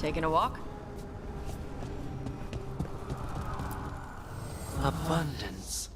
Taking a walk? Abundance.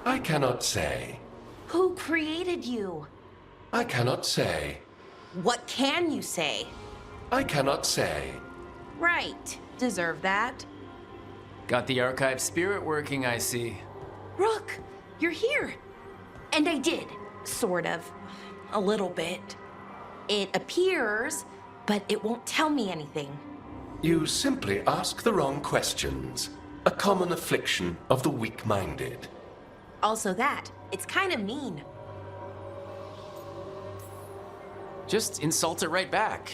I cannot say. Who created you? I cannot say. What can you say? I cannot say. Right. Deserve that. Got the archive spirit working, I see. Rook, you're here. And I did. Sort of. A little bit. It appears, but it won't tell me anything. You simply ask the wrong questions. A common affliction of the weak-minded. Also that. It's kind of mean. Just insult it right back.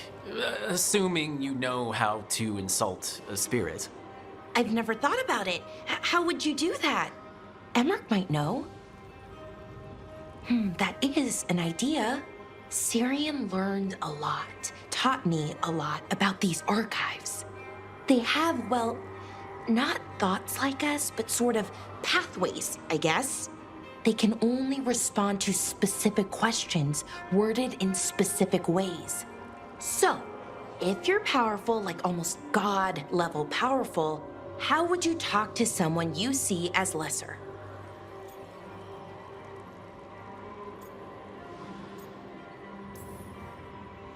Assuming you know how to insult a spirit. I've never thought about it. How would you do that? Emmerich might know. That is an idea. Syrian learned a lot, taught me a lot about these archives. They have, well, not thoughts like us, but sort of pathways, I guess. They can only respond to specific questions worded in specific ways. So, if you're powerful, like almost God-level powerful, how would you talk to someone you see as lesser?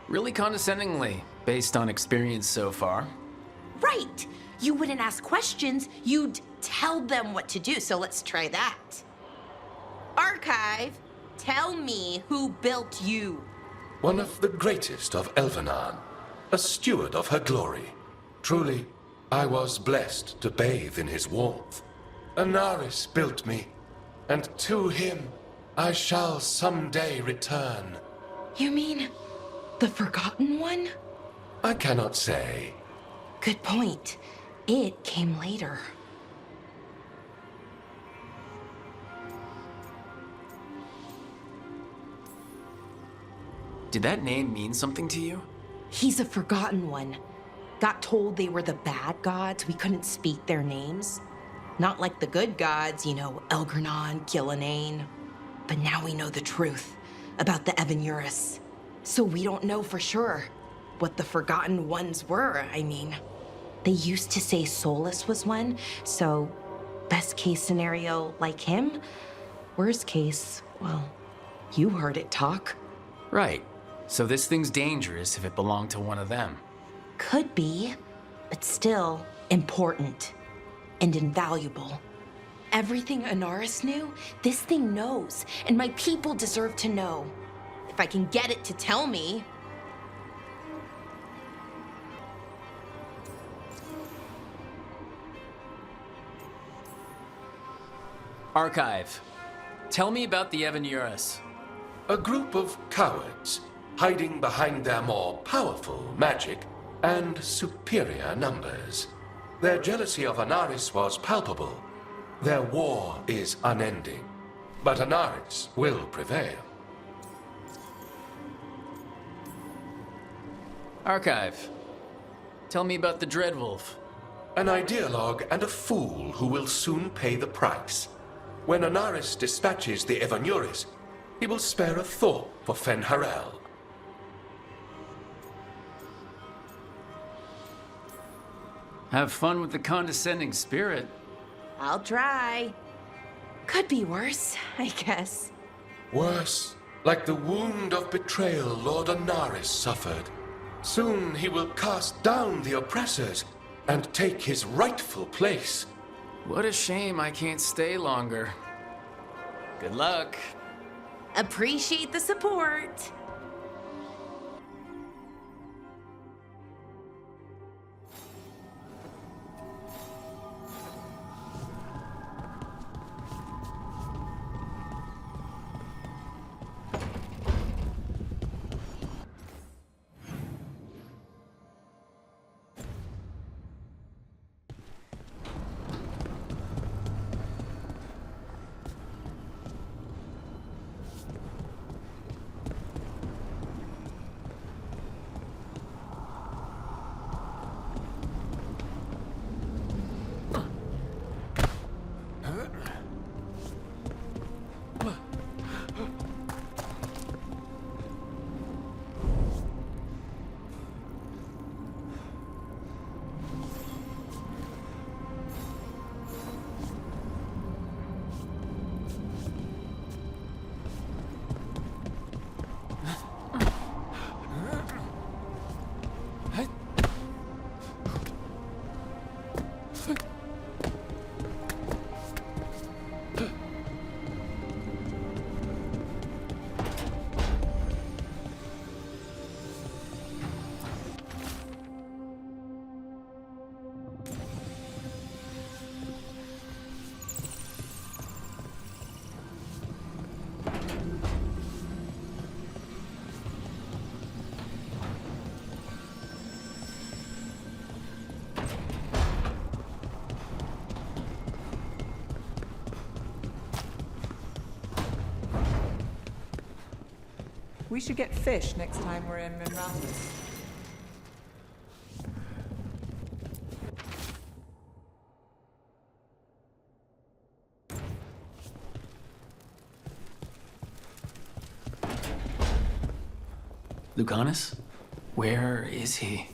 Really condescendingly, based on experience so far. Right! You wouldn't ask questions, you'd tell them what to do, so let's try that. Archive, tell me who built you. One of the greatest of Elvenan, a steward of her glory. Truly, I was blessed to bathe in his warmth. Anaris built me, and to him I shall someday return. You mean the Forgotten One? I cannot say. Good point. It came later. Did that name mean something to you? He's a Forgotten One. Got told they were the bad gods, we couldn't speak their names. Not like the good gods, you know, Elgernon, Gillenane. But now we know the truth about the Evanurus. So we don't know for sure what the Forgotten Ones were, I mean. They used to say Solus was one, so best case scenario like him. Worst case, well, you heard it talk. Right. So this thing's dangerous if it belonged to one of them. Could be, but still important and invaluable. Everything Anaris knew, this thing knows, and my people deserve to know. If I can get it to tell me. Archive. Tell me about the Evanurus. A group of cowards hiding behind their more powerful magic and superior numbers. Their jealousy of Anaris was palpable. Their war is unending. But Anaris will prevail. Archive. Tell me about the Dreadwolf. An ideologue and a fool who will soon pay the price. When Anaris dispatches the Evanurus, he will spare a thought for Fen'Harel. Have fun with the condescending spirit. I'll try. Could be worse, I guess. Worse, like the wound of betrayal Lord Anaris suffered. Soon he will cast down the oppressors and take his rightful place. What a shame I can't stay longer. Good luck. Appreciate the support. We should get fish next time we're in Minrathous. Lucanus? Where is he?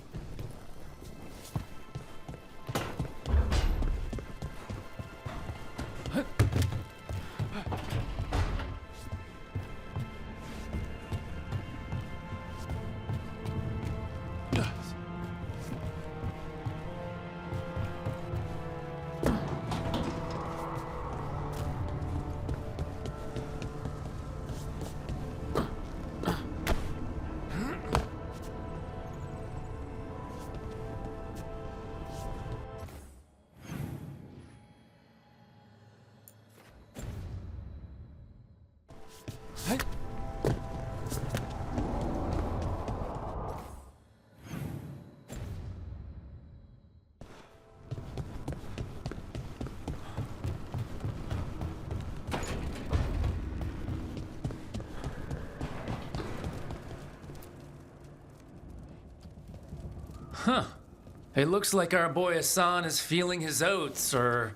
It looks like our boy Hassan is feeling his oats, or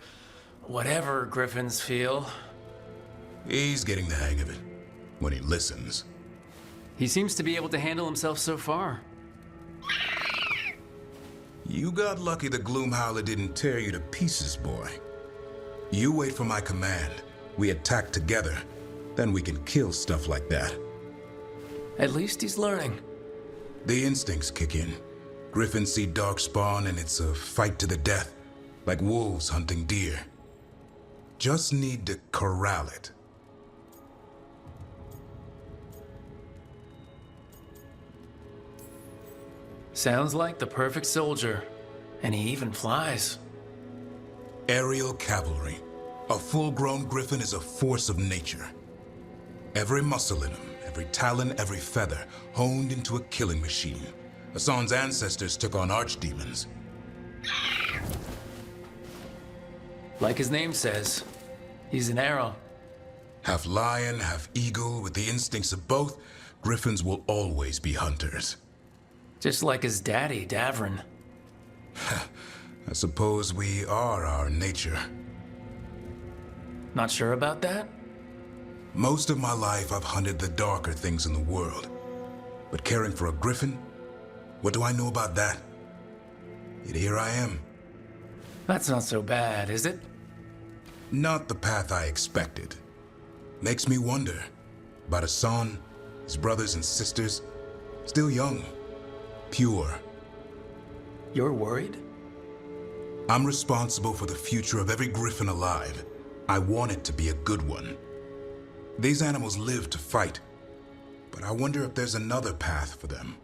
whatever griffins feel. He's getting the hang of it, when he listens. He seems to be able to handle himself so far. You got lucky the Gloomhowler didn't tear you to pieces, boy. You wait for my command. We attack together. Then we can kill stuff like that. At least he's learning. The instincts kick in. Griffins see darkspawn and it's a fight to the death, like wolves hunting deer. Just need to corral it. Sounds like the perfect soldier. And he even flies. Aerial cavalry. A full-grown griffin is a force of nature. Every muscle in him, every talon, every feather, honed into a killing machine. Hassan's ancestors took on archdemons. Like his name says, he's an arrow. Half lion, half eagle, with the instincts of both, griffins will always be hunters. Just like his daddy, Davrin. I suppose we are our nature. Not sure about that? Most of my life I've hunted the darker things in the world. But caring for a griffin? What do I know about that? Yet here I am. That's not so bad, is it? Not the path I expected. Makes me wonder about Hassan, his brothers and sisters, still young, pure. You're worried? I'm responsible for the future of every griffin alive. I want it to be a good one. These animals live to fight, but I wonder if there's another path for them.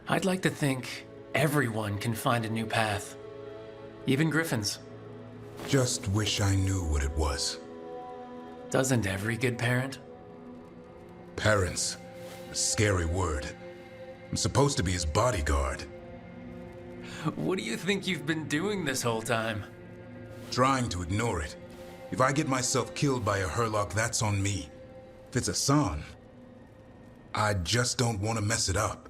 I'd like to think everyone can find a new path. Even griffins. Just wish I knew what it was. Doesn't every good parent? Parents. A scary word. I'm supposed to be his bodyguard. What do you think you've been doing this whole time? Trying to ignore it. If I get myself killed by a Hurlock, that's on me. If it's Hassan, I just don't want to mess it up.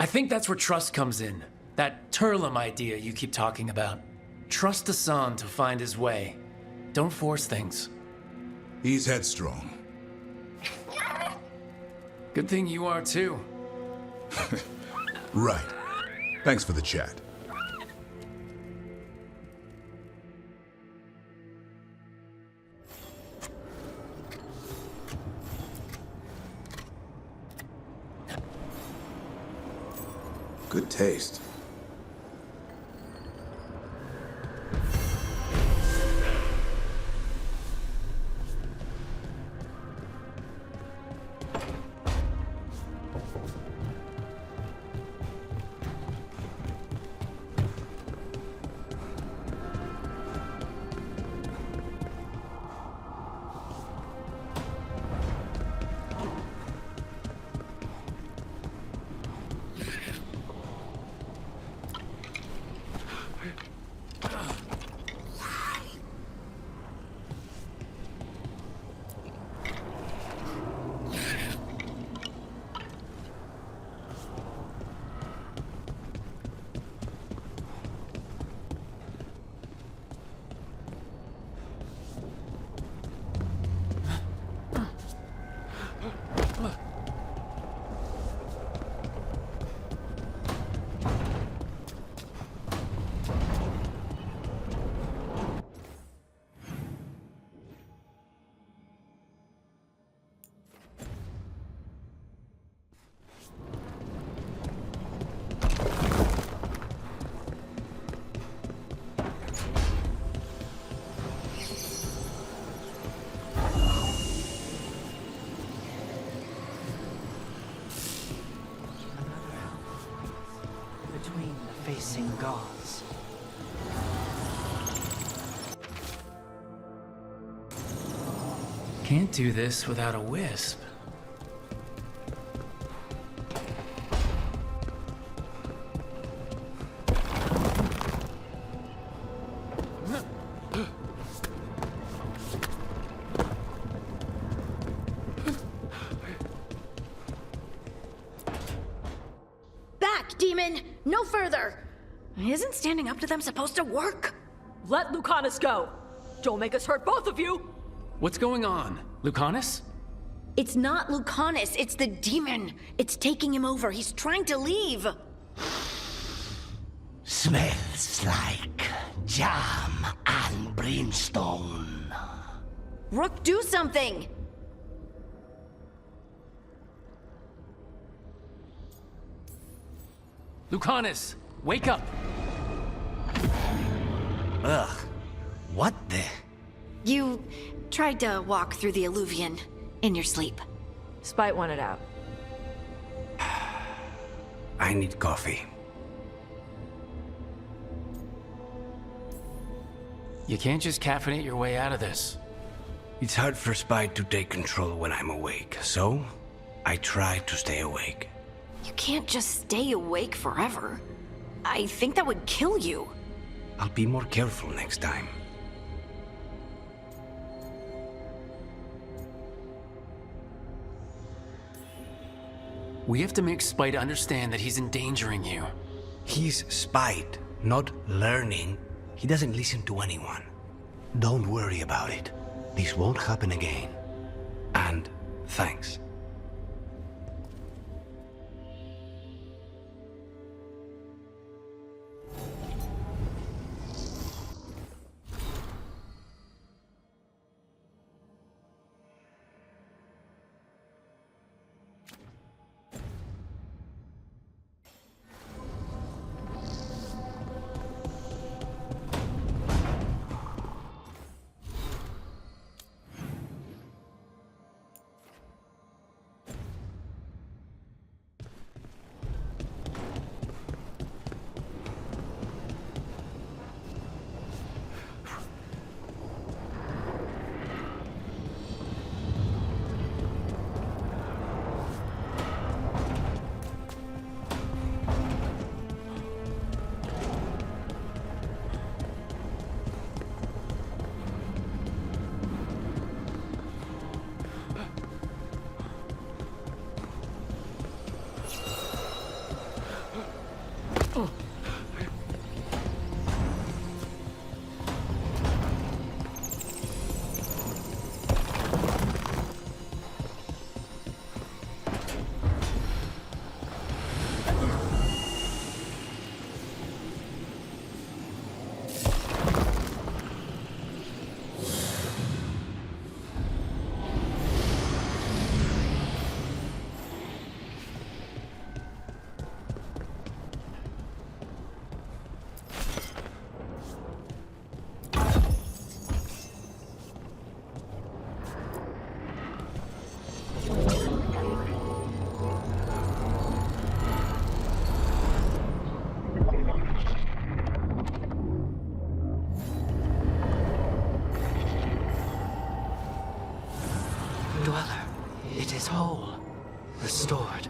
I think that's where trust comes in. That Turlum idea you keep talking about. Trust Hassan to find his way. Don't force things. He's headstrong. Good thing you are too. Right. Thanks for the chat. Good taste. Between the facing gods. Can't do this without a wisp. No further! Isn't standing up to them supposed to work? Let Lucanus go! Don't make us hurt both of you! What's going on? Lucanus? It's not Lucanus, it's the demon. It's taking him over. He's trying to leave. Smells like jam and brimstone. Rook, do something! Lucanus, wake up! Ugh. What the? You tried to walk through the Alluvion in your sleep. Spite wanted out. I need coffee. You can't just caffeinate your way out of this. It's hard for Spite to take control when I'm awake, so I try to stay awake. You can't just stay awake forever. I think that would kill you. I'll be more careful next time. We have to make Spite understand that he's endangering you. He's Spite, not learning. He doesn't listen to anyone. Don't worry about it. This won't happen again. And thanks. Dweller, it is whole, restored.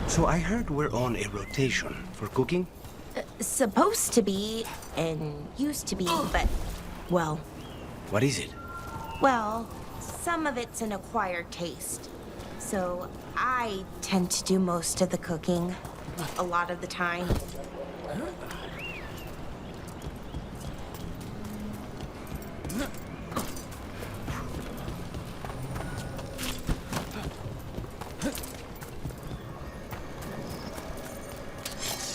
So I heard we're on a rotation for cooking? Supposed to be, and used to be, but, well, What is it? well, some of it's an acquired taste. So I tend to do most of the cooking, a lot of the time.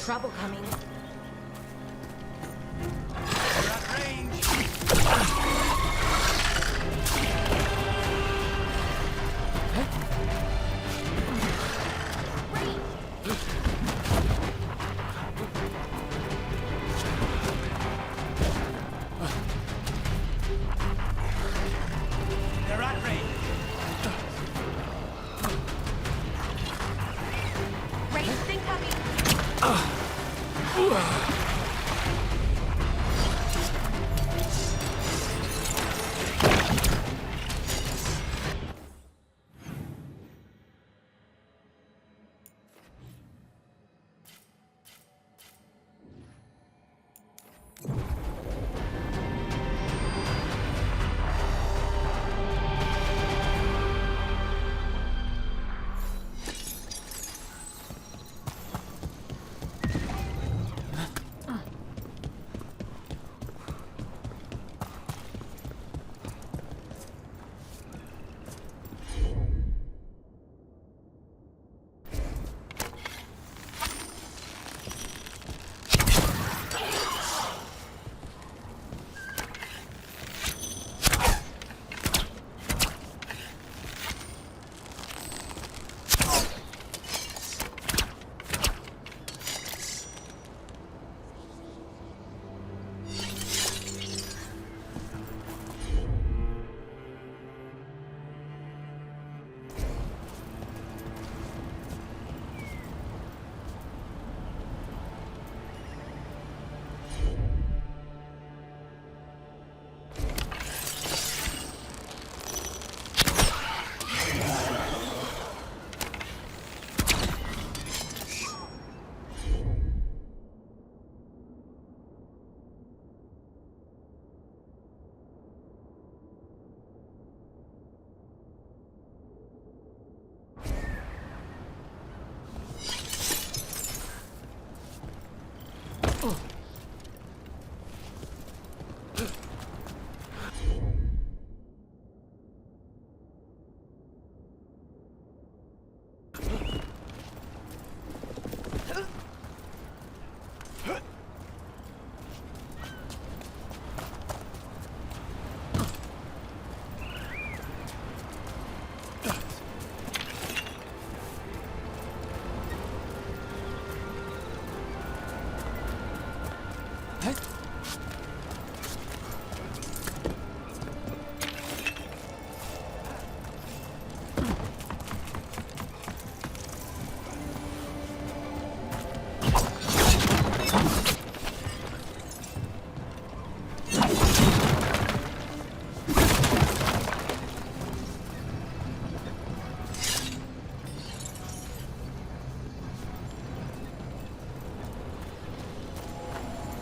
Trouble coming.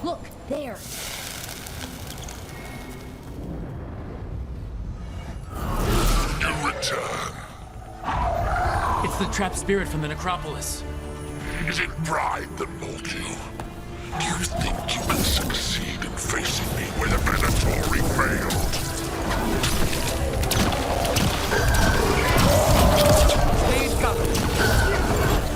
Look, there. You return. It's the trapped spirit from the necropolis. Is it pride that moved you? Do you think you can succeed in facing me where the predatory failed? Stage cover.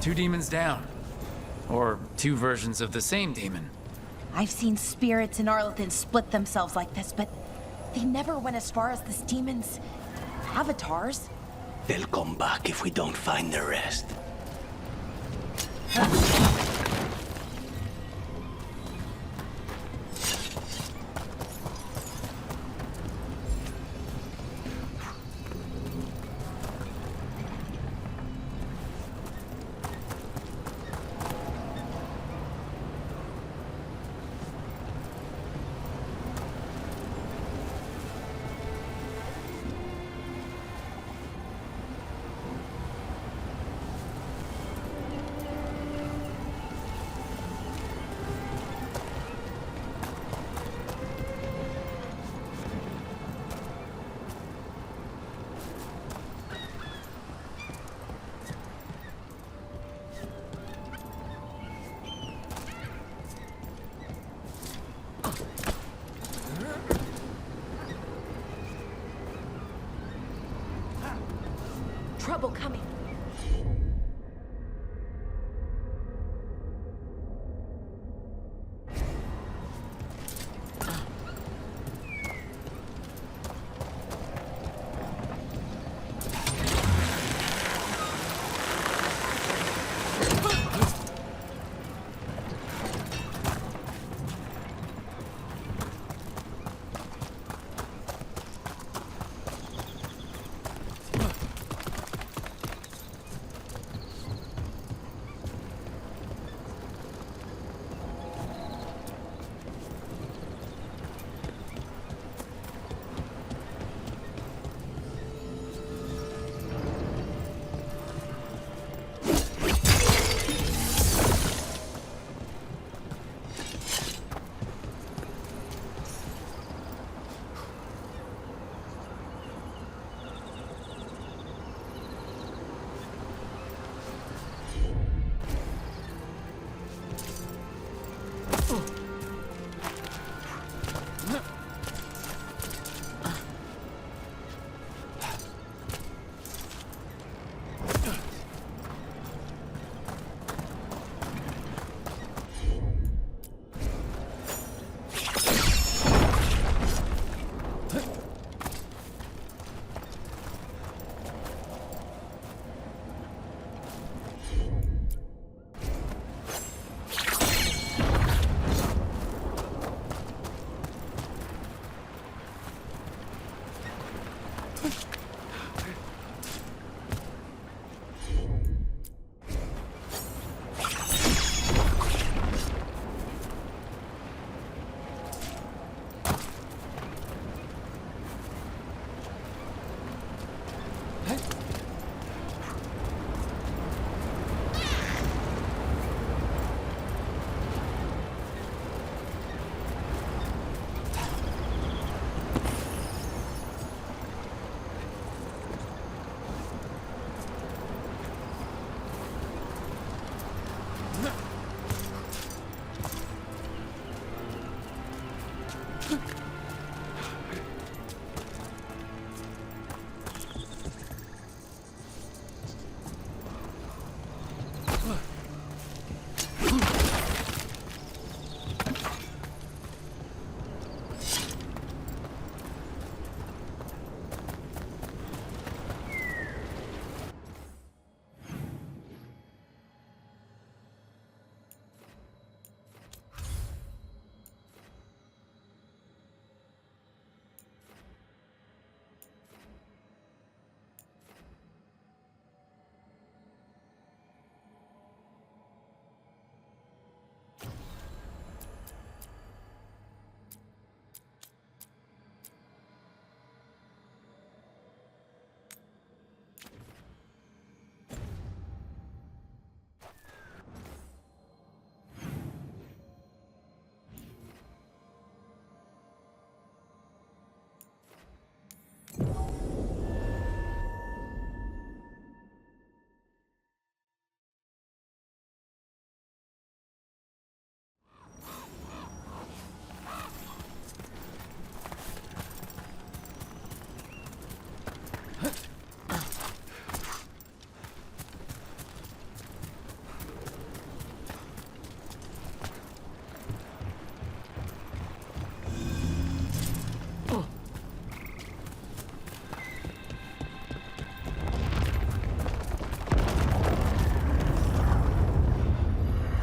Two demons down. Or two versions of the same demon. I've seen spirits in Arlington split themselves like this, but they never went as far as this demon's avatars. They'll come back if we don't find the rest. trouble coming.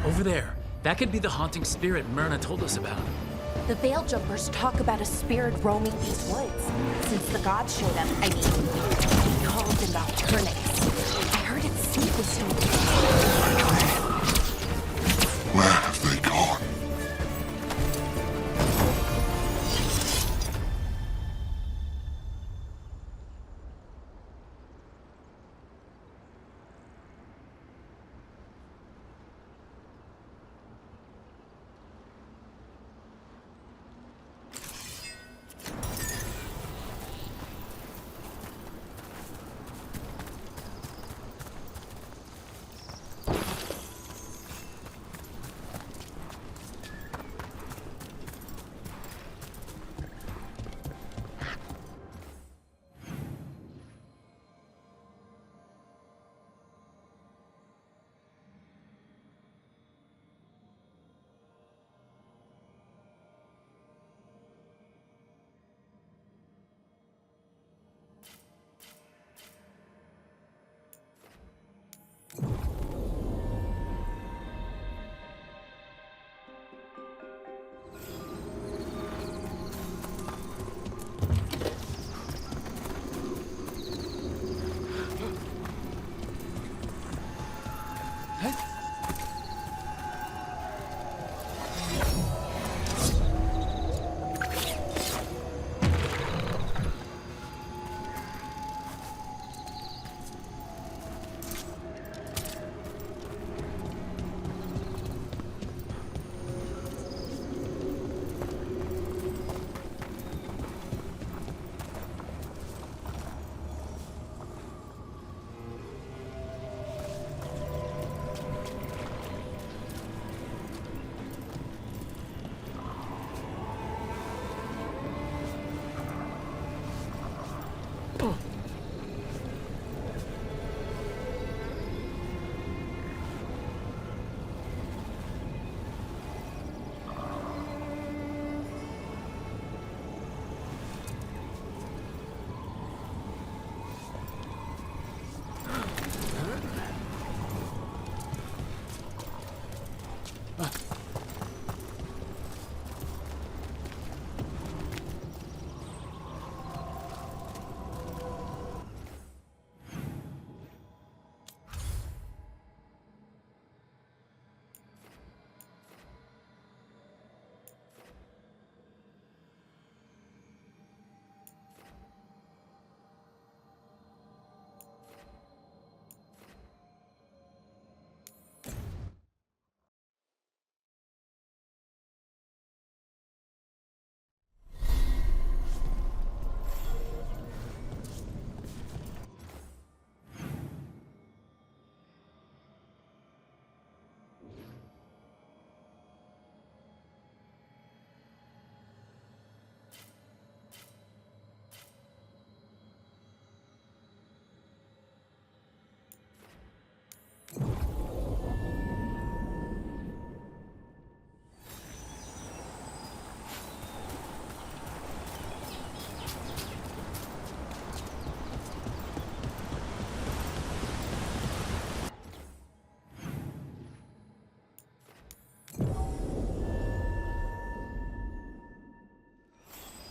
Over there. That could be the haunting spirit Myrna told us about. The Veil Jumpers talk about a spirit roaming these woods. Since the gods showed up, I mean, we called them nocturnics. I heard its seat was so... Where have they gone?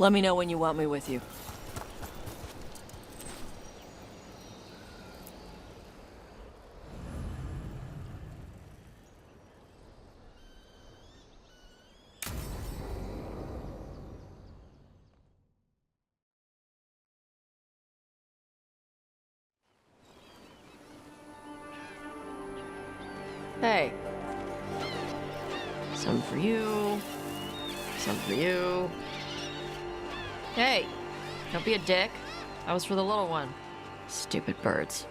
Let me know when you want me with you. Hey. Some for you. Some for you. Hey, don't be a dick. That was for the little one. Stupid birds.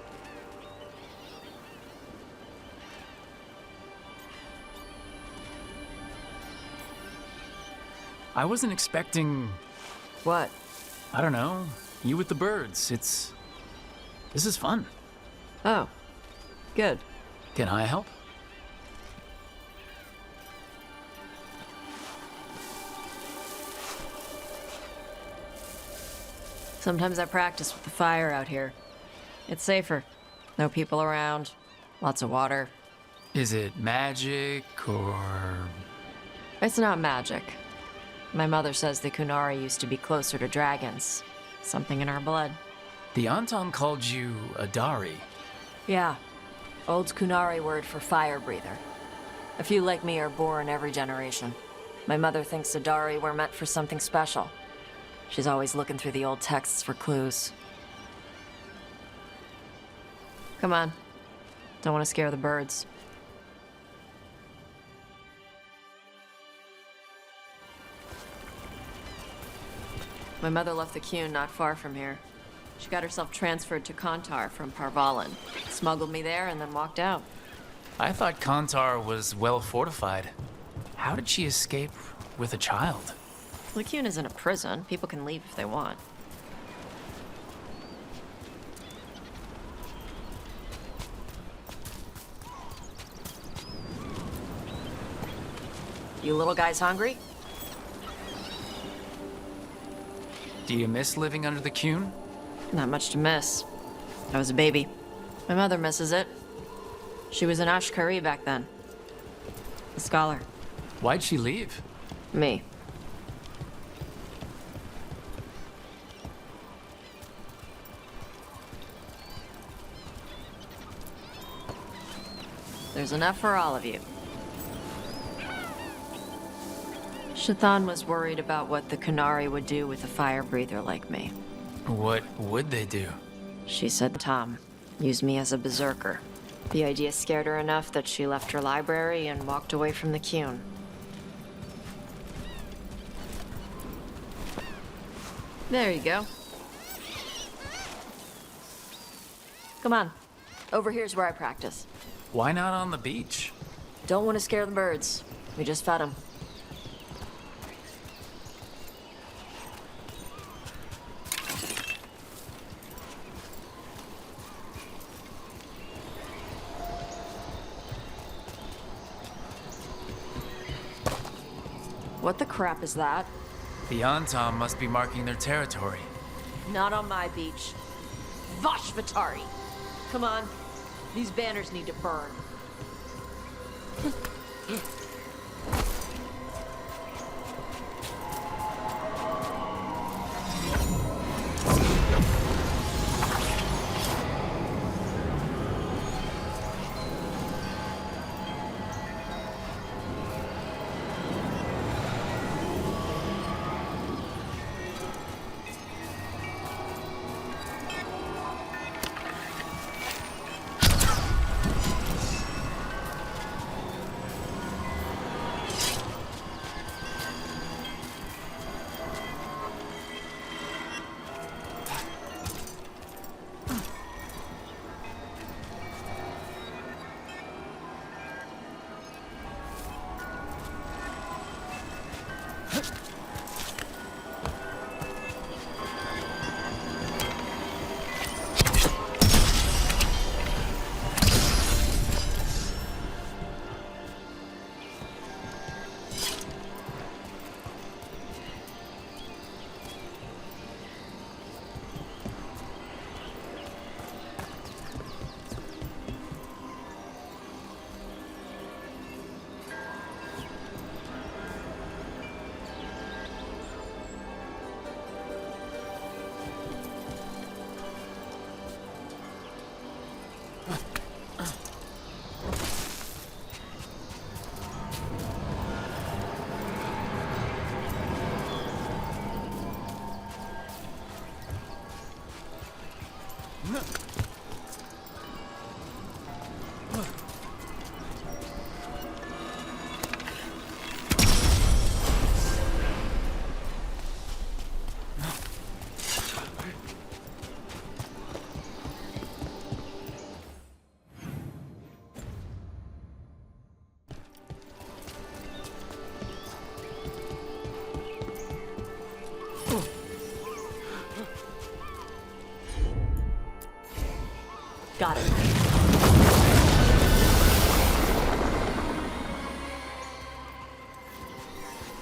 I wasn't expecting, What? I don't know, you with the birds. This is fun. Oh, good. Can I help? Sometimes I practice with the fire out here. It's safer. No people around. Lots of water. Is it magic or... It's not magic. My mother says the Kunari used to be closer to dragons. Something in our blood. The Anton called you a Dari. Yeah. Old Kunari word for fire breather. A few like me are born every generation. My mother thinks the Dari were meant for something special. She's always looking through the old texts for clues. Come on. Don't want to scare the birds. My mother left the Qun not far from here. She got herself transferred to Kantar from Parvalan. Smuggled me there and then walked out. I thought Kantar was well fortified. How did she escape with a child? The Qun isn't a prison. People can leave if they want. You little guys hungry? Do you miss living under the Qun? Not much to miss. I was a baby. My mother misses it. She was an Ashkari back then. A scholar. Why'd she leave? Me. There's enough for all of you. Shathan was worried about what the Kunari would do with a fire breather like me. What would they do? She said Tom used me as a berserker. The idea scared her enough that she left her library and walked away from the Qun. There you go. Come on. Over here's where I practice. Why not on the beach? Don't want to scare the birds. We just fed them. What the crap is that? The Antam must be marking their territory. Not on my beach. Vashvatari! Come on. These banners need to burn. Got it.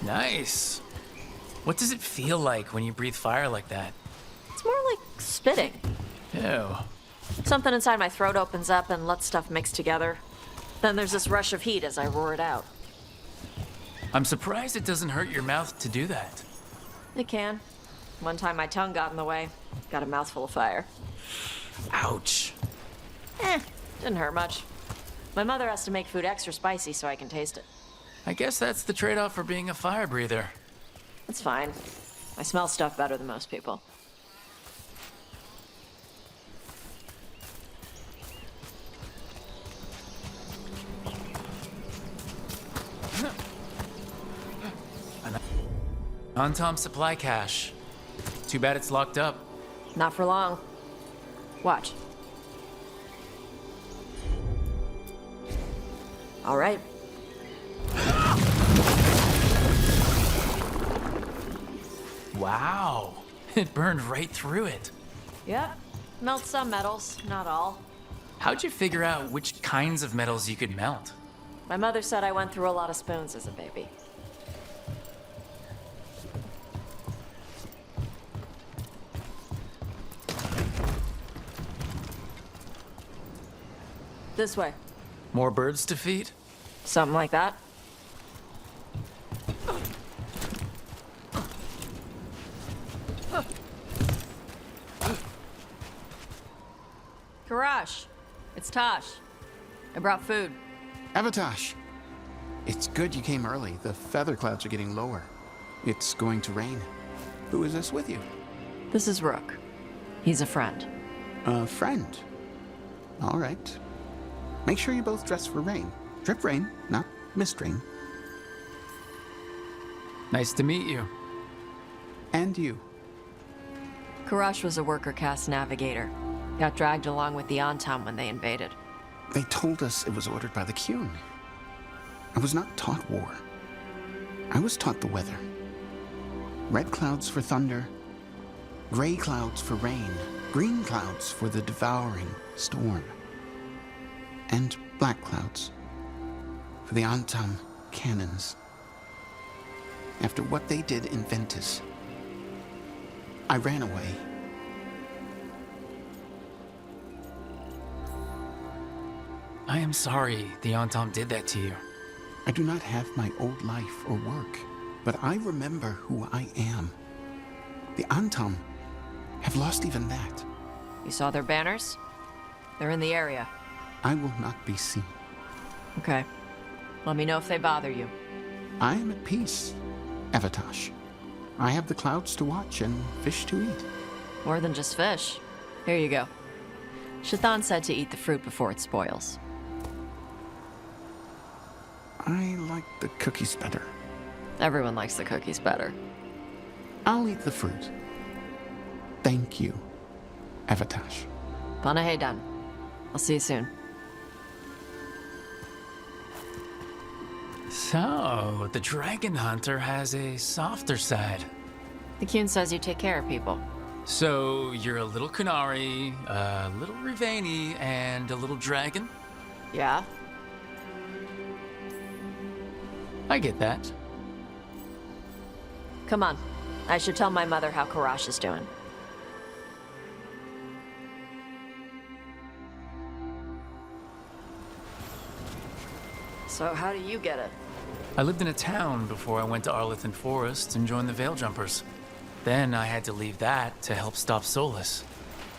Nice. What does it feel like when you breathe fire like that? It's more like spitting. Ew. Something inside my throat opens up and lets stuff mix together. Then there's this rush of heat as I roar it out. I'm surprised it doesn't hurt your mouth to do that. It can. One time my tongue got in the way. Got a mouthful of fire. Ouch. Didn't hurt much. My mother has to make food extra spicy so I can taste it. I guess that's the trade-off for being a fire breather. It's fine. I smell stuff better than most people. On-Tom supply cache. Too bad it's locked up. Not for long. Watch. All right. Wow. It burned right through it. Yep. Melts some metals, not all. How'd you figure out which kinds of metals you could melt? My mother said I went through a lot of spoons as a baby. This way. More birds to feed? Something like that. Karash, it's Tosh. I brought food. Avatosh, it's good you came early. The feather clouds are getting lower. It's going to rain. Who is this with you? This is Rook. He's a friend. A friend. All right. Make sure you both dress for rain. Drip rain, not mist rain. Nice to meet you. And you. Karash was a worker caste navigator. Got dragged along with the Antam when they invaded. They told us it was ordered by the Kyun. I was not taught war. I was taught the weather. Red clouds for thunder, gray clouds for rain, green clouds for the devouring storm, and black clouds for the Antam cannons. after what they did in Ventus. I ran away. I am sorry the Antom did that to you. I do not have my old life or work, but I remember who I am. The Antom have lost even that. You saw their banners? They're in the area. I will not be seen. Okay. Let me know if they bother you. I am at peace, Evatosh. I have the clouds to watch and fish to eat. More than just fish. Here you go. Shathan said to eat the fruit before it spoils. I like the cookies better. Everyone likes the cookies better. I'll eat the fruit. Thank you, Evatosh. Panahedan. I'll see you soon. So, the Dragon Hunter has a softer side. The Kyun says you take care of people. So, you're a little Kunari, a little Rivani, and a little dragon? Yeah? I get that. Come on. I should tell my mother how Karash is doing. So how do you get it? I lived in a town before I went to Arlington Forest and joined the Veil Jumpers. Then I had to leave that to help stop Solus.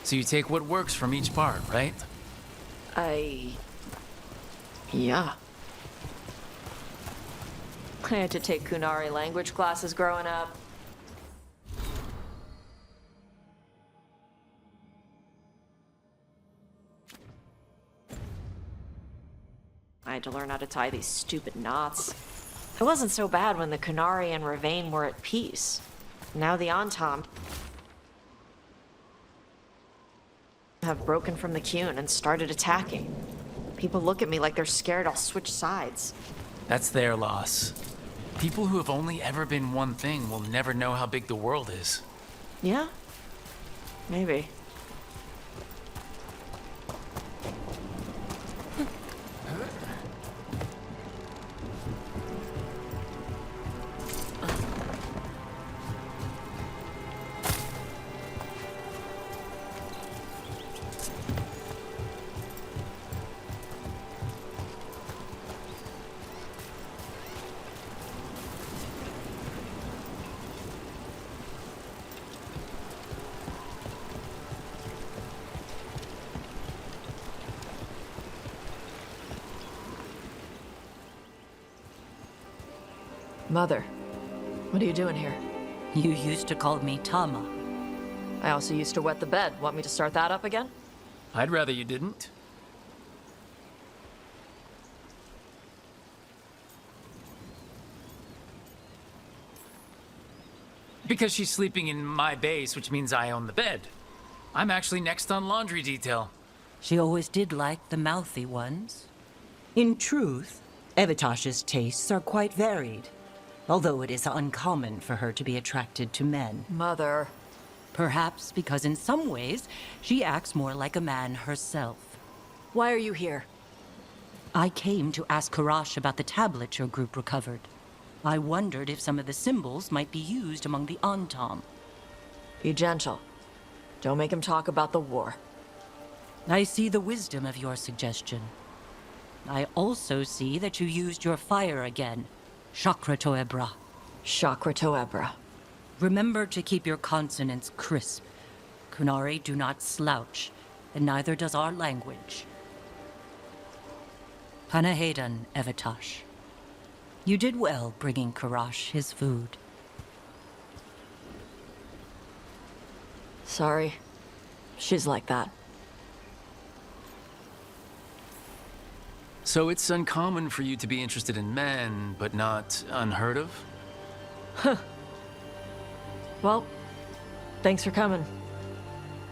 So you take what works from each part, right? Yeah. I had to take Kunari language classes growing up. I had to learn how to tie these stupid knots. It wasn't so bad when the Kunari and Ravain were at peace. Now the Antom have broken from the Kyun and started attacking. People look at me like they're scared I'll switch sides. That's their loss. People who have only ever been one thing will never know how big the world is. Yeah? Maybe. Mother, what are you doing here? You used to call me Tama. I also used to wet the bed. Want me to start that up again? I'd rather you didn't. Because she's sleeping in my base, which means I own the bed. I'm actually next on laundry detail. She always did like the mouthy ones. In truth, Evatosh's tastes are quite varied, although it is uncommon for her to be attracted to men. Mother. Perhaps because in some ways, she acts more like a man herself. Why are you here? I came to ask Karash about the tablet your group recovered. I wondered if some of the symbols might be used among the Antom. Be gentle. Don't make him talk about the war. I see the wisdom of your suggestion. I also see that you used your fire again. Chakra Toebra. Chakra Toebra. Remember to keep your consonants crisp. Kunari do not slouch, and neither does our language. Panahedan, Evatosh. You did well bringing Karash his food. Sorry. She's like that. So it's uncommon for you to be interested in men, but not unheard of? Huh. Well, thanks for coming.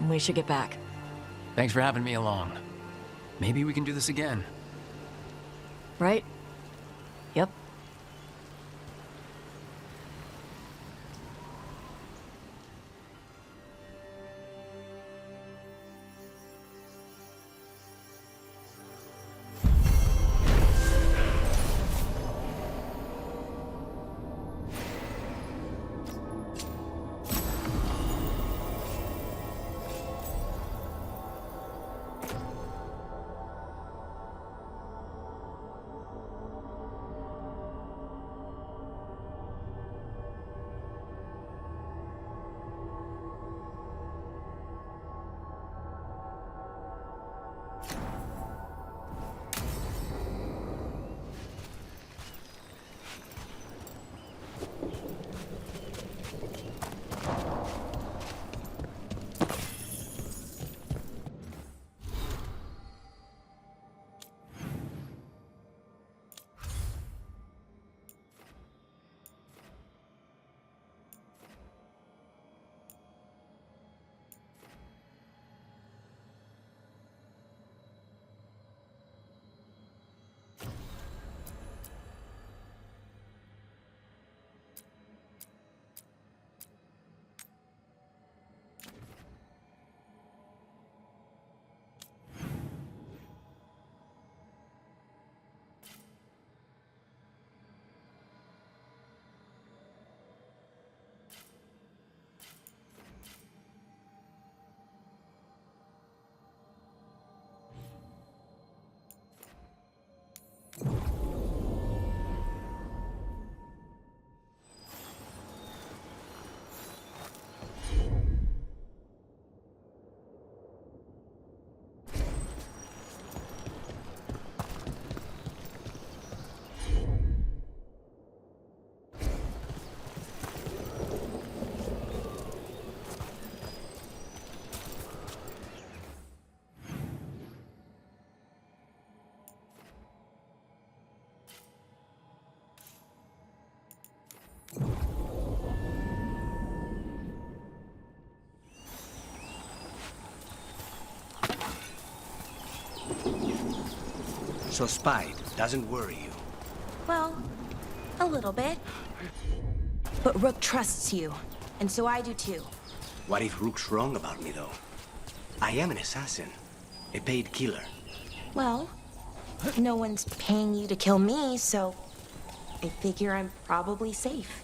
We should get back. Thanks for having me along. Maybe we can do this again. Right? Yep. So spite doesn't worry you? Well, a little bit. But Rook trusts you, and so I do too. What if Rook's wrong about me, though? I am an assassin, a paid killer. Well, no one's paying you to kill me, so I figure I'm probably safe.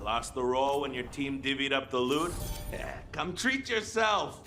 Lost the roll when your team divvied up the loot? Yeah, come treat yourself!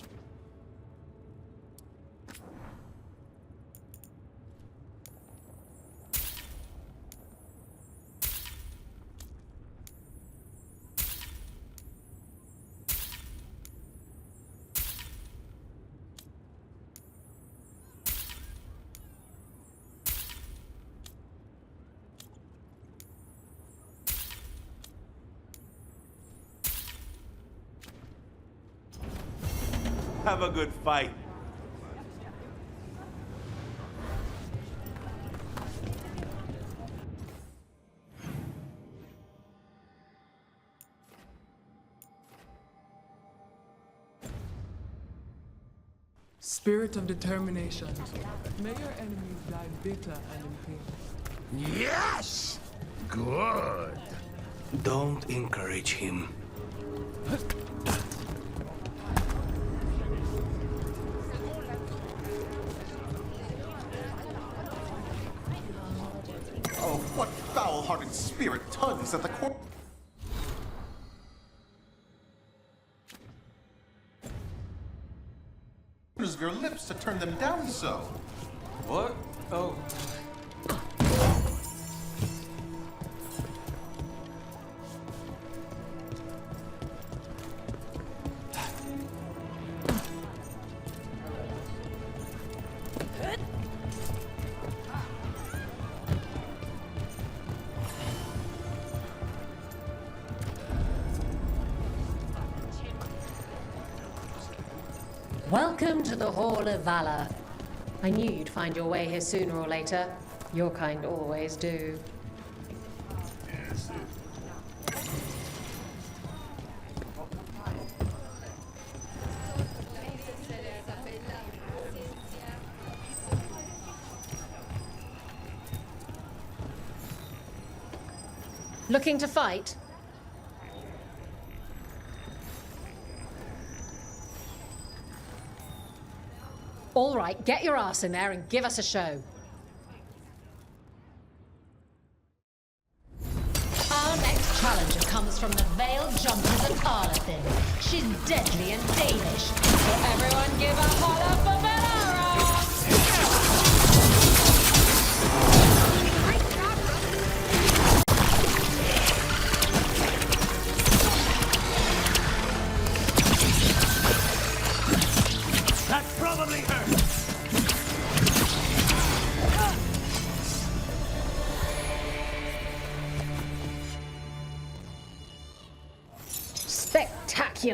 Have a good fight. Spirit of determination. May your enemies die bitter and in pain. Yes! Good. Don't encourage him. Oh, what foul-hearted spirit tugs at the corpse of your lips to turn them down so? What? Oh. Welcome to the Hall of Valor. I knew you'd find your way here sooner or later. Your kind always do. Looking to fight? All right, get your ass in there and give us a show. Our next challenger comes from the Veiled Jumpers of Arlethin. She's deadly and Danish. So everyone give a holler for Valara! That probably hurt.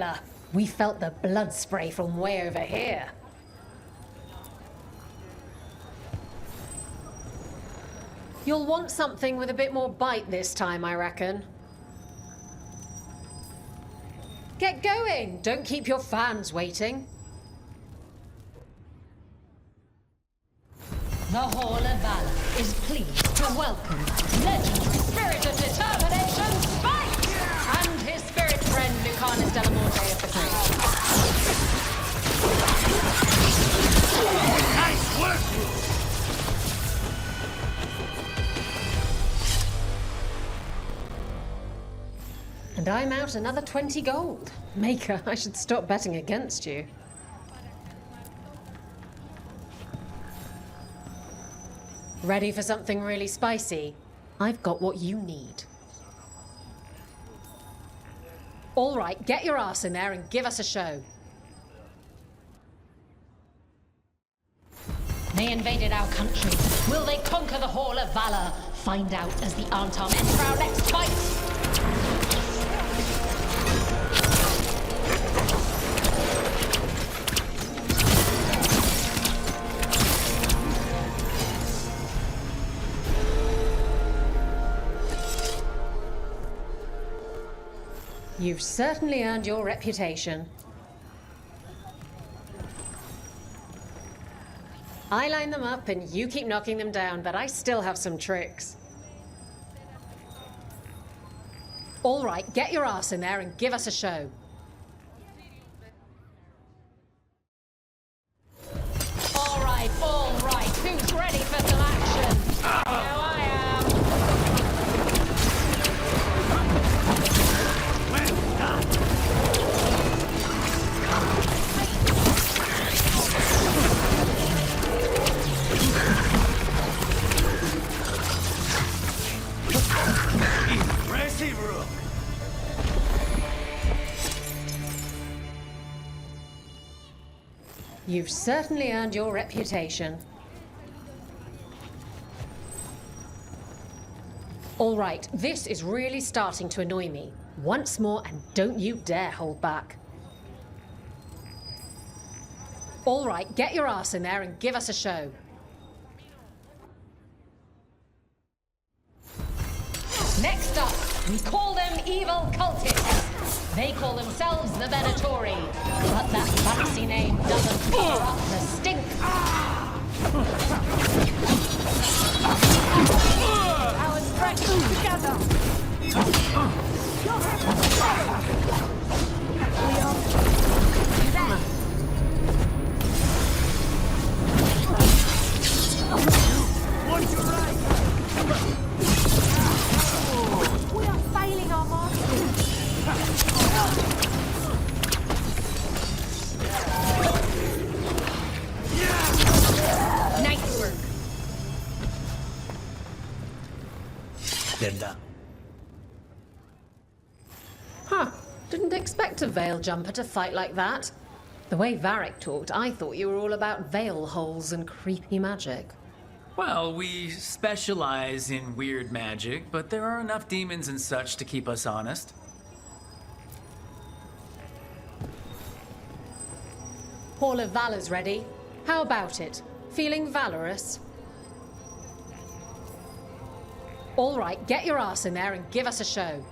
Spectacular! We felt the blood spray from way over here. You'll want something with a bit more bite this time, I reckon. Get going! Don't keep your fans waiting. The Hall of Valor is pleased to welcome legendary spirit of determination, Spike! And his spirit friend, Lucanus Delamonte of the Grave. Nice work! And I'm out another 20 gold. Maker, I should stop betting against you. Ready for something really spicy? I've got what you need. All right, get your ass in there and give us a show. They invaded our country. Will they conquer the Hall of Valor? Find out as the Antom enter our next fight. You've certainly earned your reputation. I line them up and you keep knocking them down, but I still have some tricks. All right, get your ass in there and give us a show. All right, who's ready for some action? I know I am. Impressive, Rook. You've certainly earned your reputation. All right, this is really starting to annoy me. Once more, and don't you dare hold back. All right, get your ass in there and give us a show. Next up, we call them evil cultists. They call themselves the Venatori, but that fancy name doesn't cover up the stink. Our strength together. What's your right? We are failing our master. Nice work. They're done. Huh. Didn't expect a Veil Jumper to fight like that. The way Varric talked, I thought you were all about veil holes and creepy magic. Well, we specialize in weird magic, but there are enough demons and such to keep us honest. Hall of Valor's ready. How about it? Feeling valorous? All right, get your ass in there and give us a show.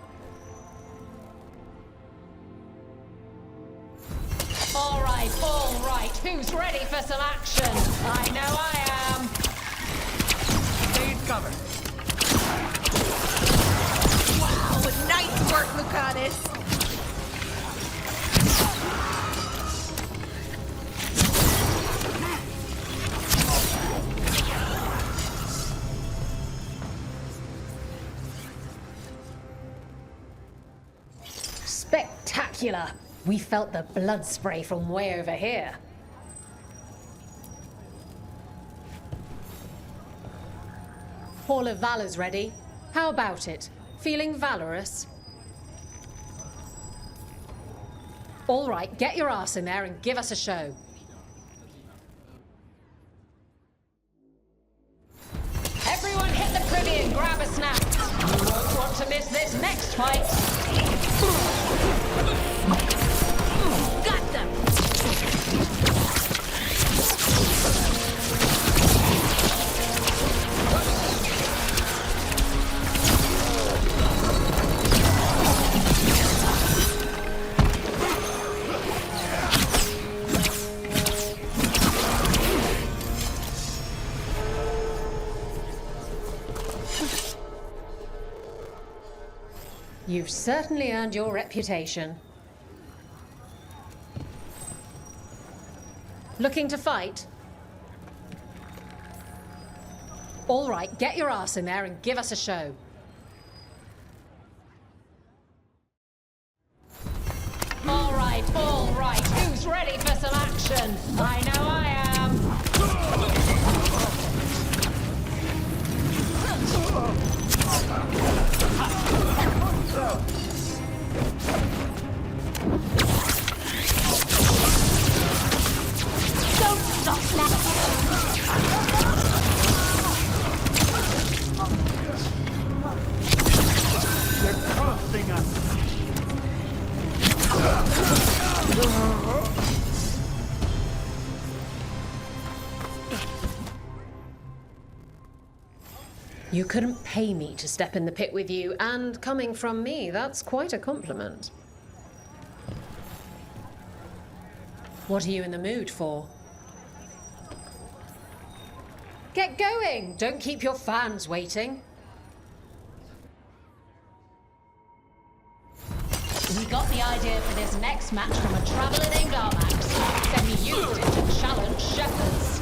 All right, who's ready for some action? I know I am. Stay covered. Wow, nice work, Lucanus. Spectacular! We felt the blood spray from way over here. Hall of Valor's ready. How about it? Feeling valorous? All right, get your ass in there and give us a show. Everyone hit the privy and grab a snack. You won't want to miss this next fight. You've certainly earned your reputation. Looking to fight? All right, get your ass in there and give us a show. All right, who's ready for some action? I know I am. Don't stop now! They're crossing us. You couldn't pay me to step in the pit with you, and coming from me, that's quite a compliment. What are you in the mood for? Get going! Don't keep your fans waiting. We got the idea for this next match from a traveller named Armax. Said he used it to challenge shepherds.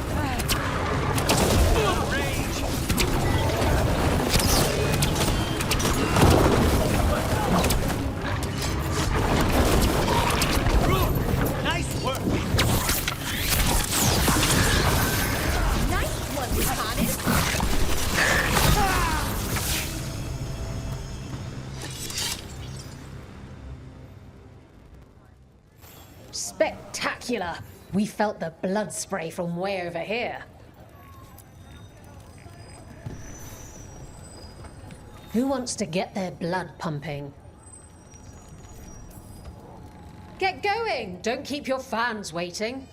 Nice work. Nice one, Lucanus. Spectacular! We felt the blood spray from way over here. Who wants to get their blood pumping? Get going! Don't keep your fans waiting.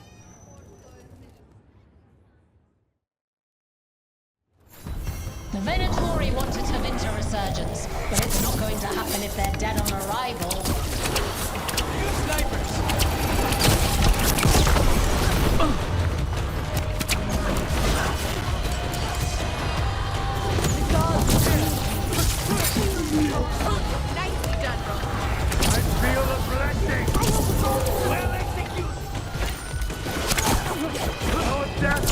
The Venatori wanted to winter resurgence, but it's not going to happen if they're dead on arrival. Nicely done, bro. I feel the blessing. Well executed. Oh, death.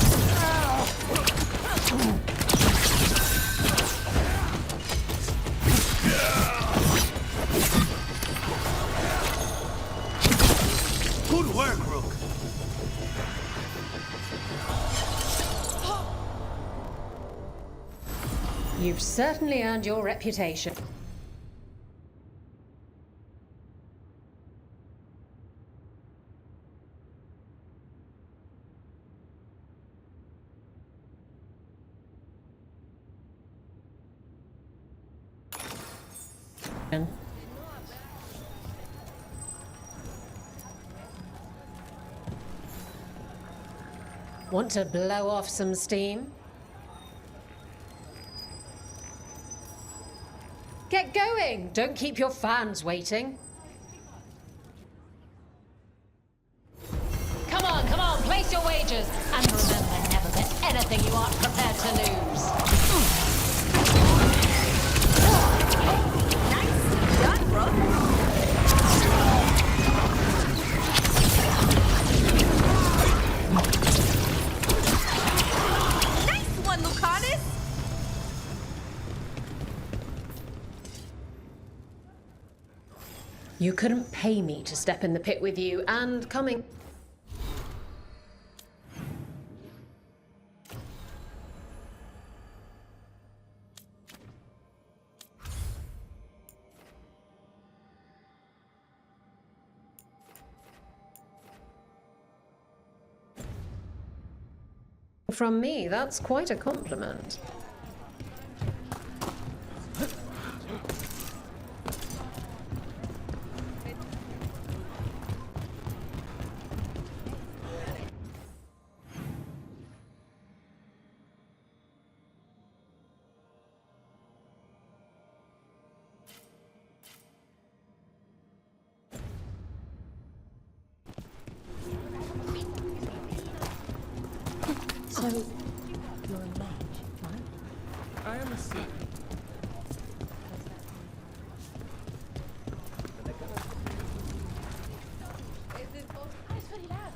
Good work, Rook. You've certainly earned your reputation. Want to blow off some steam? Get going! Don't keep your fans waiting. Come on, place your wagers. And remember, never bet anything you aren't prepared to lose. Nice done, bro. Lucanus? You couldn't pay me to step in the pit with you, and coming... From me, that's quite a compliment. So, you're a mage, right? I am a seer. autoridad.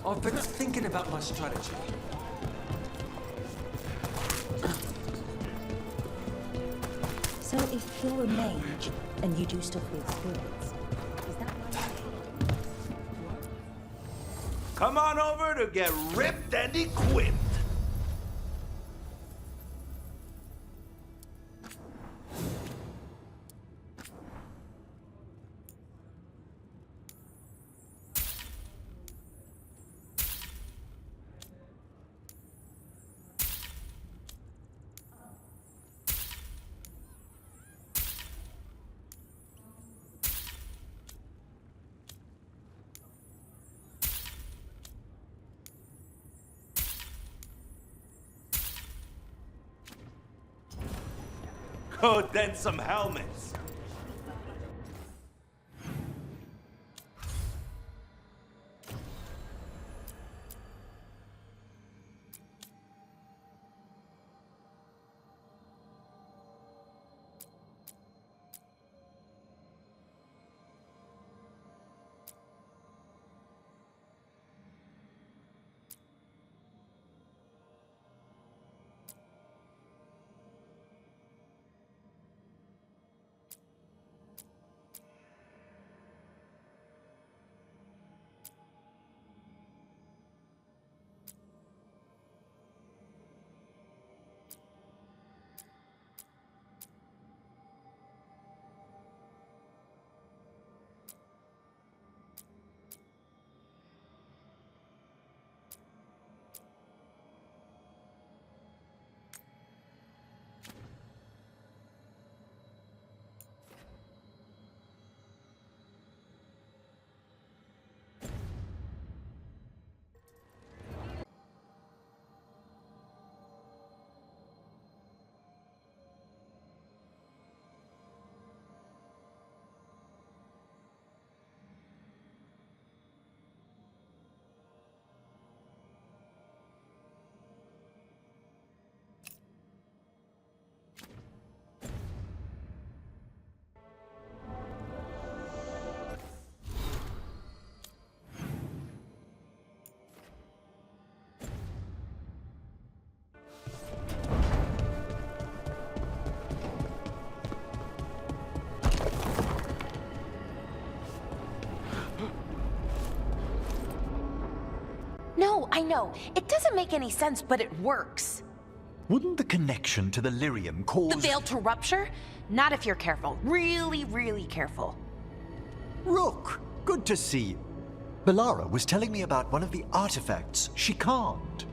I've been thinking about my strategy. So if you're a mage and you do stuff with spirits, is that why? Come on over to get ripped and equipped. Oh, then some helmets. No, I know. It doesn't make any sense, but it works. Wouldn't the connection to the lyrium cause... The veil to rupture? Not if you're careful. Really, really careful. Rook, good to see you. Belara was telling me about one of the artifacts she calmed.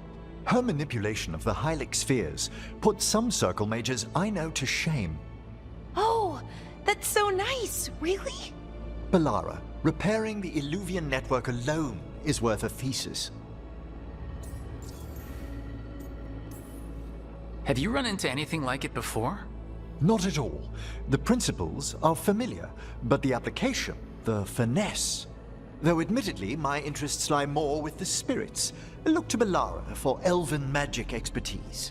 Her manipulation of the Hylic spheres put some circle mages I know to shame. Oh, that's so nice. Really? Belara, repairing the Illuvian network alone is worth a thesis. Have you run into anything like it before? Not at all. The principles are familiar, but the application, the finesse. Though admittedly, my interests lie more with the spirits. Look to Belara for elven magic expertise.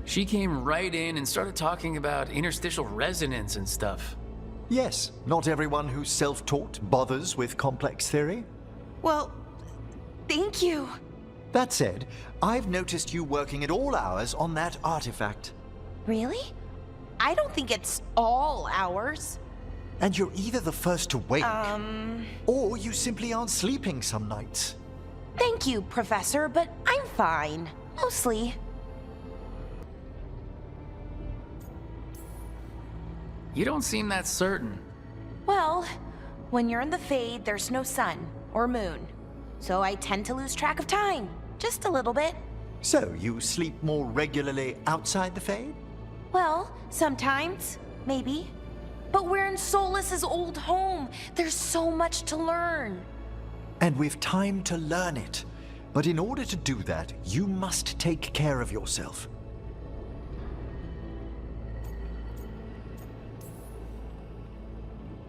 She came right in and started talking about interstitial resonance and stuff. Yes, not everyone who's self-taught bothers with complex theory. Well, thank you. That said, I've noticed you working at all hours on that artifact. Really? I don't think it's all hours. And you're either the first to wake, or you simply aren't sleeping some nights. Thank you, Professor, but I'm fine. Mostly. You don't seem that certain. Well, when you're in the Fade, there's no sun or moon. So I tend to lose track of time. Just a little bit. So, you sleep more regularly outside the Fade? Well, sometimes. Maybe. But we're in Solus's old home. There's so much to learn. And with time to learn it. But in order to do that, you must take care of yourself.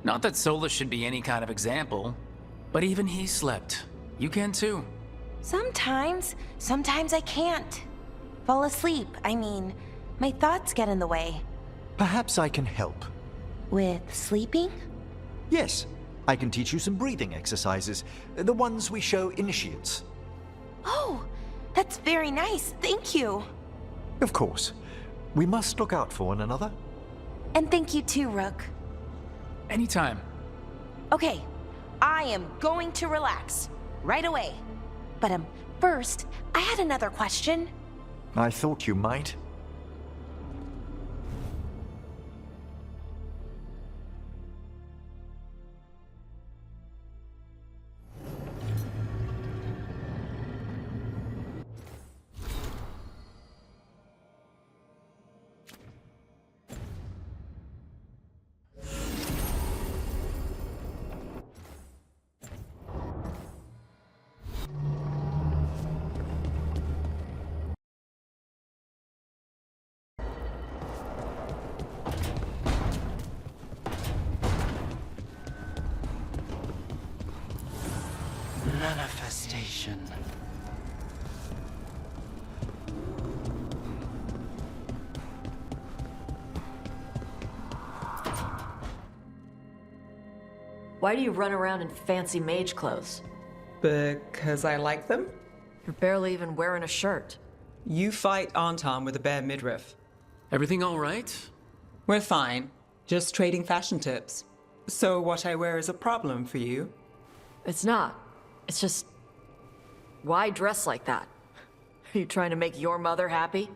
Not that Solus should be any kind of example, but even he slept. You can too. Sometimes I can't. Fall asleep, I mean, my thoughts get in the way. Perhaps I can help. With sleeping? Yes, I can teach you some breathing exercises, the ones we show initiates. Oh, that's very nice, thank you. Of course. We must look out for one another. And thank you too, Rook. Anytime. Okay, I am going to relax right away. But first, I had another question. I thought you might. Manifestation. Why do you run around in fancy mage clothes? Because I like them? You're barely even wearing a shirt. You fight Anton with a bare midriff. Everything all right? We're fine. Just trading fashion tips. So what I wear is a problem for you? It's not. It's just... why dress like that? Are you trying to make your mother happy?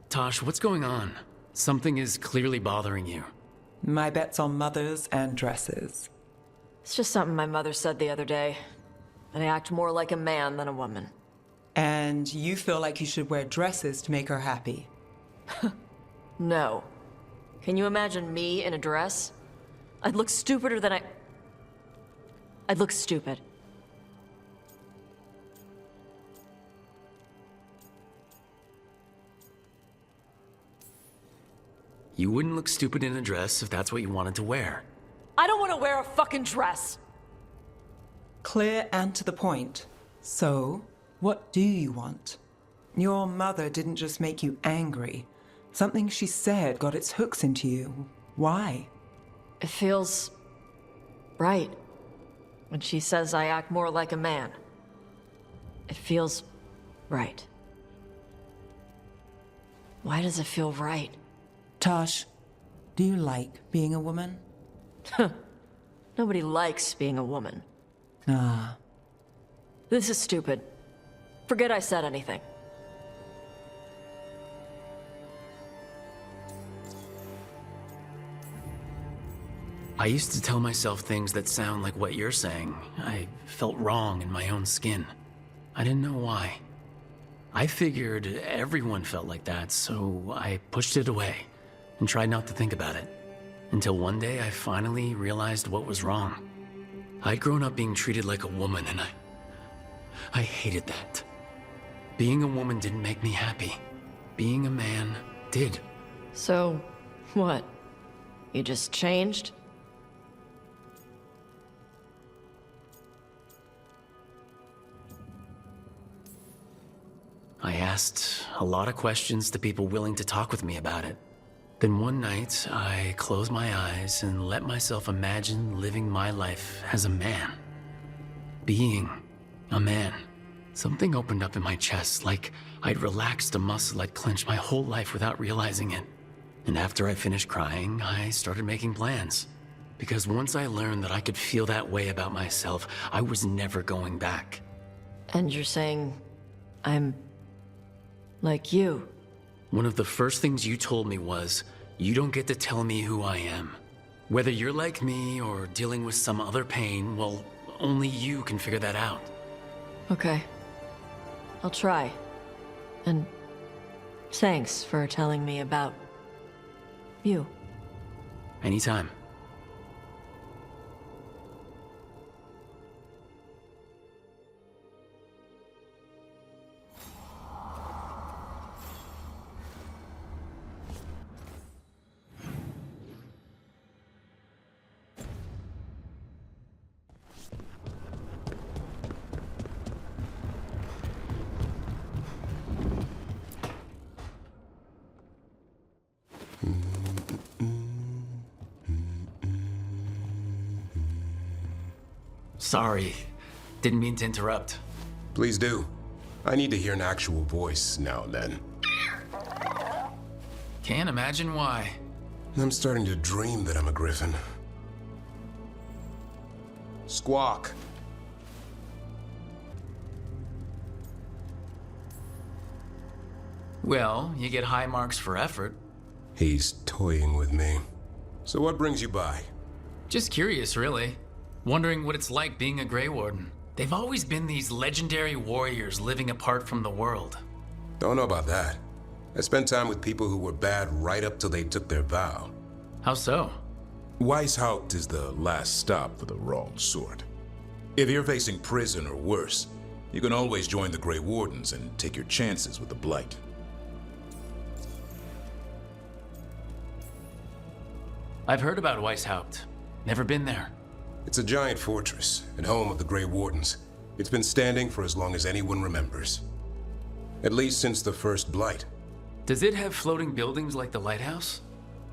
Tosh, what's going on? Something is clearly bothering you. My bet's on mothers and dresses. It's just something my mother said the other day. And I act more like a man than a woman. And you feel like you should wear dresses to make her happy? No. Can you imagine me in a dress? I'd look stupider than I'd look stupid. You wouldn't look stupid in a dress if that's what you wanted to wear. I don't want to wear a fucking dress! Clear and to the point. So, what do you want? Your mother didn't just make you angry. Something she said got its hooks into you. Why? It feels... right. When she says I act more like a man. It feels... right. Why does it feel right? Tosh, do you like being a woman? Nobody likes being a woman. Ah. This is stupid. Forget I said anything. I used to tell myself things that sound like what you're saying. I felt wrong in my own skin. I didn't know why. I figured everyone felt like that, so I pushed it away and tried not to think about it. Until one day I finally realized what was wrong. I'd grown up being treated like a woman, and I hated that. Being a woman didn't make me happy. Being a man did. So, what? You just changed? I asked a lot of questions to people willing to talk with me about it. Then one night, I closed my eyes and let myself imagine living my life as a man. Being a man. Something opened up in my chest, like I'd relaxed a muscle I'd clenched my whole life without realizing it. And after I finished crying, I started making plans. Because once I learned that I could feel that way about myself, I was never going back. And you're saying I'm like you? One of the first things you told me was, you don't get to tell me who I am. Whether you're like me or dealing with some other pain, well, only you can figure that out. Okay. I'll try. And Thanks for telling me about you. Anytime. Sorry. Didn't mean to interrupt. Please do. I need to hear an actual voice now and then. Can't imagine why. I'm starting to dream that I'm a griffin. Squawk. Well, you get high marks for effort. He's toying with me. So what brings you by? Just curious, really. Wondering what it's like being a Grey Warden. They've always been these legendary warriors living apart from the world. Don't know about that. I spent time with people who were bad right up till they took their vow. How so? Weishaupt is the last stop for the wrong sort. If you're facing prison or worse, you can always join the Grey Wardens and take your chances with the Blight. I've heard about Weishaupt. Never been there. It's a giant fortress and home of the Grey Wardens. It's been standing for as long as anyone remembers. At least since the first Blight. Does it have floating buildings like the lighthouse?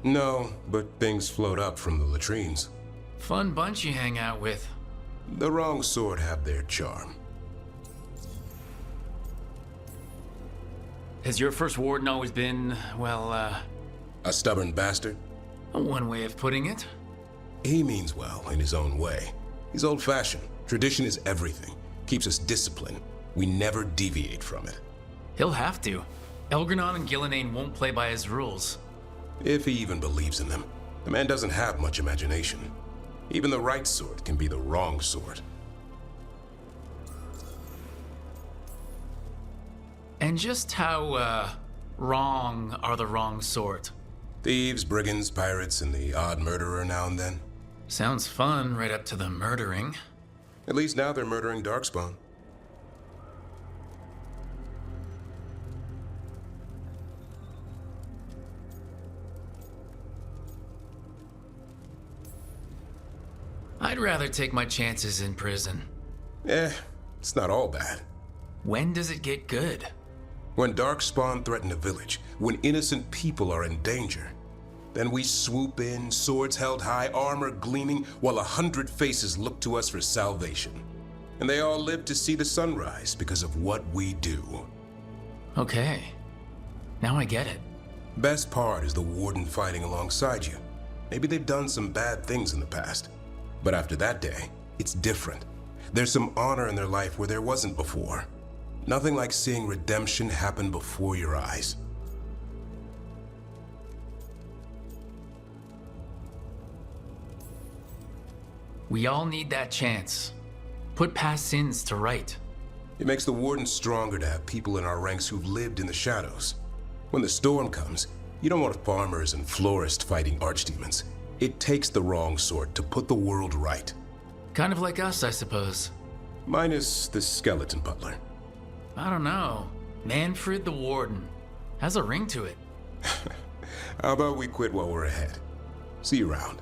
No, but things float up from the latrines. Fun bunch you hang out with. The wrong sort have their charm. Has your first warden always been, well, a stubborn bastard? One way of putting it. He means well in his own way. He's old-fashioned. Tradition is everything. Keeps us disciplined. We never deviate from it. He'll have to. Elgranon and Gillenane won't play by his rules. If he even believes in them. The man doesn't have much imagination. Even the right sort can be the wrong sort. And just how, wrong are the wrong sort? Thieves, brigands, pirates, and the odd murderer now and then. Sounds fun right up to the murdering. At least now they're murdering Darkspawn. I'd rather take my chances in prison. It's not all bad. When does it get good? When Darkspawn threaten a village, when innocent people are in danger. Then we swoop in, swords held high, armor gleaming, while 100 faces look to us for salvation. And they all live to see the sunrise because of what we do. Okay. Now I get it. Best part is the warden fighting alongside you. Maybe they've done some bad things in the past. But after that day, it's different. There's some honor in their life where there wasn't before. Nothing like seeing redemption happen before your eyes. We all need that chance. Put past sins to right. It makes the warden stronger to have people in our ranks who've lived in the shadows. When the storm comes, you don't want farmers and florists fighting archdemons. It takes the wrong sort to put the world right. Kind of like us, I suppose. Minus the skeleton butler. I don't know. Manfred the Warden. Has a ring to it. How about we quit while we're ahead? See you around.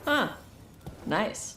Huh. Nice.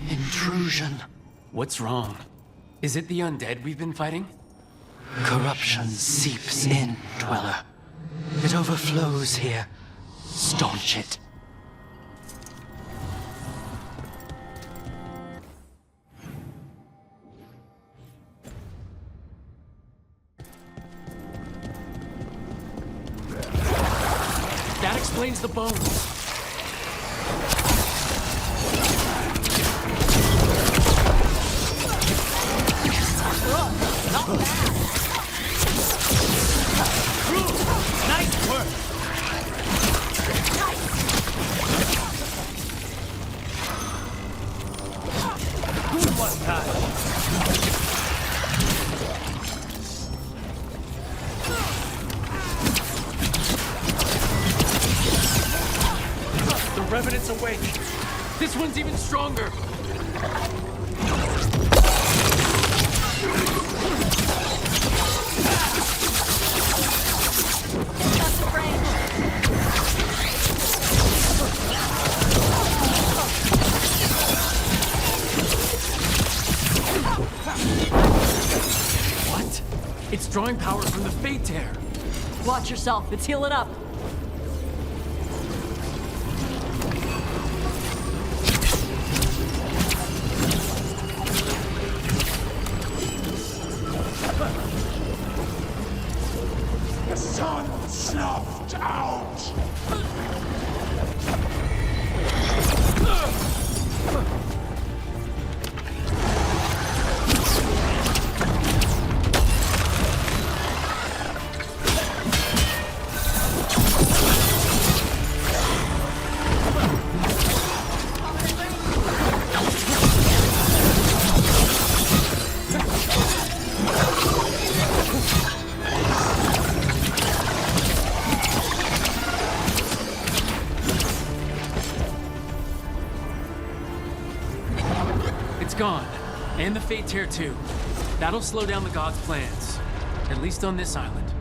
Intrusion. What's wrong? Is it the undead we've been fighting? Corruption seeps in, Dweller. It overflows here. Staunch it. That explains the bones. Not bad. Nice work. Good one, guys. The Revenant's awake. This one's even stronger. What? It's drawing power from the Fate Tear. Watch yourself, it's healing up. The sun snuffed out! Gone. And the Fate Tear too. That'll slow down the gods' plans. At least on this island.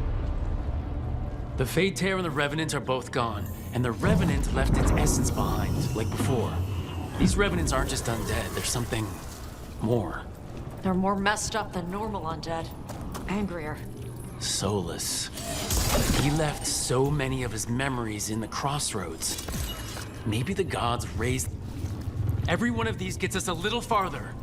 The Fate Tear and the Revenant are both gone, and the Revenant left its essence behind, like before. These Revenants aren't just undead, they're something more. They're more messed up than normal undead. Angrier. Soulless. He left so many of his memories in the crossroads. Maybe the gods raised... Every one of these gets us a little farther.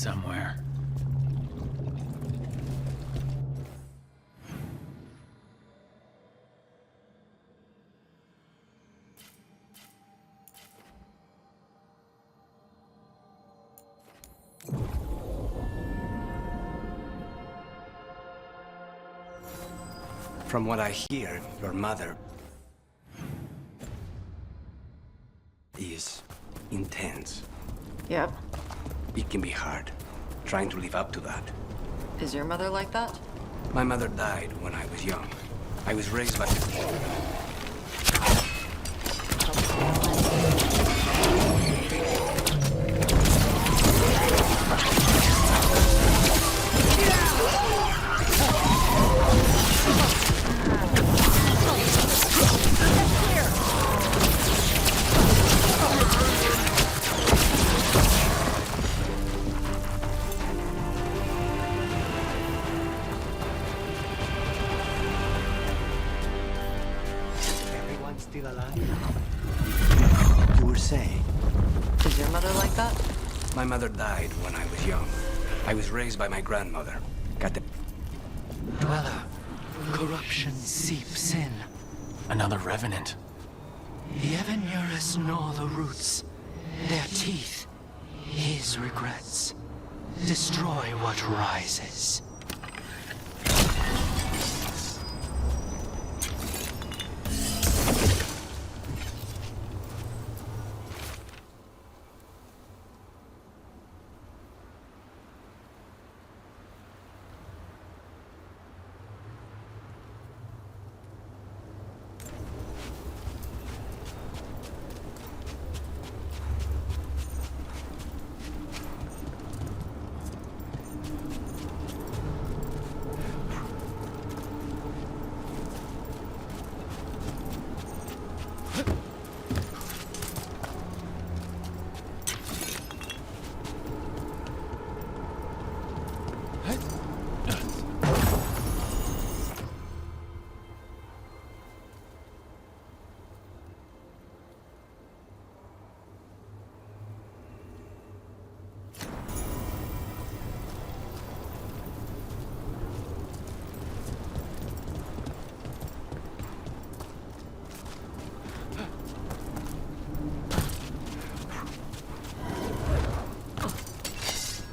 somewhere. From what I hear, your mother is intense. Yep. It can be hard, trying to live up to that. Is your mother like that? My mother died when I was young. I was raised by... Still alive? You were saying? Is your mother like that? My mother died when I was young. I was raised by my grandmother. Got the... Dweller, corruption seeps in. Another revenant. The Evanurus gnaw the roots. Their teeth, his regrets. Destroy what rises.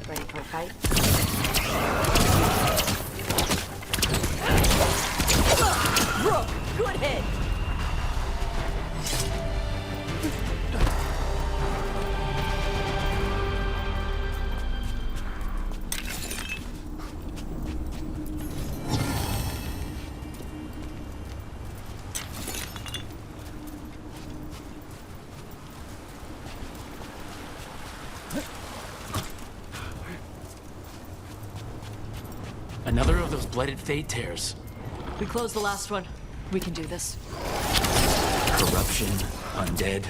Ready for a fight? Rook, good hit! Another of those blighted fade tears. We closed the last one. We can do this. Corruption, undead.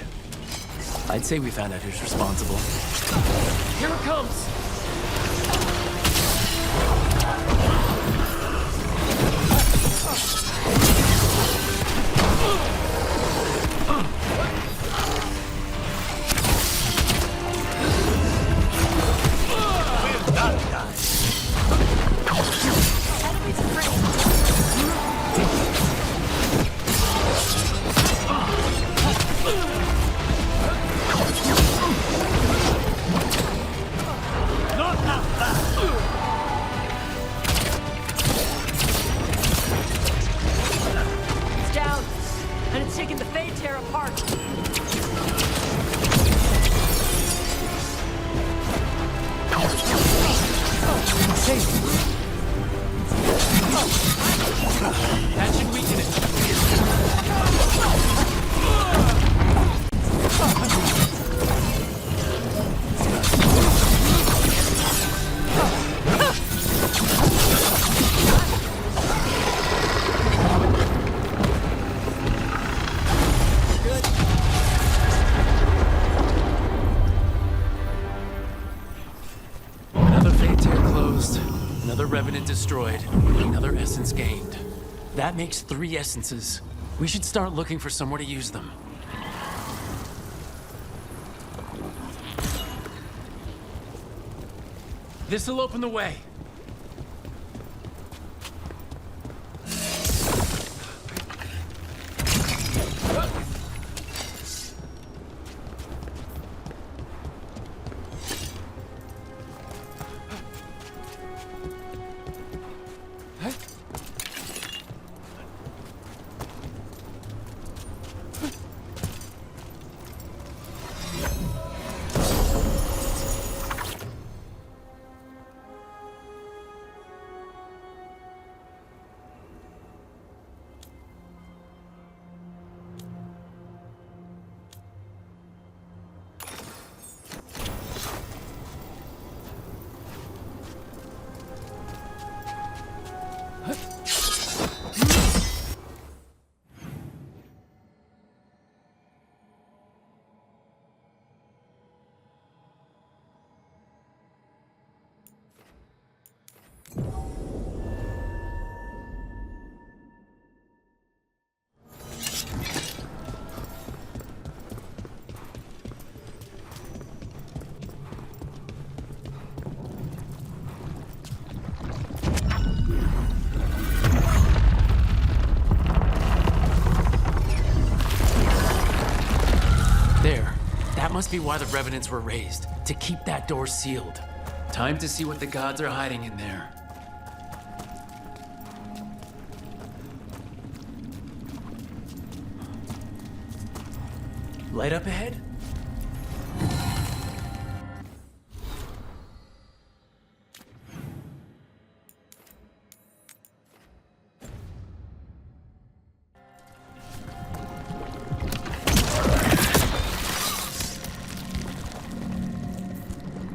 I'd say we found out who's responsible. Here it comes! We've done that. Not that fast. It's down, and it's taking the Fade Tear apart. That should weaken it. Another Fate Tear closed. Another Revenant destroyed. Another essence gained. That makes 3 essences. We should start looking for somewhere to use them. This'll open the way. That must be why the revenants were raised, to keep that door sealed. Time to see what the gods are hiding in there. Light up ahead?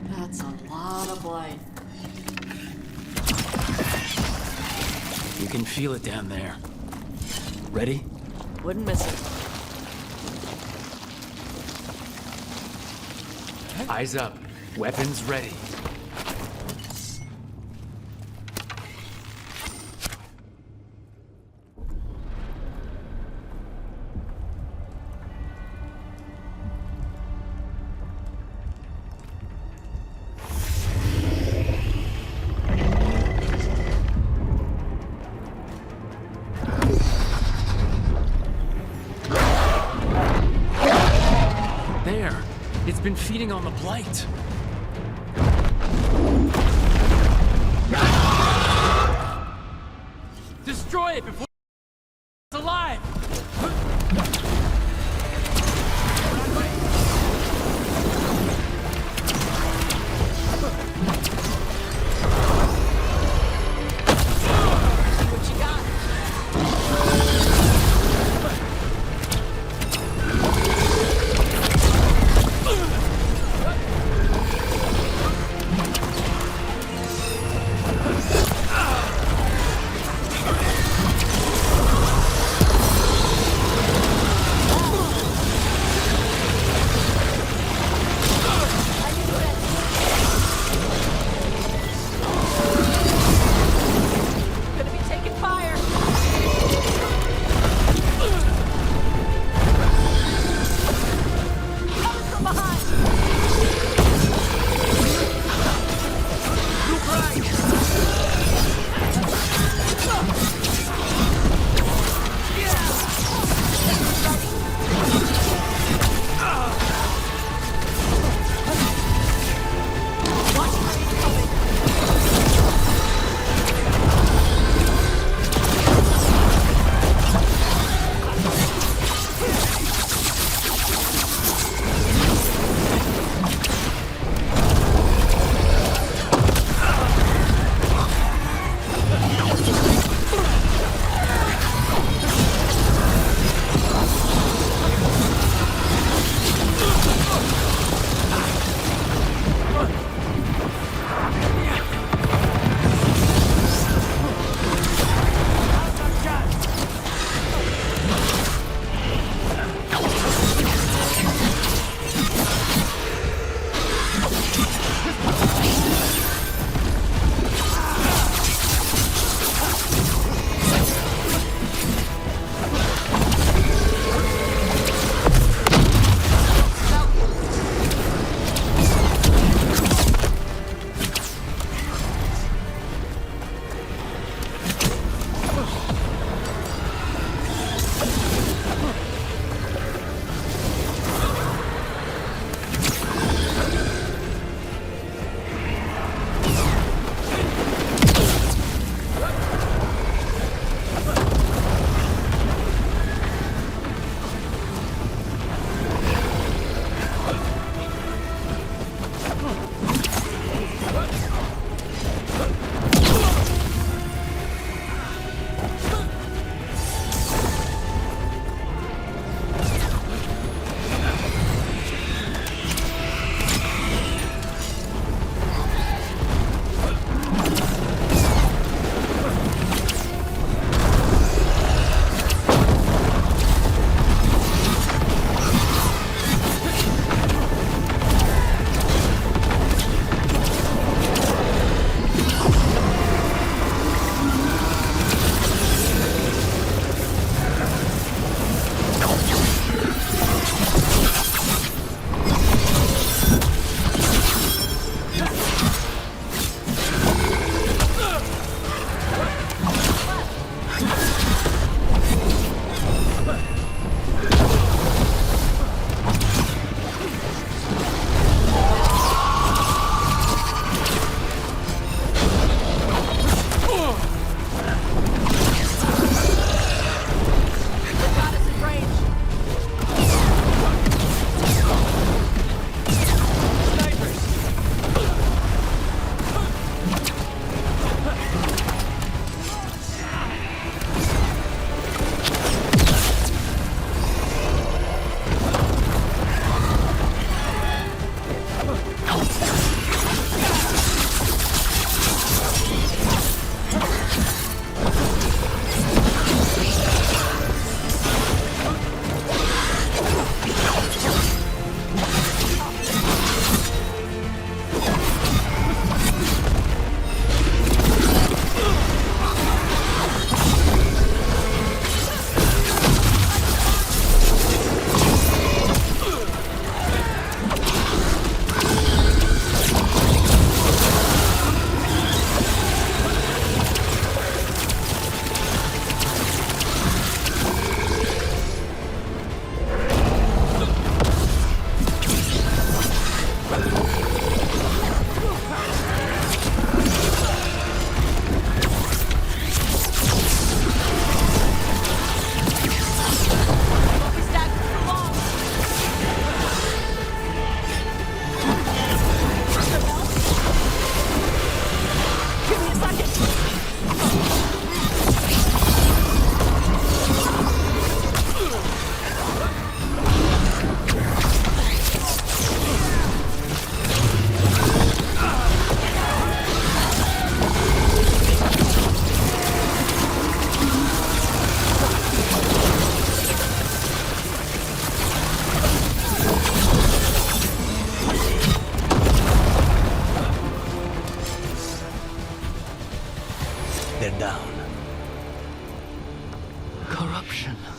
That's a lot of light. You can feel it down there. Ready? Wouldn't miss it. Eyes up. Weapons ready. There. It's been feeding on the blight. Destroy it before it's alive! What you got?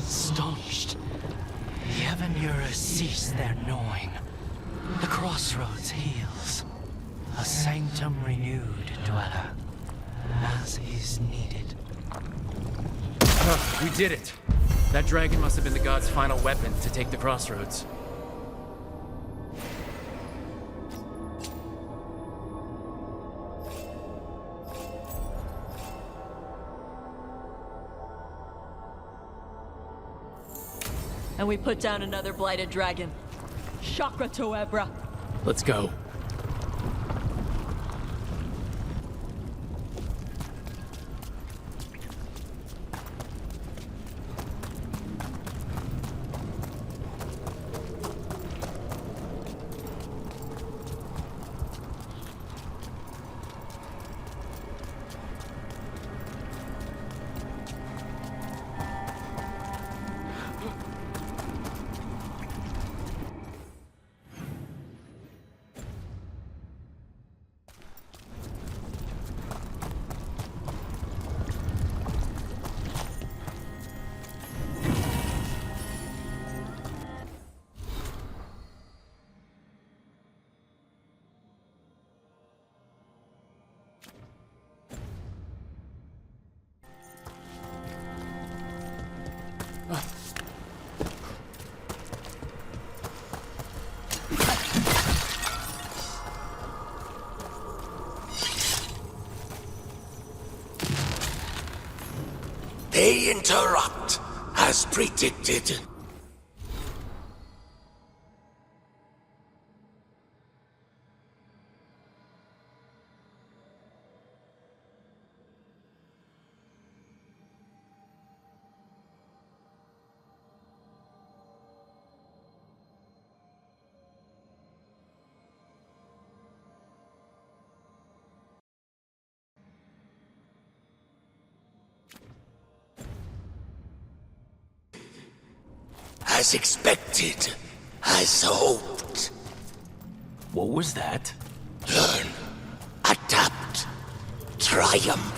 astonished. Heaven Eurus cease their gnawing. The crossroads heals. A sanctum renewed, dweller, as is needed. We did it! That dragon must have been the god's final weapon to take the crossroads. And we put down another blighted dragon. Chakra to Ebra. Let's go. They interrupt, as predicted. As expected, as hoped. What was that? Learn, adapt, triumph.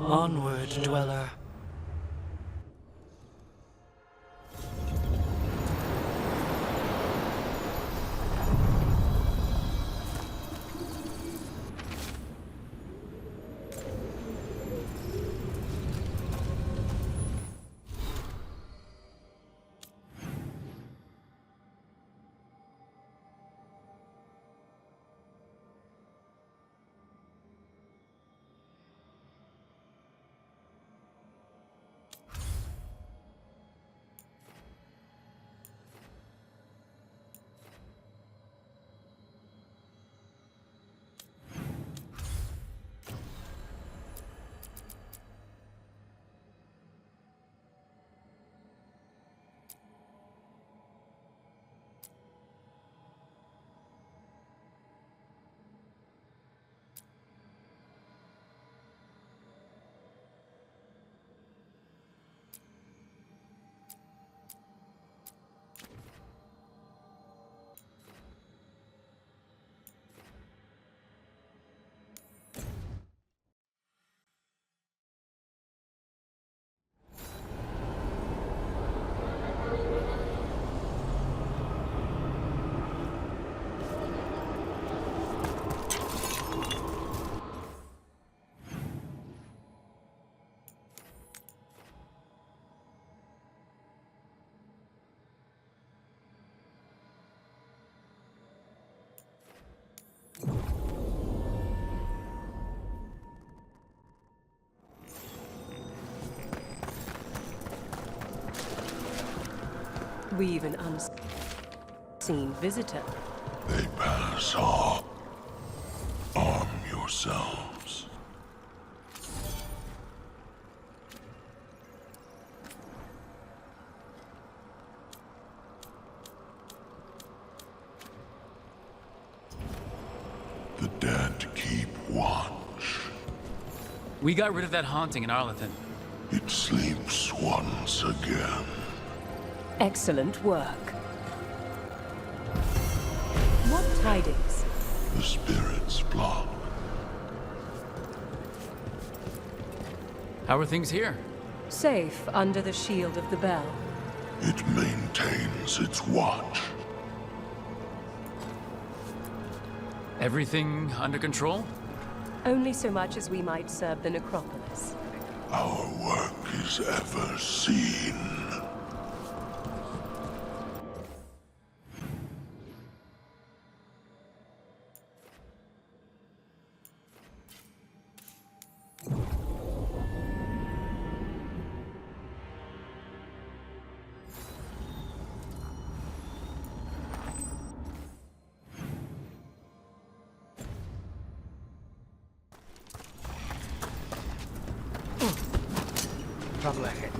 Onward, dweller. We've an unseen visitor. They pass on. Arm yourselves. The dead keep watch. We got rid of that haunting in Arlington. It sleeps once again. Excellent work. What tidings? The spirits block. How are things here? Safe under the shield of the bell. It maintains its watch. Everything under control? Only so much as we might serve the necropolis. Our work is ever seen. Trouble ahead.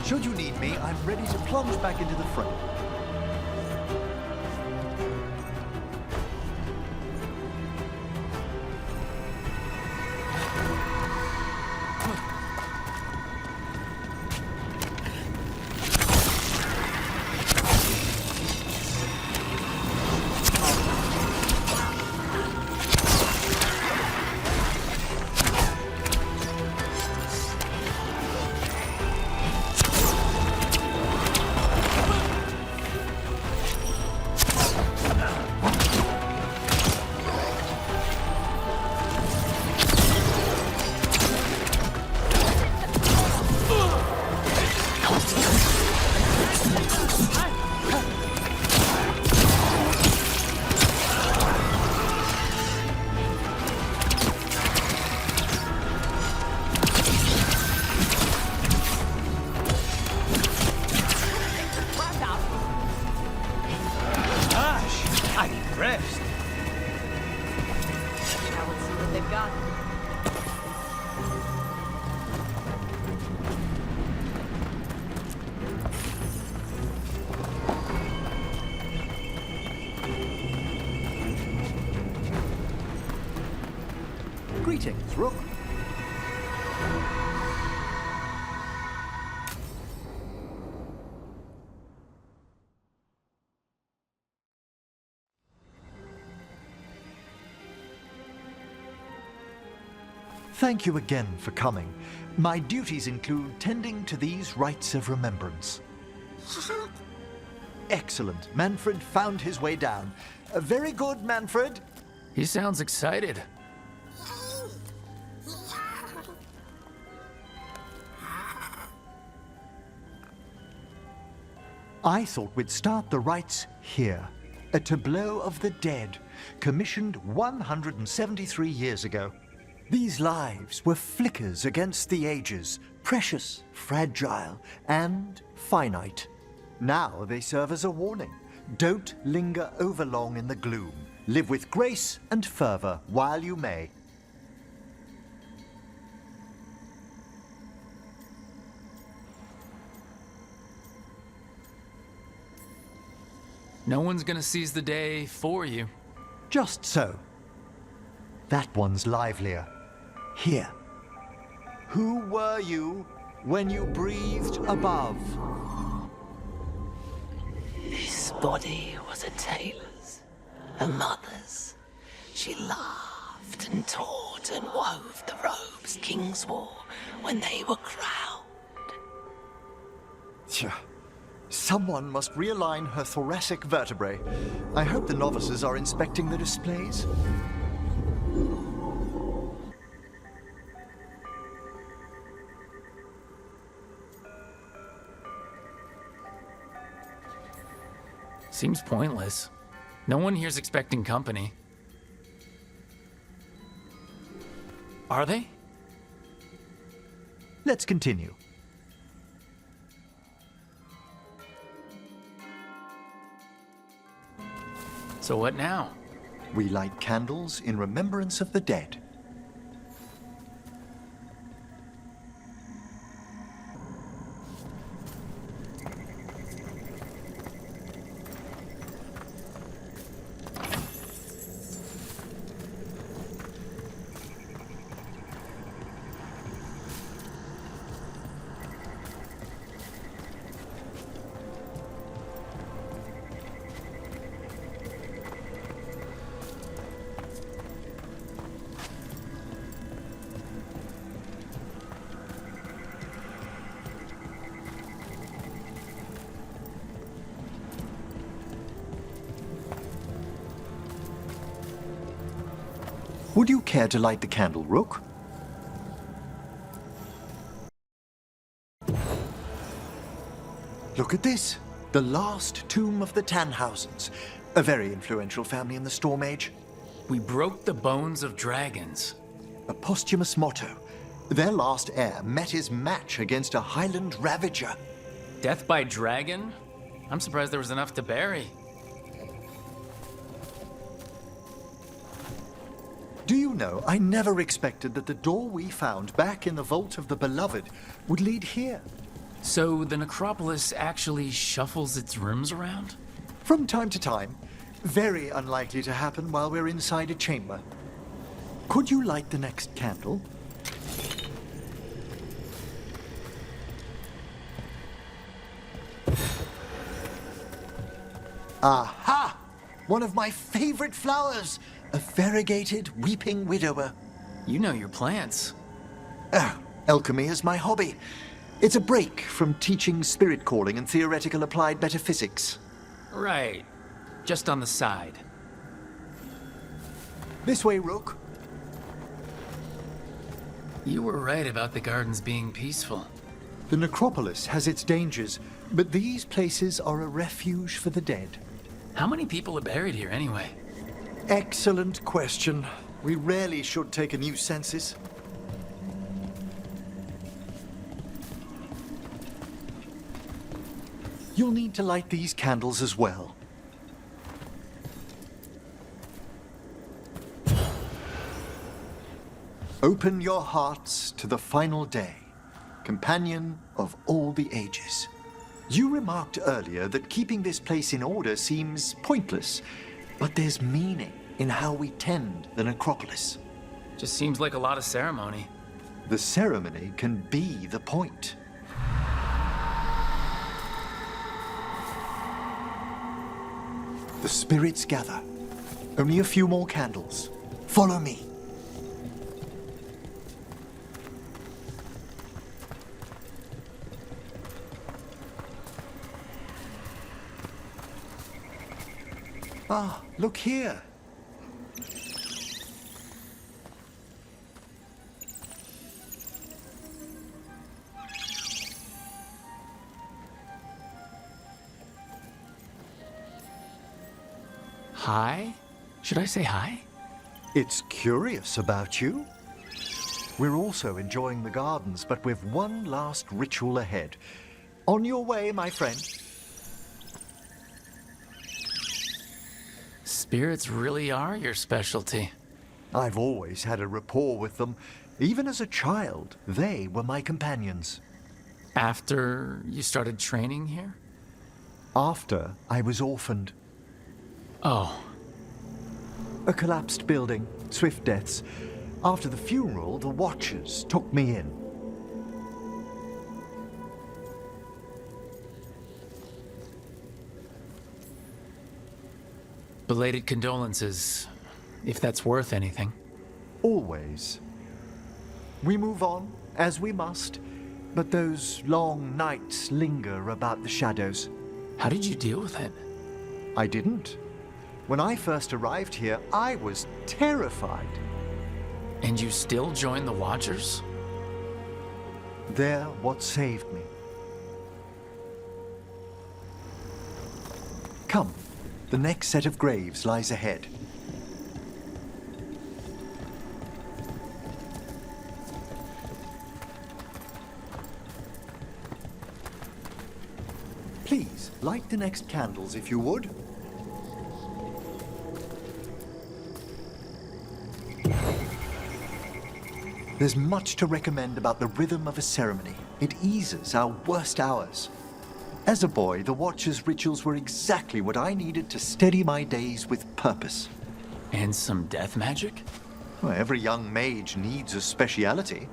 Should you need me, I'm ready to plunge back into the fray. Greetings, Rook. Thank you again for coming. My duties include tending to these rites of remembrance. Excellent. Manfred found his way down. Very good, Manfred. He sounds excited. I thought we'd start the rites here. A tableau of the dead, commissioned 173 years ago. These lives were flickers against the ages, precious, fragile, and finite. Now they serve as a warning. Don't linger overlong in the gloom. Live with grace and fervor while you may. No one's gonna seize the day for you. Just so. That one's livelier. Here. Who were you when you breathed above? This body was a tailor's, a mother's. She laughed and taught and wove the robes kings wore when they were crowned. Tja. Someone must realign her thoracic vertebrae. I hope the novices are inspecting the displays. Seems pointless. No one here's expecting company. Are they? Let's continue. So what now? We light candles in remembrance of the dead. Would you care to light the candle, Rook? Look at this. The last tomb of the Tannhausens. A very influential family in the Storm Age. We broke the bones of dragons. A posthumous motto. Their last heir met his match against a Highland Ravager. Death by dragon? I'm surprised there was enough to bury. Do you know, I never expected that the door we found back in the Vault of the Beloved would lead here. So the necropolis actually shuffles its rooms around? From time to time. Very unlikely to happen while we're inside a chamber. Could you light the next candle? Aha! One of my favorite flowers! A variegated weeping widower. You know your plants. Alchemy is my hobby. It's a break from teaching spirit calling and theoretical applied metaphysics. Right. Just on the side. This way, Rook. You were right about the gardens being peaceful. The necropolis has its dangers, but these places are a refuge for the dead. How many people are buried here anyway? Excellent question. We rarely should take a new census. You'll need to light these candles as well. Open your hearts to the final day, companion of all the ages. You remarked earlier that keeping this place in order seems pointless, but there's meaning in how we tend the necropolis. Just seems like a lot of ceremony. The ceremony can be the point. The spirits gather. Only a few more candles. Follow me. Ah, look here. Hi? Should I say hi? It's curious about you. We're also enjoying the gardens, but with one last ritual ahead. On your way, my friend. Spirits really are your specialty. I've always had a rapport with them. Even as a child, they were my companions. After you started training here? After I was orphaned. Oh. A collapsed building, swift deaths. After the funeral, the Watchers took me in. Belated condolences, if that's worth anything. Always. We move on, as we must, but those long nights linger about the shadows. How did you deal with it? I didn't. When I first arrived here, I was terrified. And you still joined the Watchers? They're what saved me. Come, The next set of graves lies ahead. Please, light the next candles if you would. There's much to recommend about the rhythm of a ceremony. It eases our worst hours. As a boy, the Watcher's rituals were exactly what I needed to steady my days with purpose. And some death magic? Well, every young mage needs a speciality.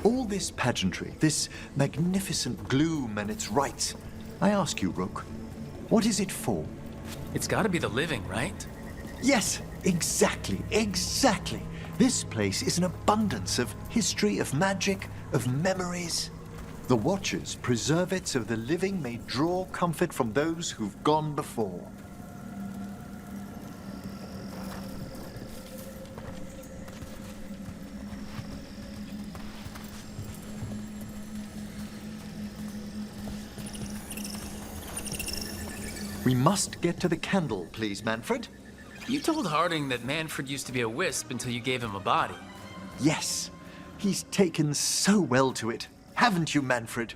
All this pageantry, this magnificent gloom and its rites. I ask you, Rook, what is it for? It's gotta be the living, right? Yes, exactly, exactly. This place is an abundance of history, of magic, of memories. The Watchers preserve it so the living may draw comfort from those who've gone before. We must get to the candle, please, Manfred. You told Harding that Manfred used to be a wisp until you gave him a body. Yes, he's taken so well to it. Haven't you, Manfred?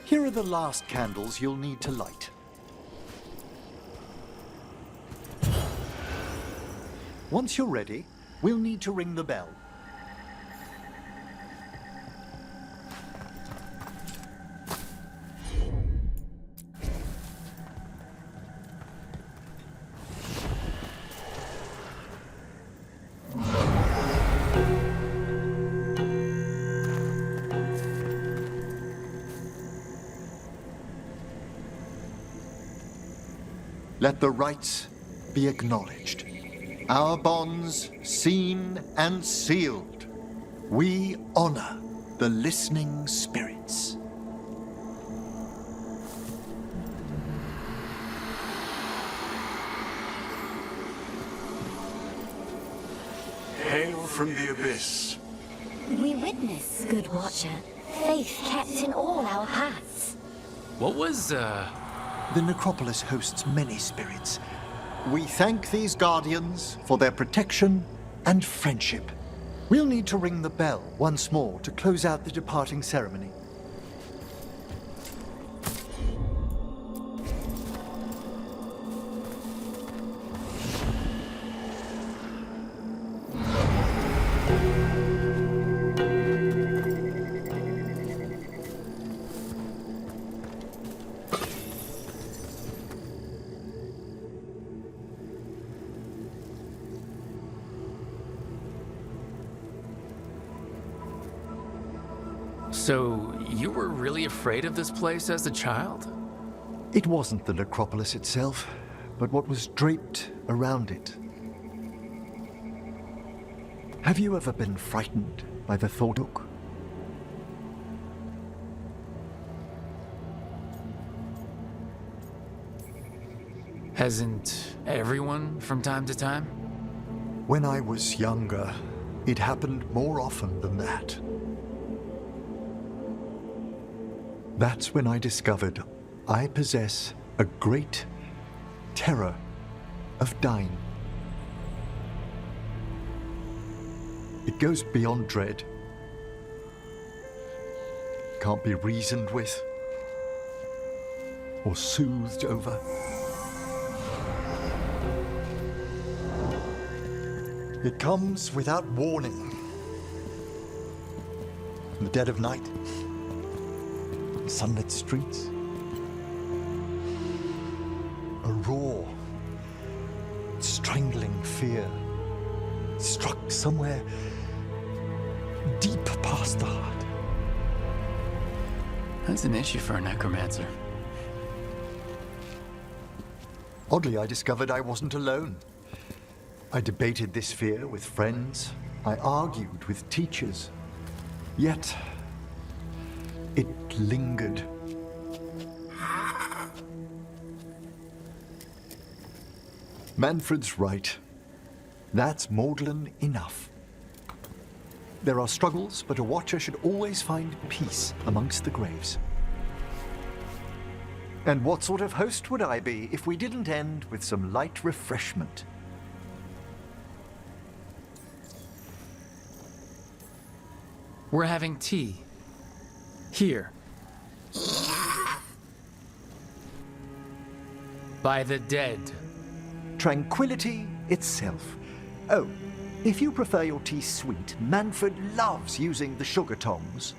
Here are the last candles you'll need to light. Once you're ready, we'll need to ring the bell. Let the rites be acknowledged. Our bonds seen and sealed. We honor the listening spirits. Hail from the abyss. We witness, good Watcher, faith kept in all our paths. What was, The necropolis hosts many spirits. We thank these guardians for their protection and friendship. We'll need to ring the bell once more to close out the departing ceremony. So, you were really afraid of this place as a child? It wasn't the necropolis itself, but what was draped around it. Have you ever been frightened by the thought? Hasn't everyone from time to time? When I was younger, it happened more often than that. That's when I discovered I possess a great terror of dying. It goes beyond dread. Can't be reasoned with or soothed over. It comes without warning. In the dead of night, sunlit streets, a raw, strangling fear struck somewhere deep past the heart. That's an issue for a necromancer. Oddly, I discovered I wasn't alone. I debated this fear with friends. I argued with teachers. Yet, it lingered. Manfred's right. That's maudlin enough. There are struggles, but a watcher should always find peace amongst the graves. And what sort of host would I be if we didn't end with some light refreshment? We're having tea. Here. By the dead. Tranquility itself. Oh, if you prefer your tea sweet, Manfred loves using the sugar tongs.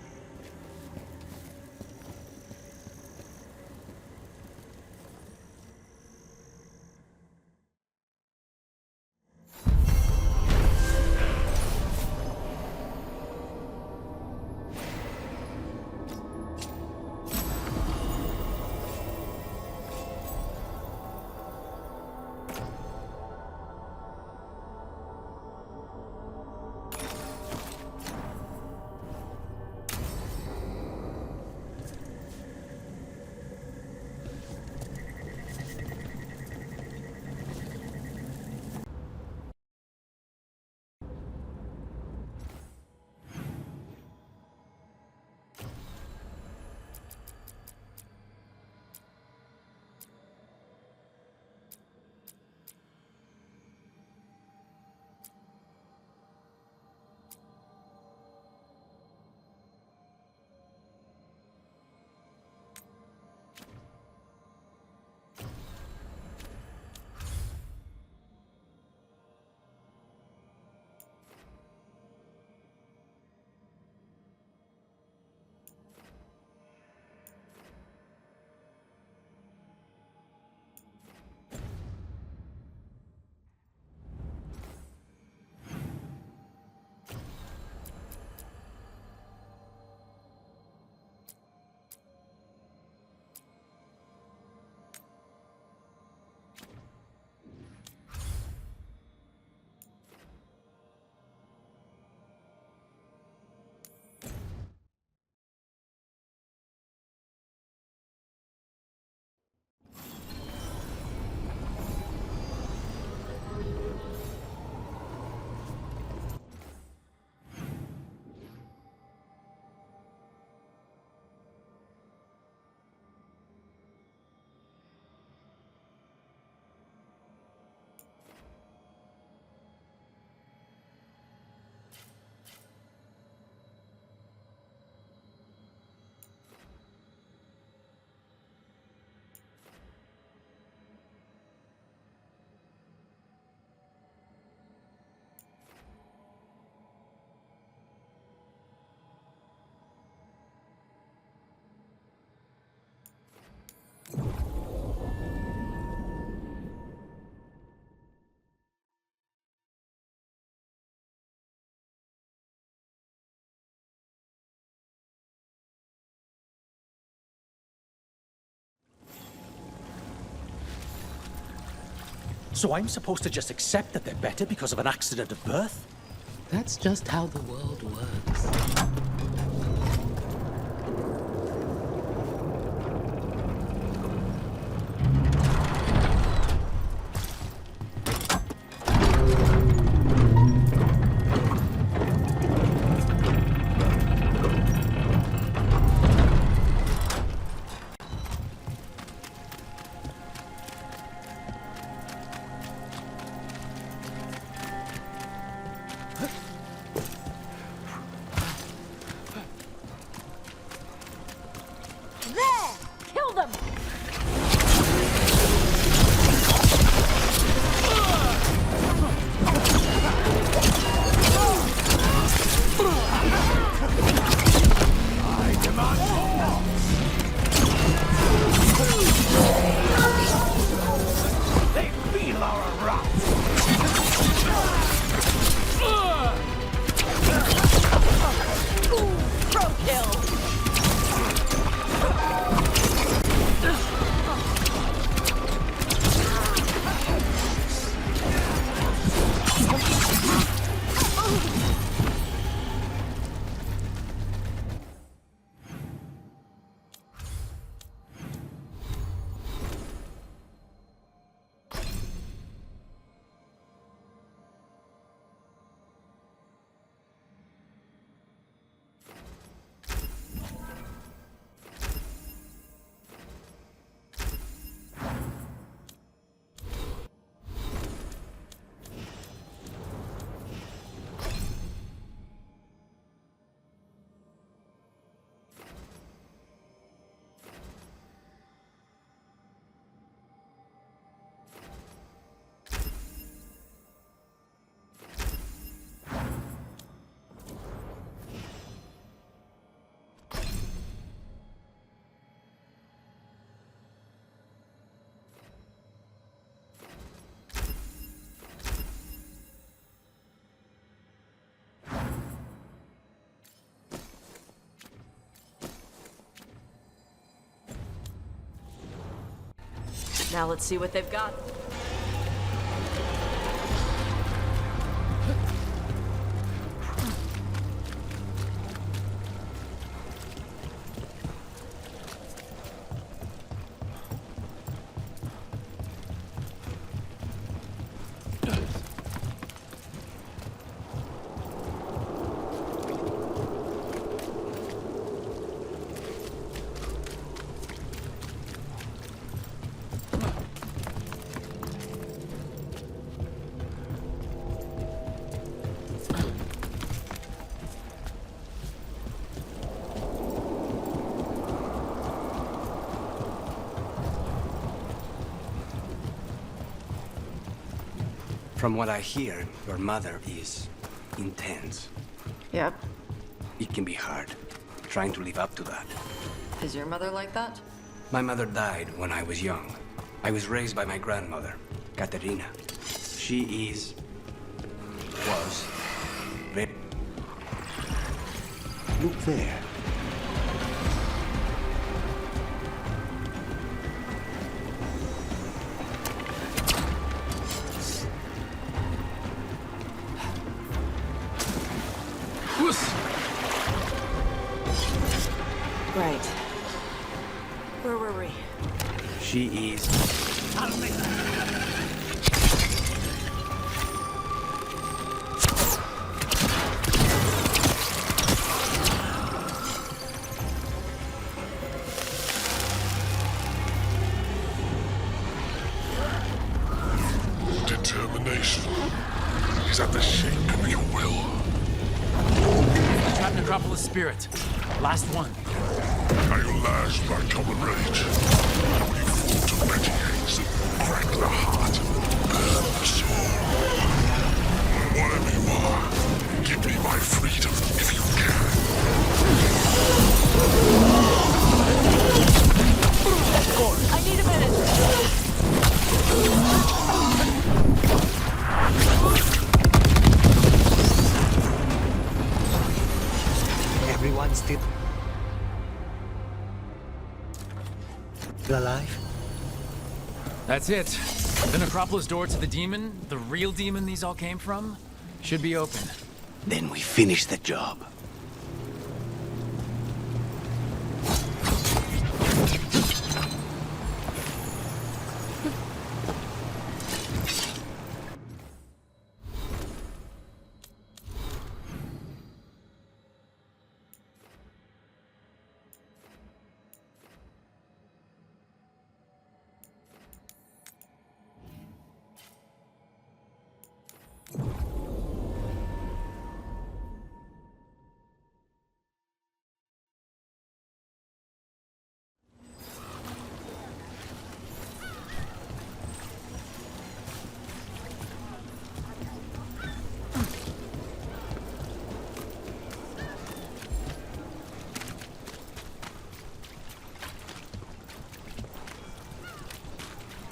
So I'm supposed to just accept that they're better because of an accident of birth? That's just how the world works. They feel our wrath! Now let's see what they've got. From what I hear, your mother is intense. Yep. It can be hard, trying to live up to that. Is your mother like that? My mother died when I was young. I was raised by my grandmother, Katerina. She was very... Look there. Right. Where were we? She is... Determination is at the shape of your will. Trap Necropolis spirit. Last one. Are you lashed by common rage? Will you fall to petty hates and crack the heart, burn the soul? Whatever you are, give me my freedom if you can. I need a minute. Everyone's still... alive? That's it. The Necropolis door to the demon, the real demon these all came from, should be open. Then we finish the job.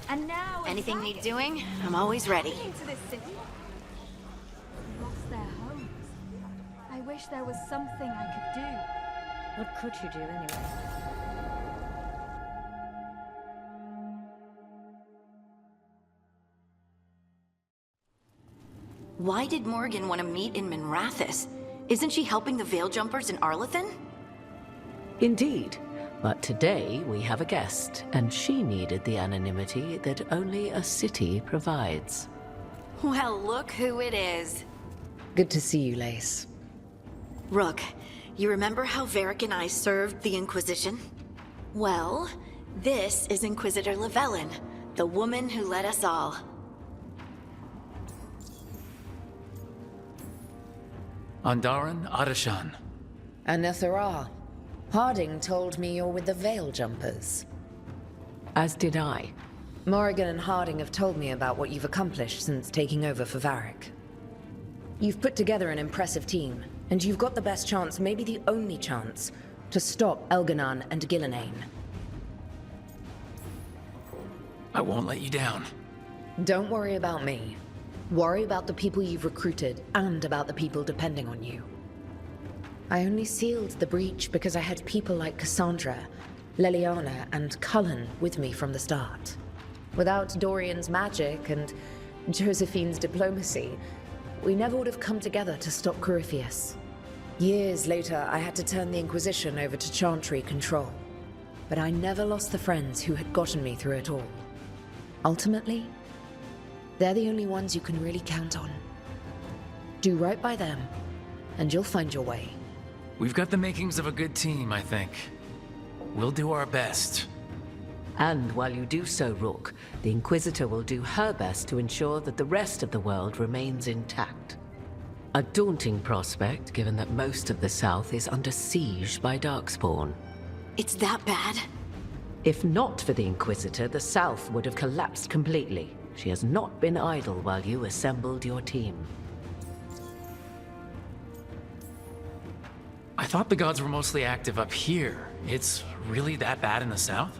And now anything need doing? I'm always ready. Into this city. Lost their homes. I wish there was something I could do. What could you do anyway? Why did Morgan want to meet in Minrathous? Isn't she helping the Veil Jumpers in Arlathan? Indeed. But today we have a guest, and she needed the anonymity that only a city provides. Well, look who it is. Good to see you, Lace. Rook, you remember how Varric and I served the Inquisition? Well, this is Inquisitor Llewellyn, the woman who led us all. Andaran Adashan. Anethara. Harding told me you're with the Veil Jumpers. As did I. Morrigan and Harding have told me about what you've accomplished since taking over for Varric. You've put together an impressive team, and you've got the best chance, maybe the only chance, to stop Elganon and Gillenane. I won't let you down. Don't worry about me. Worry about the people you've recruited, and about the people depending on you. I only sealed the breach because I had people like Cassandra, Leliana, and Cullen with me from the start. Without Dorian's magic and Josephine's diplomacy, we never would have come together to stop Corypheus. Years later, I had to turn the Inquisition over to Chantry control. But I never lost the friends who had gotten me through it all. Ultimately, they're the only ones you can really count on. Do right by them, and you'll find your way. We've got the makings of a good team, I think. We'll do our best. And while you do so, Rook, the Inquisitor will do her best to ensure that the rest of the world remains intact. A daunting prospect, given that most of the South is under siege by Darkspawn. It's that bad? If not for the Inquisitor, the South would have collapsed completely. She has not been idle while you assembled your team. I thought the gods were mostly active up here. It's really that bad in the south?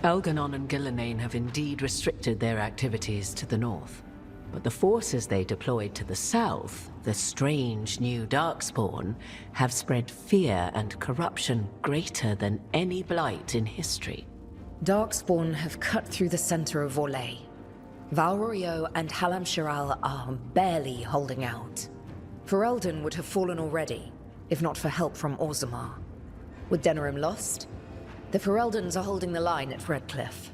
Elganon and Gillenane have indeed restricted their activities to the north. But the forces they deployed to the south, the strange new Darkspawn, have spread fear and corruption greater than any blight in history. Darkspawn have cut through the center of Orlais. Valrorio and Halam Shiral are barely holding out. Ferelden would have fallen already, if not for help from Orzammar. With Denerim lost, the Fereldans are holding the line at Redcliffe.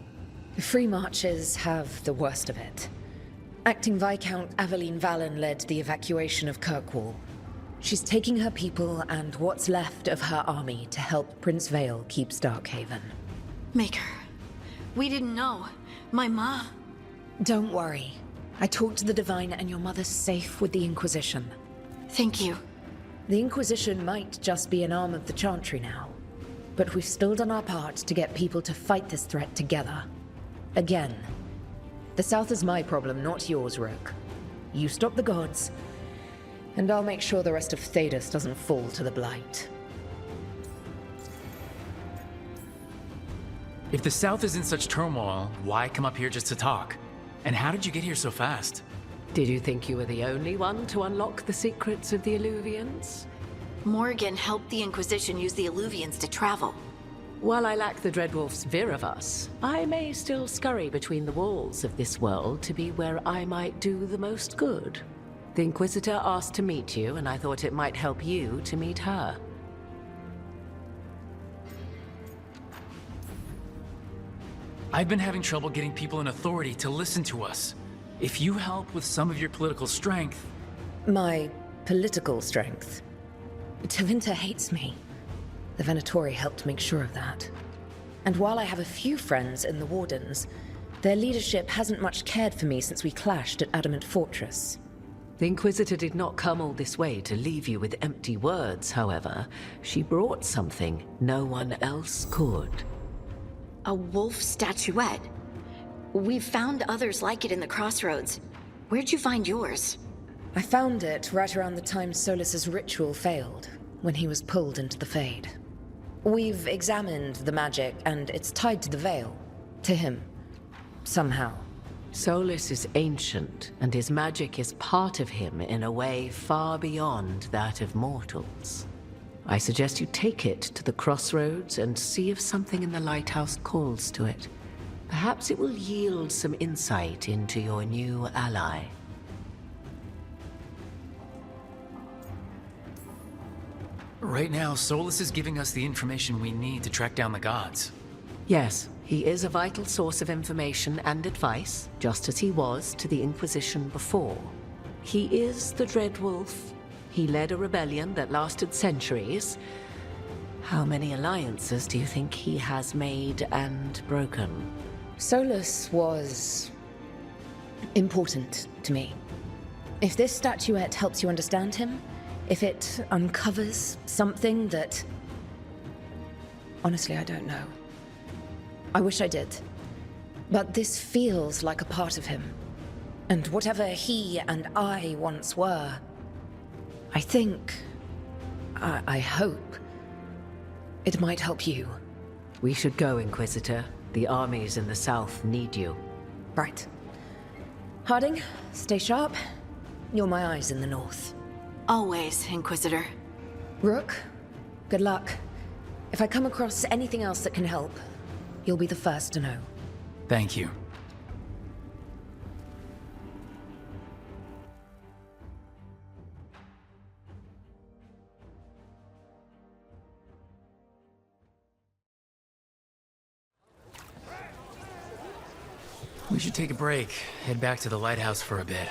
The Free Marches have the worst of it. Acting Viscount Aveline Valen led the evacuation of Kirkwall. She's taking her people and what's left of her army to help Prince Vale keep Starkhaven. Maker, we didn't know. My ma... Don't worry. I talked to the Divine and your mother's safe with the Inquisition. Thank you. The Inquisition might just be an arm of the Chantry now, but we've still done our part to get people to fight this threat together. Again. The South is my problem, not yours, Rook. You stop the gods, and I'll make sure the rest of Thedas doesn't fall to the Blight. If the South is in such turmoil, why come up here just to talk? And how did you get here so fast? Did you think you were the only one to unlock the secrets of the Illuvians? Morgan helped the Inquisition use the Illuvians to travel. While I lack the Dreadwolf's Viravus, I may still scurry between the walls of this world to be where I might do the most good. The Inquisitor asked to meet you, and I thought it might help you to meet her. I've been having trouble getting people in authority to listen to us. If you help with some of your political strength... My political strength? Tevinter hates me. The Venatori helped make sure of that. And while I have a few friends in the Wardens, their leadership hasn't much cared for me since we clashed at Adamant Fortress. The Inquisitor did not come all this way to leave you with empty words, however. She brought something no one else could. A wolf statuette? We've found others like it in the crossroads. Where'd you find yours? I found it right around the time Solus's ritual failed, when he was pulled into the Fade. We've examined the magic, and it's tied to the Veil. To him. Somehow. Solus is ancient, and his magic is part of him in a way far beyond that of mortals. I suggest you take it to the crossroads and see if something in the lighthouse calls to it. Perhaps it will yield some insight into your new ally. Right now, Solus is giving us the information we need to track down the gods. Yes, he is a vital source of information and advice, just as he was to the Inquisition before. He is the Dreadwolf. He led a rebellion that lasted centuries. How many alliances do you think he has made and broken? Solus was... important to me. If this statuette helps you understand him, if it uncovers something that... Honestly, I don't know. I wish I did. But this feels like a part of him. And whatever he and I once were, I think... I hope... it might help you. We should go, Inquisitor. The armies in the south need you. Right. Harding, stay sharp. You're my eyes in the north. Always, Inquisitor. Rook, good luck. If I come across anything else that can help, you'll be the first to know. Thank you. We should take a break, head back to the lighthouse for a bit.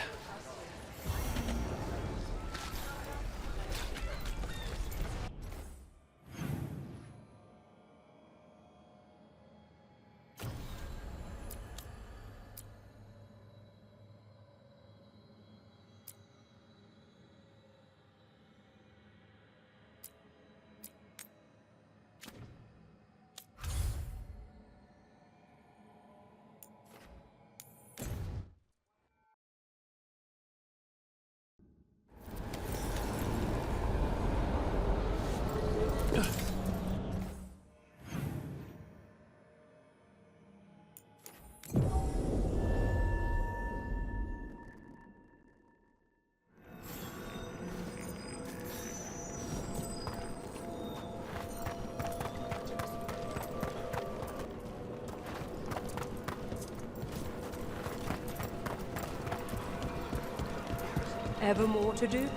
Ever more to do?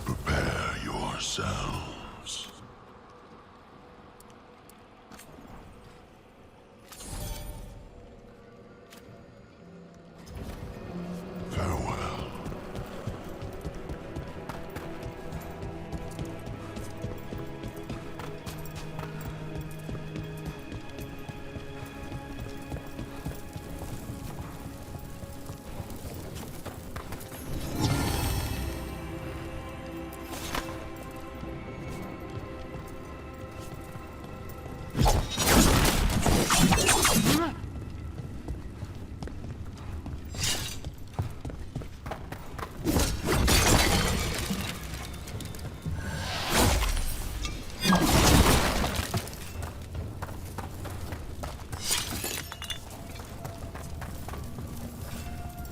Prepare yourselves. Farewell.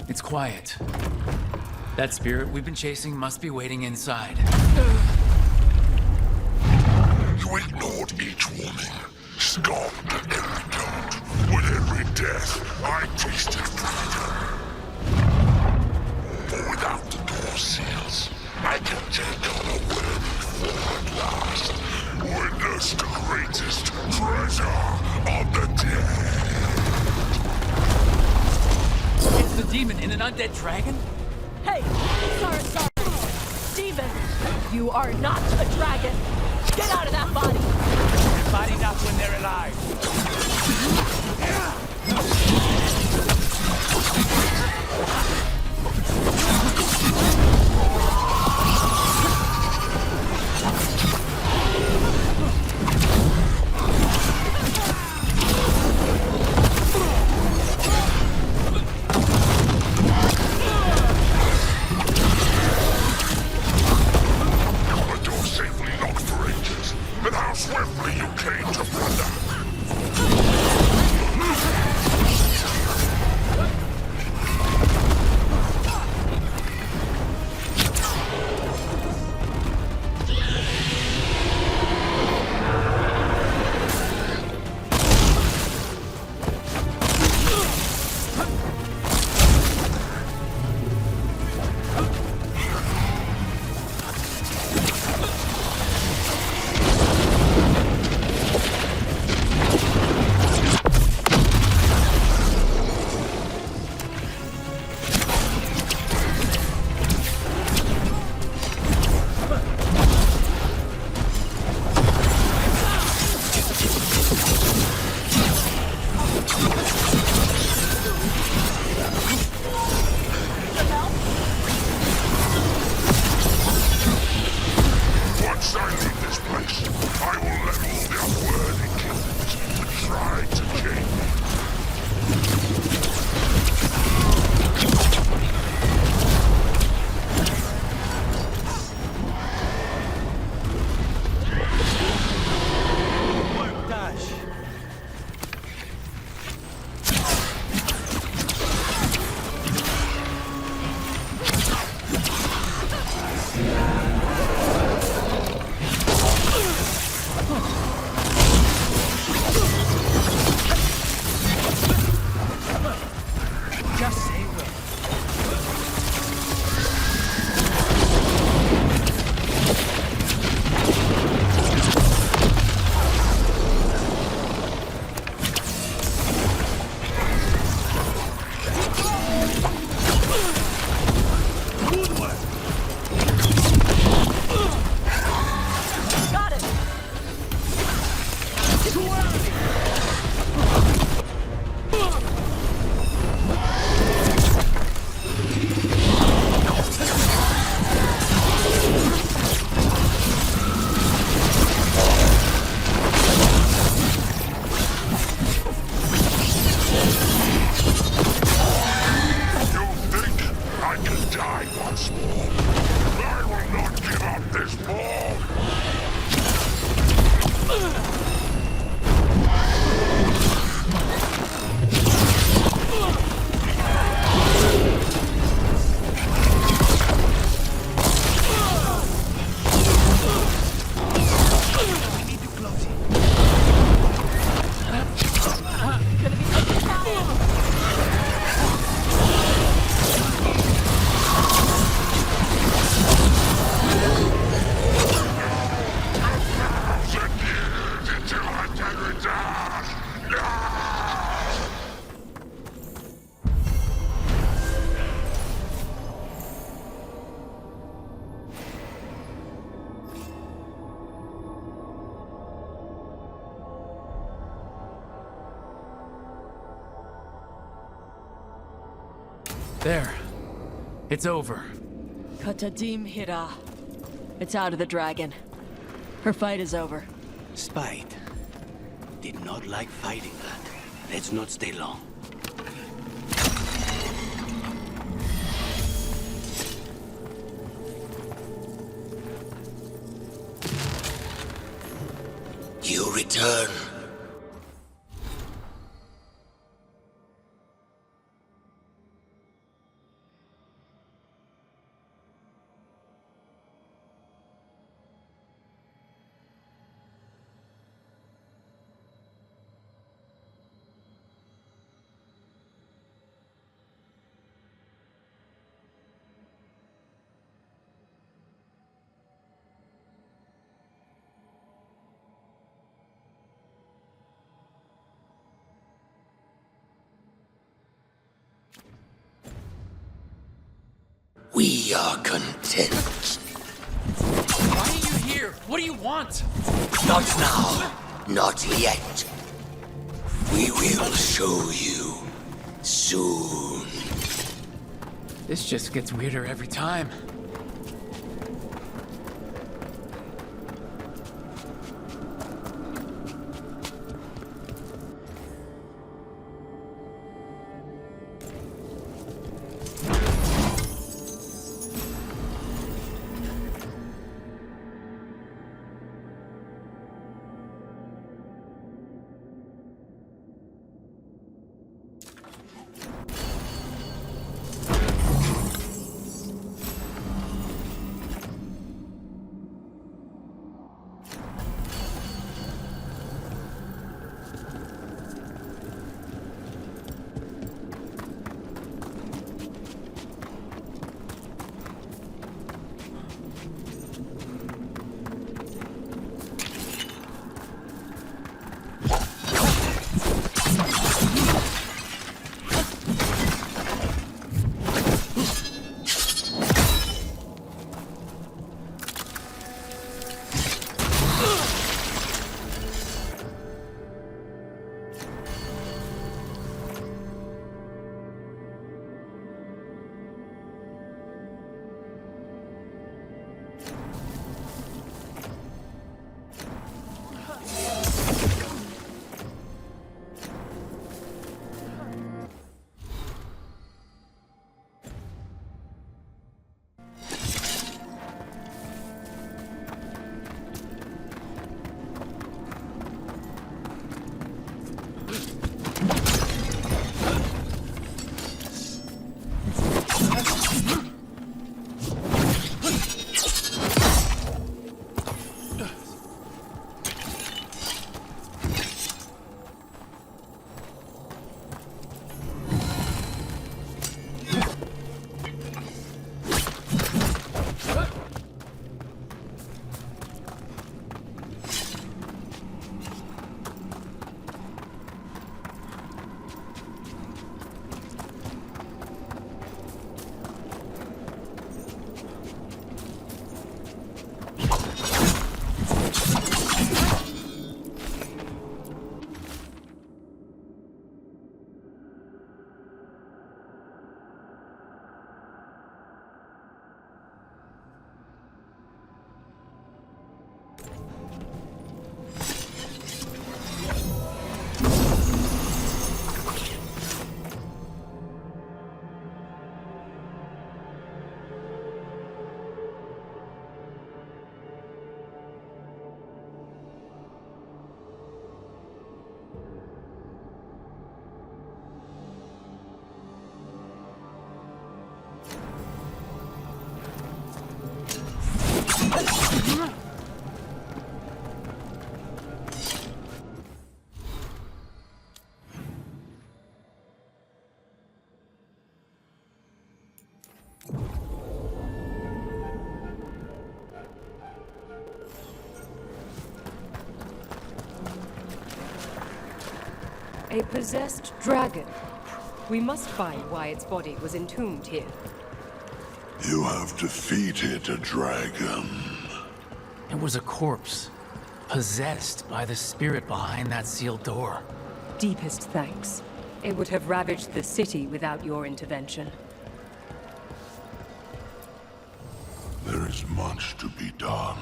It's quiet. That spirit we've been chasing must be waiting inside. You ignored each warning, scoffed at every doubt. With every death, I tasted freedom. For without the door seals, I can take on a worthy form at last. Witness the greatest treasure of the dead. It's the demon in an undead dragon? Hey! Sorry. Demon! You are not a dragon! Get out of that body! Their body not when they're alive. Swiftly you came to plunder. There's more! There. It's over. Katadim Hira. It's out of the dragon. Her fight is over. Spite. Did not like fighting that. Let's not stay long. You return. We are content. Why are you here? What do you want? Not now. Not yet. We will show you soon. This just gets weirder every time. A possessed dragon. We must find why its body was entombed here. You have defeated a dragon. It was a corpse, possessed by the spirit behind that sealed door. Deepest thanks. It would have ravaged the city without your intervention. There is much to be done.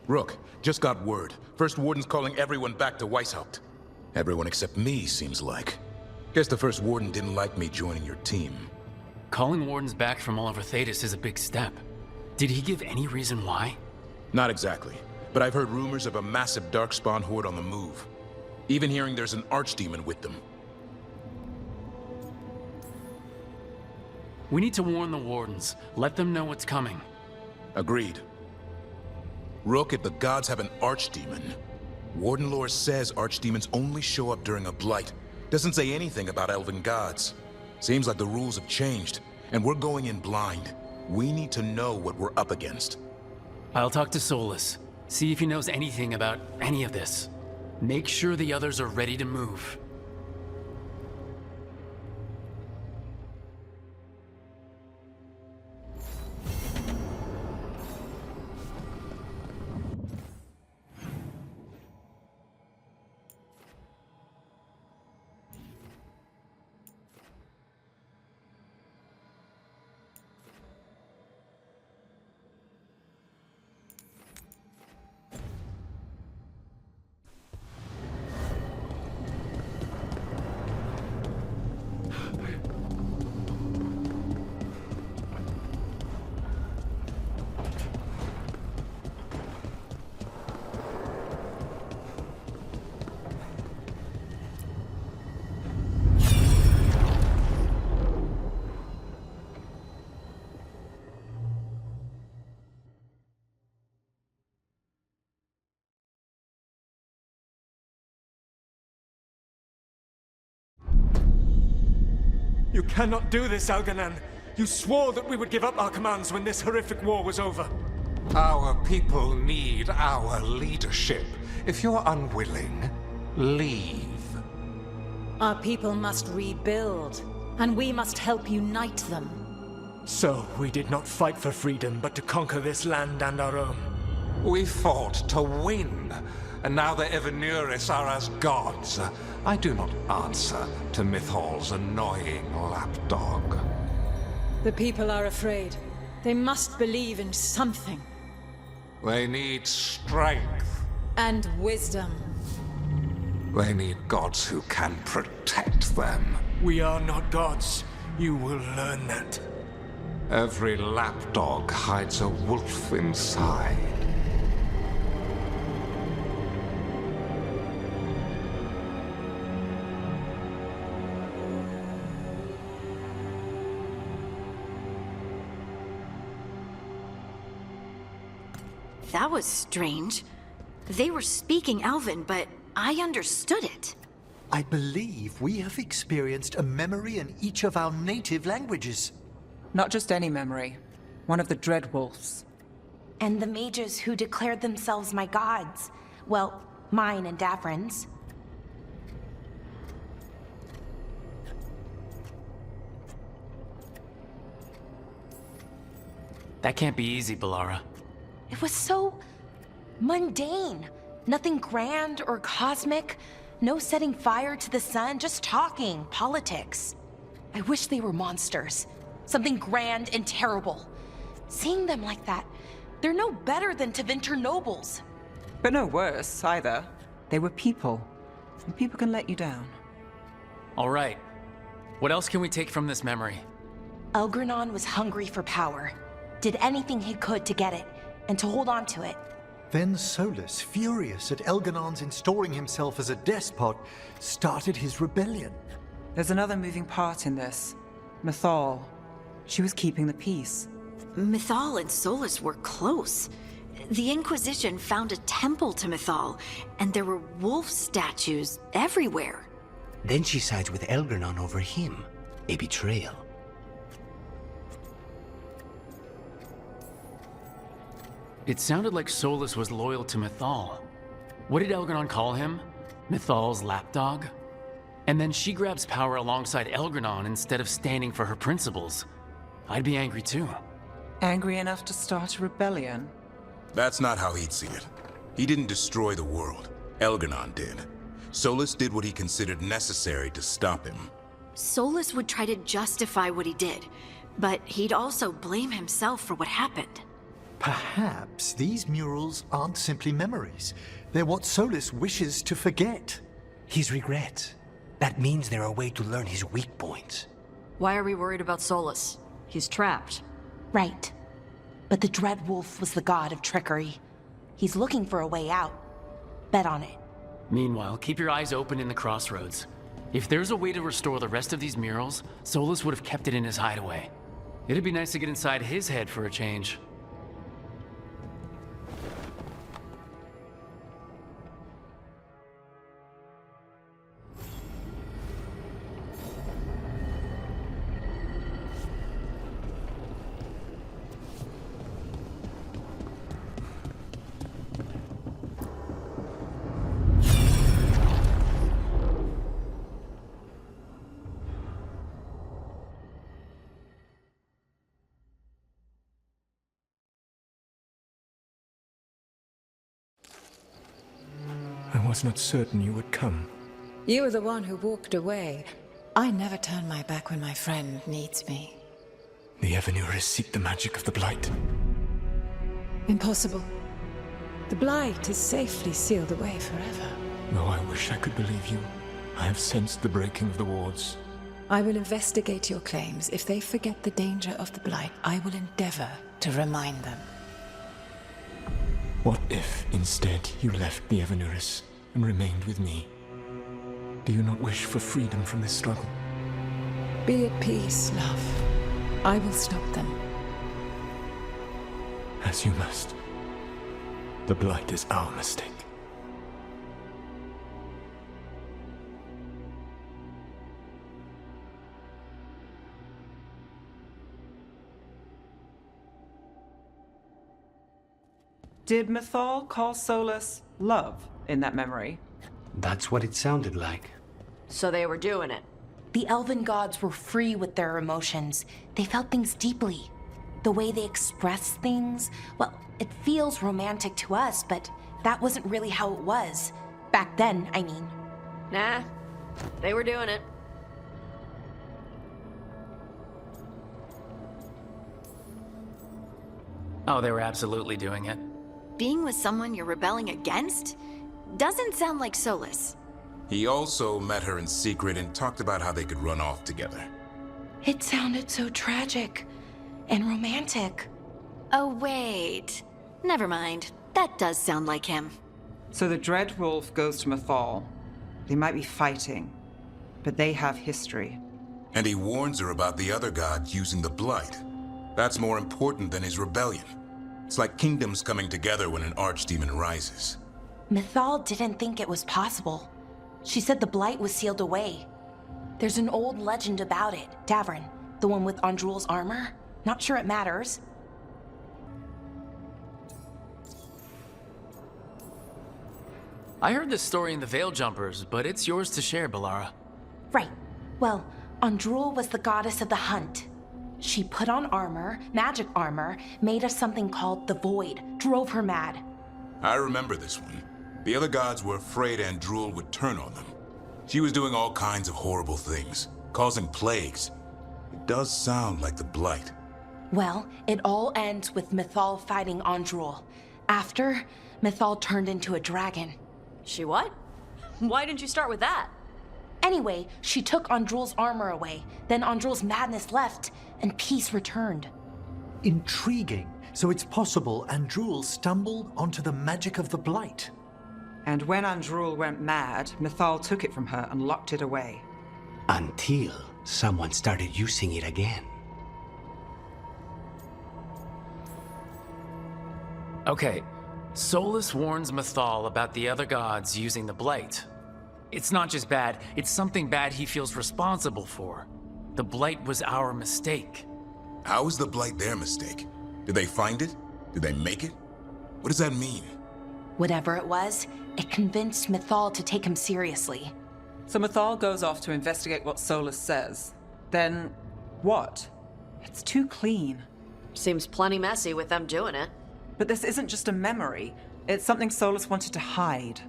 Rook, just got word. First Warden's calling everyone back to Weishaupt. Everyone except me, seems like. Guess the First Warden didn't like me joining your team. Calling Wardens back from all over Thetis is a big step. Did he give any reason why? Not exactly, but I've heard rumors of a massive Darkspawn horde on the move. Even hearing there's an Archdemon with them. We need to warn the Wardens. Let them know what's coming. Agreed. Rook, if the gods have an Archdemon, Warden lore says Archdemons only show up during a blight. Doesn't say anything about elven gods. Seems like the rules have changed, and we're going in blind. We need to know what we're up against. I'll talk to Solus. See if he knows anything about any of this. Make sure the others are ready to move. You cannot do this, Alganan. You swore that we would give up our commands when this horrific war was over. Our people need our leadership. If you're unwilling, leave. Our people must rebuild, and we must help unite them. So, we did not fight for freedom, but to conquer this land and our own. We fought to win, and now the Evenuris are as gods. I do not answer to Mythal's annoying lapdog. The people are afraid. They must believe in something. They need strength. And wisdom. They need gods who can protect them. We are not gods. You will learn that. Every lapdog hides a wolf inside. That was strange. They were speaking Elven, but I understood it. I believe we have experienced a memory in each of our native languages. Not just any memory. One of the Dread Wolves. And the mages who declared themselves my gods. Well, mine and Davrin's. That can't be easy, Balara. It was so mundane. Nothing grand or cosmic. No setting fire to the sun, just talking, politics. I wish they were monsters. Something grand and terrible. Seeing them like that, they're no better than Tevinter nobles. But no worse, either. They were people. And people can let you down. All right. What else can we take from this memory? Elgranon was hungry for power. Did anything he could to get it, and to hold on to it. Then Solus, furious at Elganon's installing himself as a despot, started his rebellion. There's another moving part in this. Mythal. She was keeping the peace. Mythal and Solus were close. The Inquisition found a temple to Mythal, and there were wolf statues everywhere. Then she sides with Elgranon over him. A betrayal. It sounded like Solus was loyal to Mythal. What did Elgranon call him? Mythal's lapdog? And then she grabs power alongside Elgranon instead of standing for her principles. I'd be angry too. Angry enough to start a rebellion? That's not how he'd see it. He didn't destroy the world. Elgranon did. Solus did what he considered necessary to stop him. Solus would try to justify what he did, but he'd also blame himself for what happened. Perhaps these murals aren't simply memories. They're what Solus wishes to forget. His regrets. That means they're a way to learn his weak points. Why are we worried about Solus? He's trapped. Right. But the Dread Wolf was the god of trickery. He's looking for a way out. Bet on it. Meanwhile, keep your eyes open in the crossroads. If there's a way to restore the rest of these murals, Solus would have kept it in his hideaway. It'd be nice to get inside his head for a change. I was not certain you would come. You were the one who walked away. I never turn my back when my friend needs me. The Evanuris seek the magic of the Blight. Impossible. The Blight is safely sealed away forever. Though I wish I could believe you, I have sensed the breaking of the wards. I will investigate your claims. If they forget the danger of the Blight, I will endeavor to remind them. What if, instead, you left the Evanuris and remained with me? Do you not wish for freedom from this struggle? Be at peace, love. I will stop them. As you must. The Blight is our mistake. Did Mythal call Solus love in that memory? That's what it sounded like. So they were doing it. The elven gods were free with their emotions. They felt things deeply. The way they express things, well, it feels romantic to us, but that wasn't really how it was. Back then, I mean. Nah, they were doing it. Oh, they were absolutely doing it. Being with someone you're rebelling against? Doesn't sound like Solus. He also met her in secret and talked about how they could run off together. It sounded so tragic. And romantic. Oh, wait. Never mind. That does sound like him. So the Dread Wolf goes to Mythal. They might be fighting, but they have history. And he warns her about the other gods using the Blight. That's more important than his rebellion. It's like kingdoms coming together when an archdemon rises. Mythal didn't think it was possible. She said the Blight was sealed away. There's an old legend about it. Davrin, the one with Andrul's armor. Not sure it matters. I heard this story in the Veil Jumpers, but it's yours to share, Balara. Right. Well, Andrul was the goddess of the hunt. She put on armor, magic armor, made of something called the Void, drove her mad. I remember this one. The other gods were afraid Andrul would turn on them. She was doing all kinds of horrible things, causing plagues. It does sound like the Blight. Well, it all ends with Mythal fighting Andrul. After, Mythal turned into a dragon. She what? Why didn't you start with that? Anyway, she took Andrul's armor away. Then Andrul's madness left, and peace returned. Intriguing. So it's possible Andrul stumbled onto the magic of the Blight. And when Andrul went mad, Mythal took it from her and locked it away. Until someone started using it again. Okay, Solus warns Mythal about the other gods using the Blight. It's not just bad, it's something bad he feels responsible for. The Blight was our mistake. How is the Blight their mistake? Did they find it? Did they make it? What does that mean? Whatever it was, it convinced Mythal to take him seriously. So Mythal goes off to investigate what Solus says. Then, what? It's too clean. Seems plenty messy with them doing it. But this isn't just a memory. It's something Solus wanted to hide.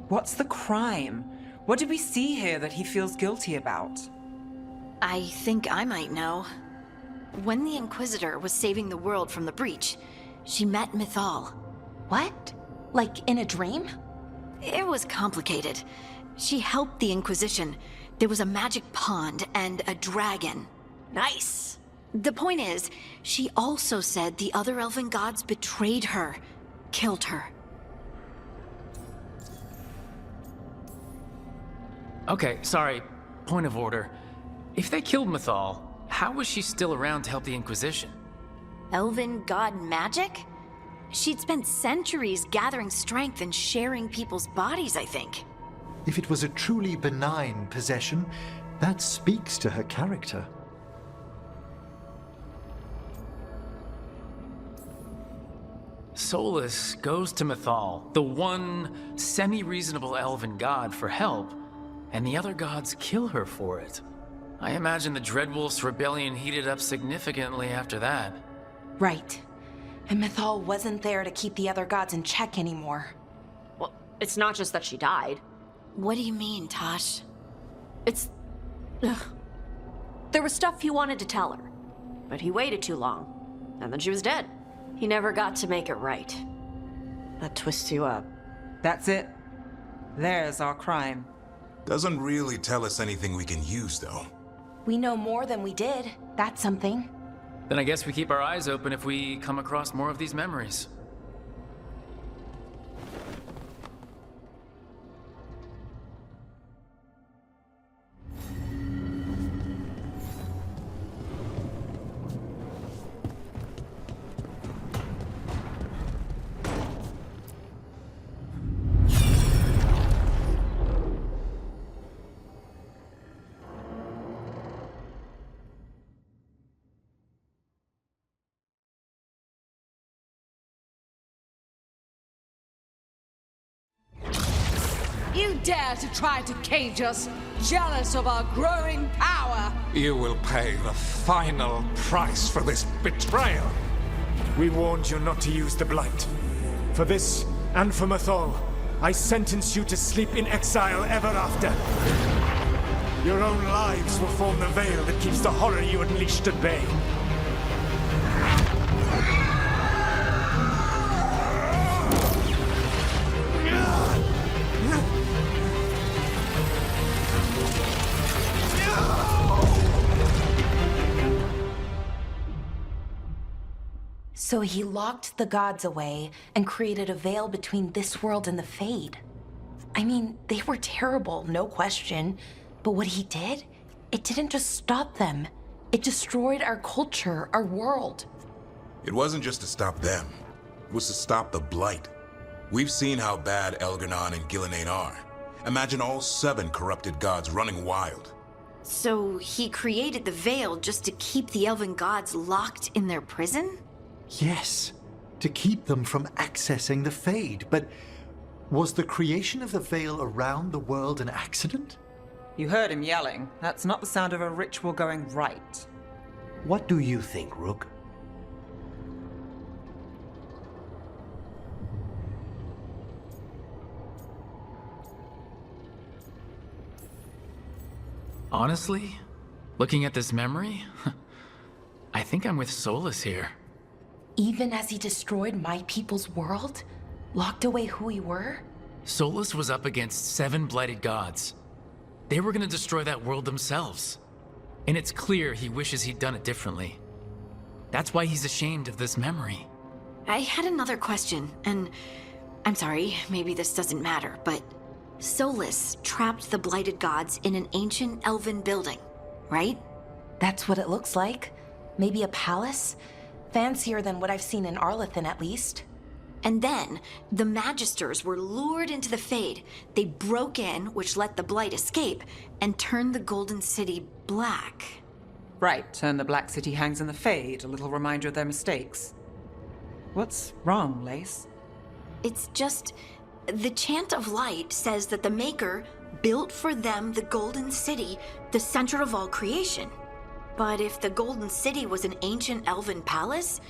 What's the crime? What did we see here that he feels guilty about? I think I might know. When the Inquisitor was saving the world from the breach, she met Mythal. What? Like in a dream? It was complicated. She helped the Inquisition. There was a magic pond and a dragon. Nice! The point is, she also said the other elven gods betrayed her, killed her. Okay, sorry. Point of order. If they killed Mythal, how was she still around to help the Inquisition? Elven god magic? She'd spent centuries gathering strength and sharing people's bodies, I think. If it was a truly benign possession, that speaks to her character. Solus goes to Mythal, the one semi-reasonable elven god, for help, and the other gods kill her for it. I imagine the Dreadwolf's rebellion heated up significantly after that. Right. And Mythal wasn't there to keep the other gods in check anymore. Well, it's not just that she died. What do you mean, Tosh? It's... Ugh. There was stuff he wanted to tell her, but he waited too long, and then she was dead. He never got to make it right. That twists you up. That's it. There's our crime. Doesn't really tell us anything we can use, though. We know more than we did. That's something. Then I guess we keep our eyes open if we come across more of these memories. You dare to try to cage us, jealous of our growing power! You will pay the final price for this betrayal. We warned you not to use the Blight. For this, and for Mythal, I sentence you to sleep in exile ever after. Your own lives will form the veil that keeps the horror you unleashed at bay. So he locked the gods away and created a veil between this world and the Fade. I mean, they were terrible, no question. But what he did, it didn't just stop them. It destroyed our culture, our world. It wasn't just to stop them. It was to stop the Blight. We've seen how bad Elgar'nan and Gillenane are. Imagine all 7 corrupted gods running wild. So he created the Veil just to keep the elven gods locked in their prison? Yes, to keep them from accessing the Fade. But was the creation of the Veil around the world an accident? You heard him yelling. That's not the sound of a ritual going right. What do you think, Rook? Honestly, looking at this memory, I think I'm with Solus here. Even as he destroyed my people's world? Locked away who we were? Solus was up against 7 blighted gods. They were gonna destroy that world themselves. And it's clear he wishes he'd done it differently. That's why he's ashamed of this memory. I had another question, and I'm sorry, maybe this doesn't matter, but Solus trapped the blighted gods in an ancient elven building, right? That's what it looks like. Maybe a palace? Fancier than what I've seen in Arlethan, at least. And then, the Magisters were lured into the Fade. They broke in, which let the Blight escape, and turned the Golden City black. Right, and the Black City hangs in the Fade, a little reminder of their mistakes. What's wrong, Lace? It's just... the Chant of Light says that the Maker built for them the Golden City, the center of all creation. But if the Golden City was an ancient elven palace,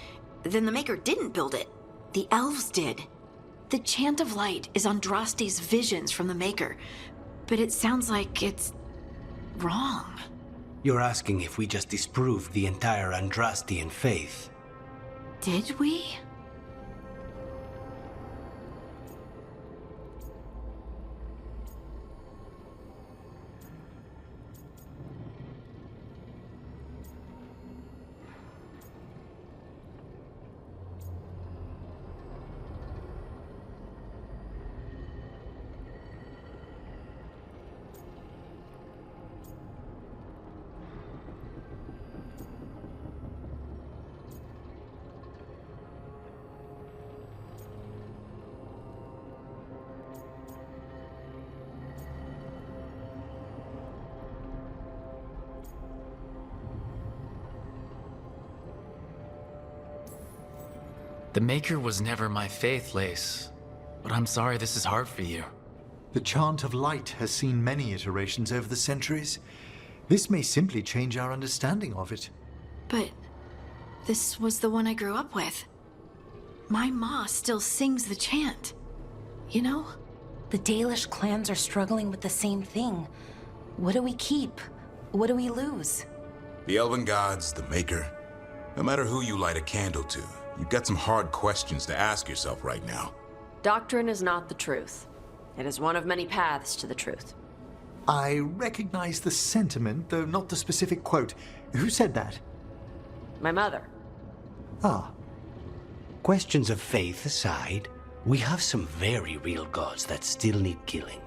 then the Maker didn't build it. The elves did. The Chant of Light is Andraste's visions from the Maker, but it sounds like it's wrong. You're asking if we just disproved the entire Andrastian faith. Did we? The Maker was never my faith, Lace. But I'm sorry this is hard for you. The Chant of Light has seen many iterations over the centuries. This may simply change our understanding of it. But this was the one I grew up with. My ma still sings the chant. You know? The Dalish clans are struggling with the same thing. What do we keep? What do we lose? The elven gods, the Maker. No matter who you light a candle to, you've got some hard questions to ask yourself right now. Doctrine is not the truth. It is one of many paths to the truth. I recognize the sentiment, though not the specific quote. Who said that? My mother. Ah. Questions of faith aside, we have some very real gods that still need killing.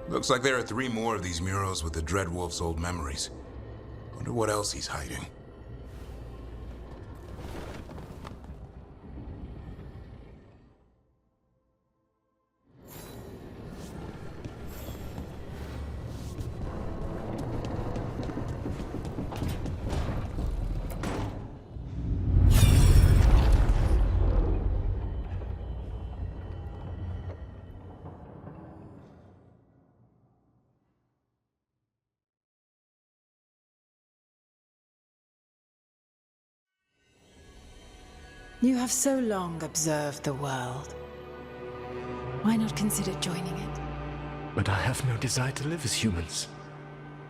Looks like there are 3 more of these murals with the Dreadwolf's old memories. Wonder what else he's hiding. You have so long observed the world. Why not consider joining it? But I have no desire to live as humans.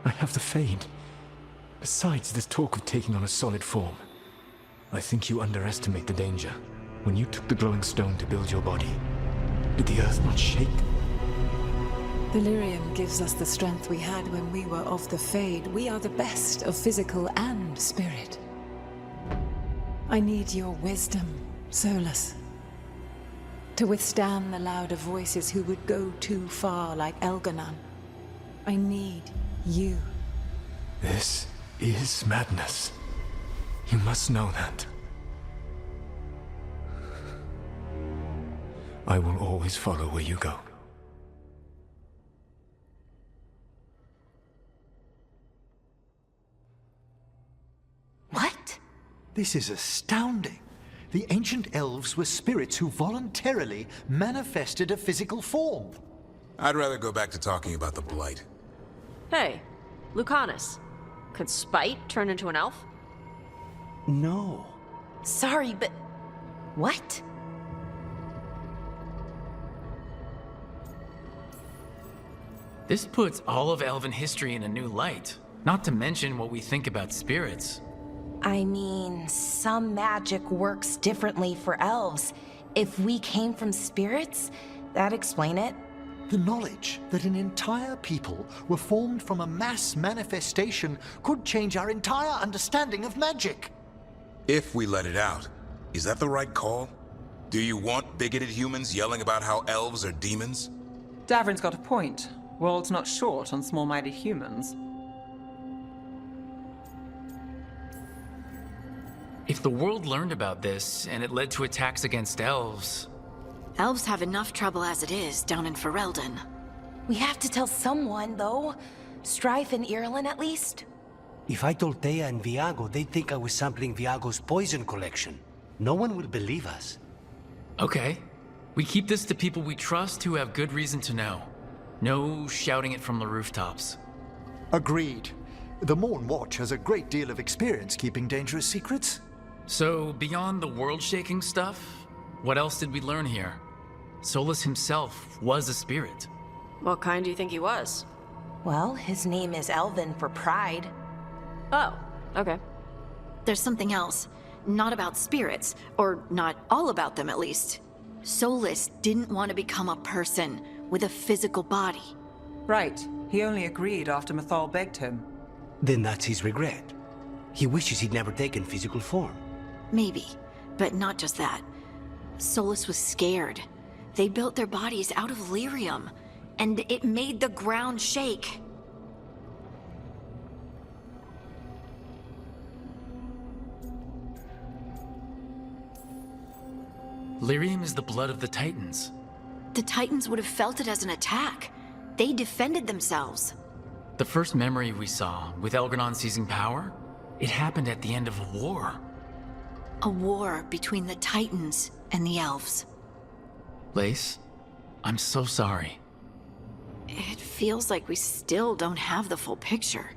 I have the Fade. Besides, this talk of taking on a solid form. I think you underestimate the danger. When you took the glowing stone to build your body, did the earth not shake? Delirium gives us the strength we had when we were of the Fade. We are the best of physical and spirit. I need your wisdom, Solus. To withstand the louder voices who would go too far like Elganon. I need you. This is madness. You must know that. I will always follow where you go. What? This is astounding. The ancient elves were spirits who voluntarily manifested a physical form. I'd rather go back to talking about the Blight. Hey, Lucanus. Could Spite turn into an elf? No. Sorry, but... what? This puts all of elven history in a new light. Not to mention what we think about spirits. I mean, some magic works differently for elves. If we came from spirits, that'd explain it. The knowledge that an entire people were formed from a mass manifestation could change our entire understanding of magic. If we let it out, is that the right call? Do you want bigoted humans yelling about how elves are demons? Davrin's got a point. World's not short on small-minded humans. If the world learned about this, and it led to attacks against elves... Elves have enough trouble as it is down in Ferelden. We have to tell someone, though. Strife and Irulan, at least. If I told Thea and Viago, they'd think I was sampling Viago's poison collection. No one will believe us. Okay. We keep this to people we trust who have good reason to know. No shouting it from the rooftops. Agreed. The Morn Watch has a great deal of experience keeping dangerous secrets. So, beyond the world-shaking stuff, what else did we learn here? Solus himself was a spirit. What kind do you think he was? Well, his name is Elven for pride. Oh, okay. There's something else. Not about spirits, or not all about them at least. Solus didn't want to become a person with a physical body. Right. He only agreed after Mythal begged him. Then that's his regret. He wishes he'd never taken physical form. Maybe, but not just that. Solus was scared. They built their bodies out of lyrium, and it made the ground shake. Lyrium is the blood of the Titans. The Titans would have felt it as an attack. They defended themselves. The first memory we saw, with Elganon seizing power, it happened at the end of a war. A war between the Titans and the elves. Lace, I'm so sorry. It feels like we still don't have the full picture.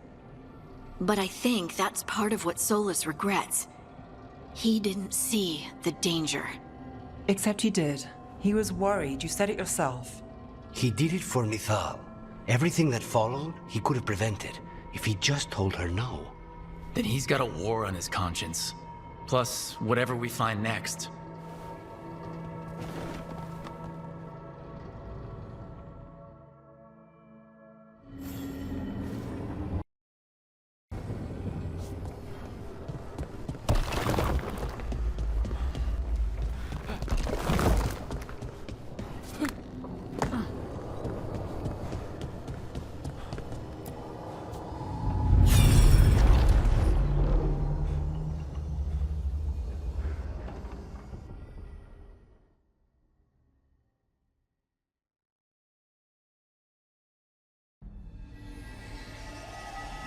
But I think that's part of what Solus regrets. He didn't see the danger. Except he did. He was worried, you said it yourself. He did it for Mythal. Everything that followed, he could have prevented, if he just told her no. Then he's got a war on his conscience. Plus, whatever we find next.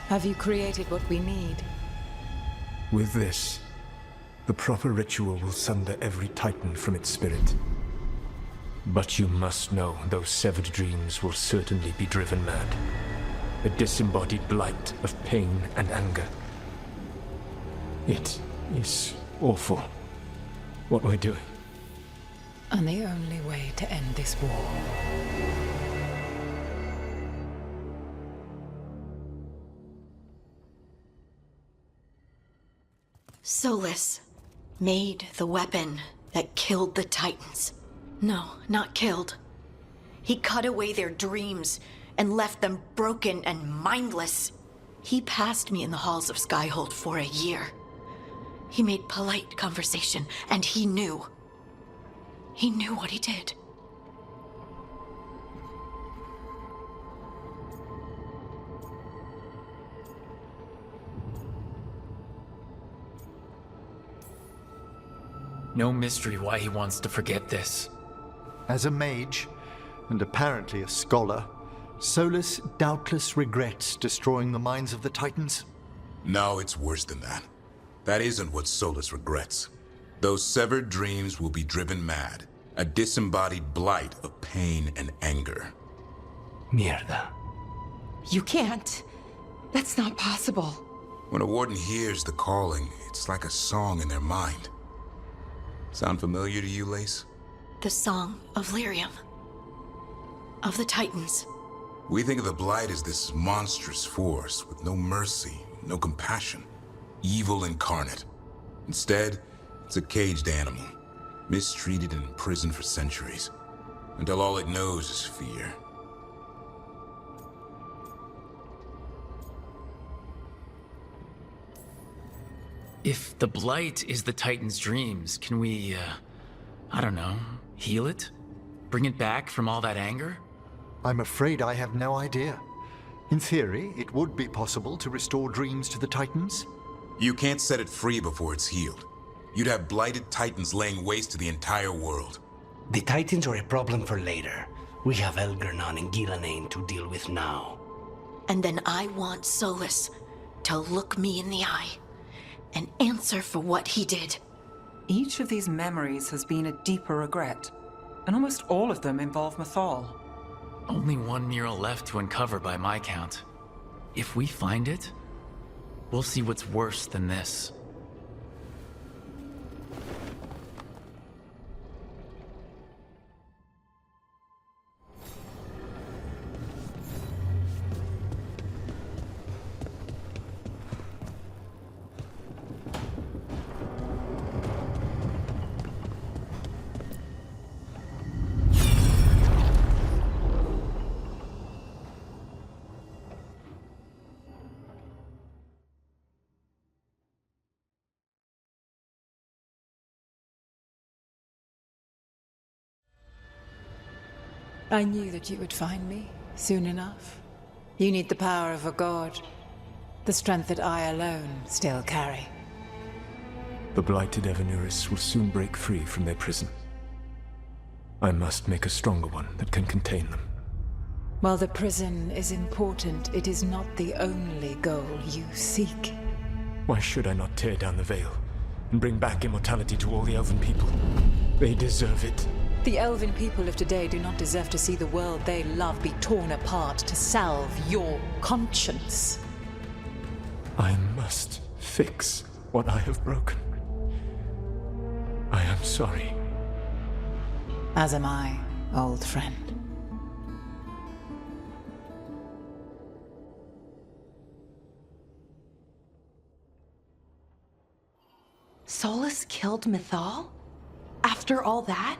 Have you created what we need? With this, the proper ritual will sunder every Titan from its spirit. But you must know those severed dreams will certainly be driven mad. A disembodied blight of pain and anger. It is awful what we're doing. And the only way to end this war. Solus made the weapon that killed the Titans. No, not killed. He cut away their dreams and left them broken and mindless. He passed me in the halls of Skyhold for a year. He made polite conversation, and he knew. He knew what he did. No mystery why he wants to forget this. As a mage, and apparently a scholar, Solus doubtless regrets destroying the minds of the Titans. No, it's worse than that. That isn't what Solus regrets. Those severed dreams will be driven mad. A disembodied blight of pain and anger. Mierda. You can't. That's not possible. When a warden hears the calling, it's like a song in their mind. Sound familiar to you, Lace? The song of Lyrium. Of the Titans. We think of the Blight as this monstrous force with no mercy, no compassion. Evil incarnate. Instead, it's a caged animal, mistreated and imprisoned for centuries, until all it knows is fear. If the Blight is the Titan's dreams, can we, I don't know, heal it? Bring it back from all that anger? I'm afraid I have no idea. In theory, it would be possible to restore dreams to the Titans. You can't set it free before it's healed. You'd have blighted Titans laying waste to the entire world. The Titans are a problem for later. We have Elgarnon and Gillanane to deal with now. And then I want Solus to look me in the eye and answer for what he did. Each of these memories has been a deeper regret, and almost all of them involve Mythal. Only one mural left to uncover by my count. If we find it, we'll see what's worse than this. I knew that you would find me soon enough. You need the power of a god, the strength that I alone still carry. The blighted Evanuris will soon break free from their prison. I must make a stronger one that can contain them. While the prison is important, it is not the only goal you seek. Why should I not tear down the veil and bring back immortality to all the Elven people? They deserve it. The Elven people of today do not deserve to see the world they love be torn apart to salve your conscience. I must fix what I have broken. I am sorry. As am I, old friend. Solus killed Mythal? After all that?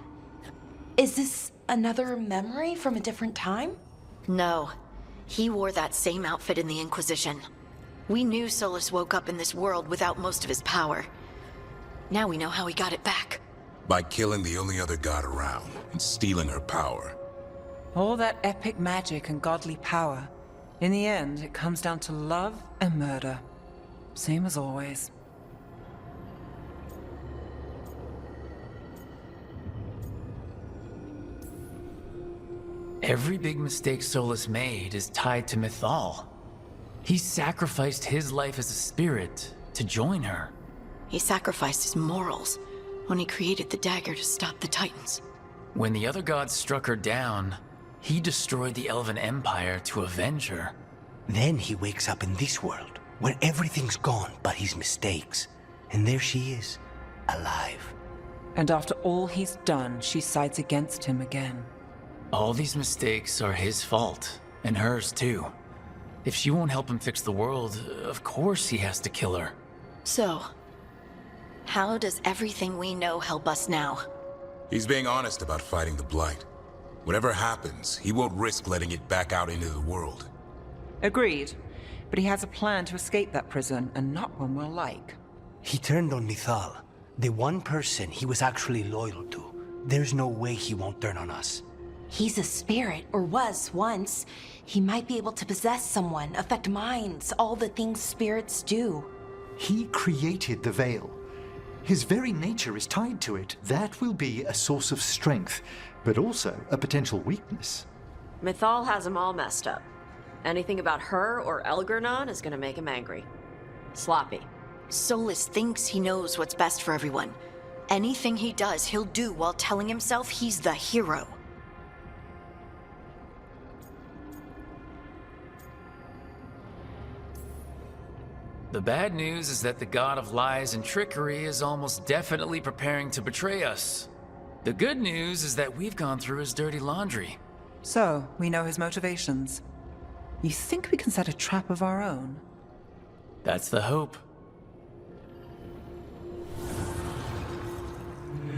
Is this another memory from a different time? No. He wore that same outfit in the Inquisition. We knew Solus woke up in this world without most of his power. Now we know how he got it back. By killing the only other god around and stealing her power. All that epic magic and godly power. In the end, it comes down to love and murder. Same as always. Every big mistake Solus made is tied to Mythal. He sacrificed his life as a spirit to join her. He sacrificed his morals when he created the dagger to stop the Titans. When the other gods struck her down, he destroyed the Elven Empire to avenge her. Then he wakes up in this world, where everything's gone but his mistakes. And there she is, alive. And after all he's done, she sides against him again. All these mistakes are his fault, and hers too. If she won't help him fix the world, of course he has to kill her. So, how does everything we know help us now? He's being honest about fighting the Blight. Whatever happens, he won't risk letting it back out into the world. Agreed. But he has a plan to escape that prison, and not one we'll like. He turned on Mithal, the one person he was actually loyal to. There's no way he won't turn on us. He's a spirit, or was once. He might be able to possess someone, affect minds, all the things spirits do. He created the Veil. His very nature is tied to it. That will be a source of strength, but also a potential weakness. Mithal has him all messed up. Anything about her or Elgarnon is gonna make him angry. Sloppy. Solus thinks he knows what's best for everyone. Anything he does, he'll do while telling himself he's the hero. The bad news is that the god of lies and trickery is almost definitely preparing to betray us. The good news is that we've gone through his dirty laundry. So, we know his motivations. You think we can set a trap of our own? That's the hope.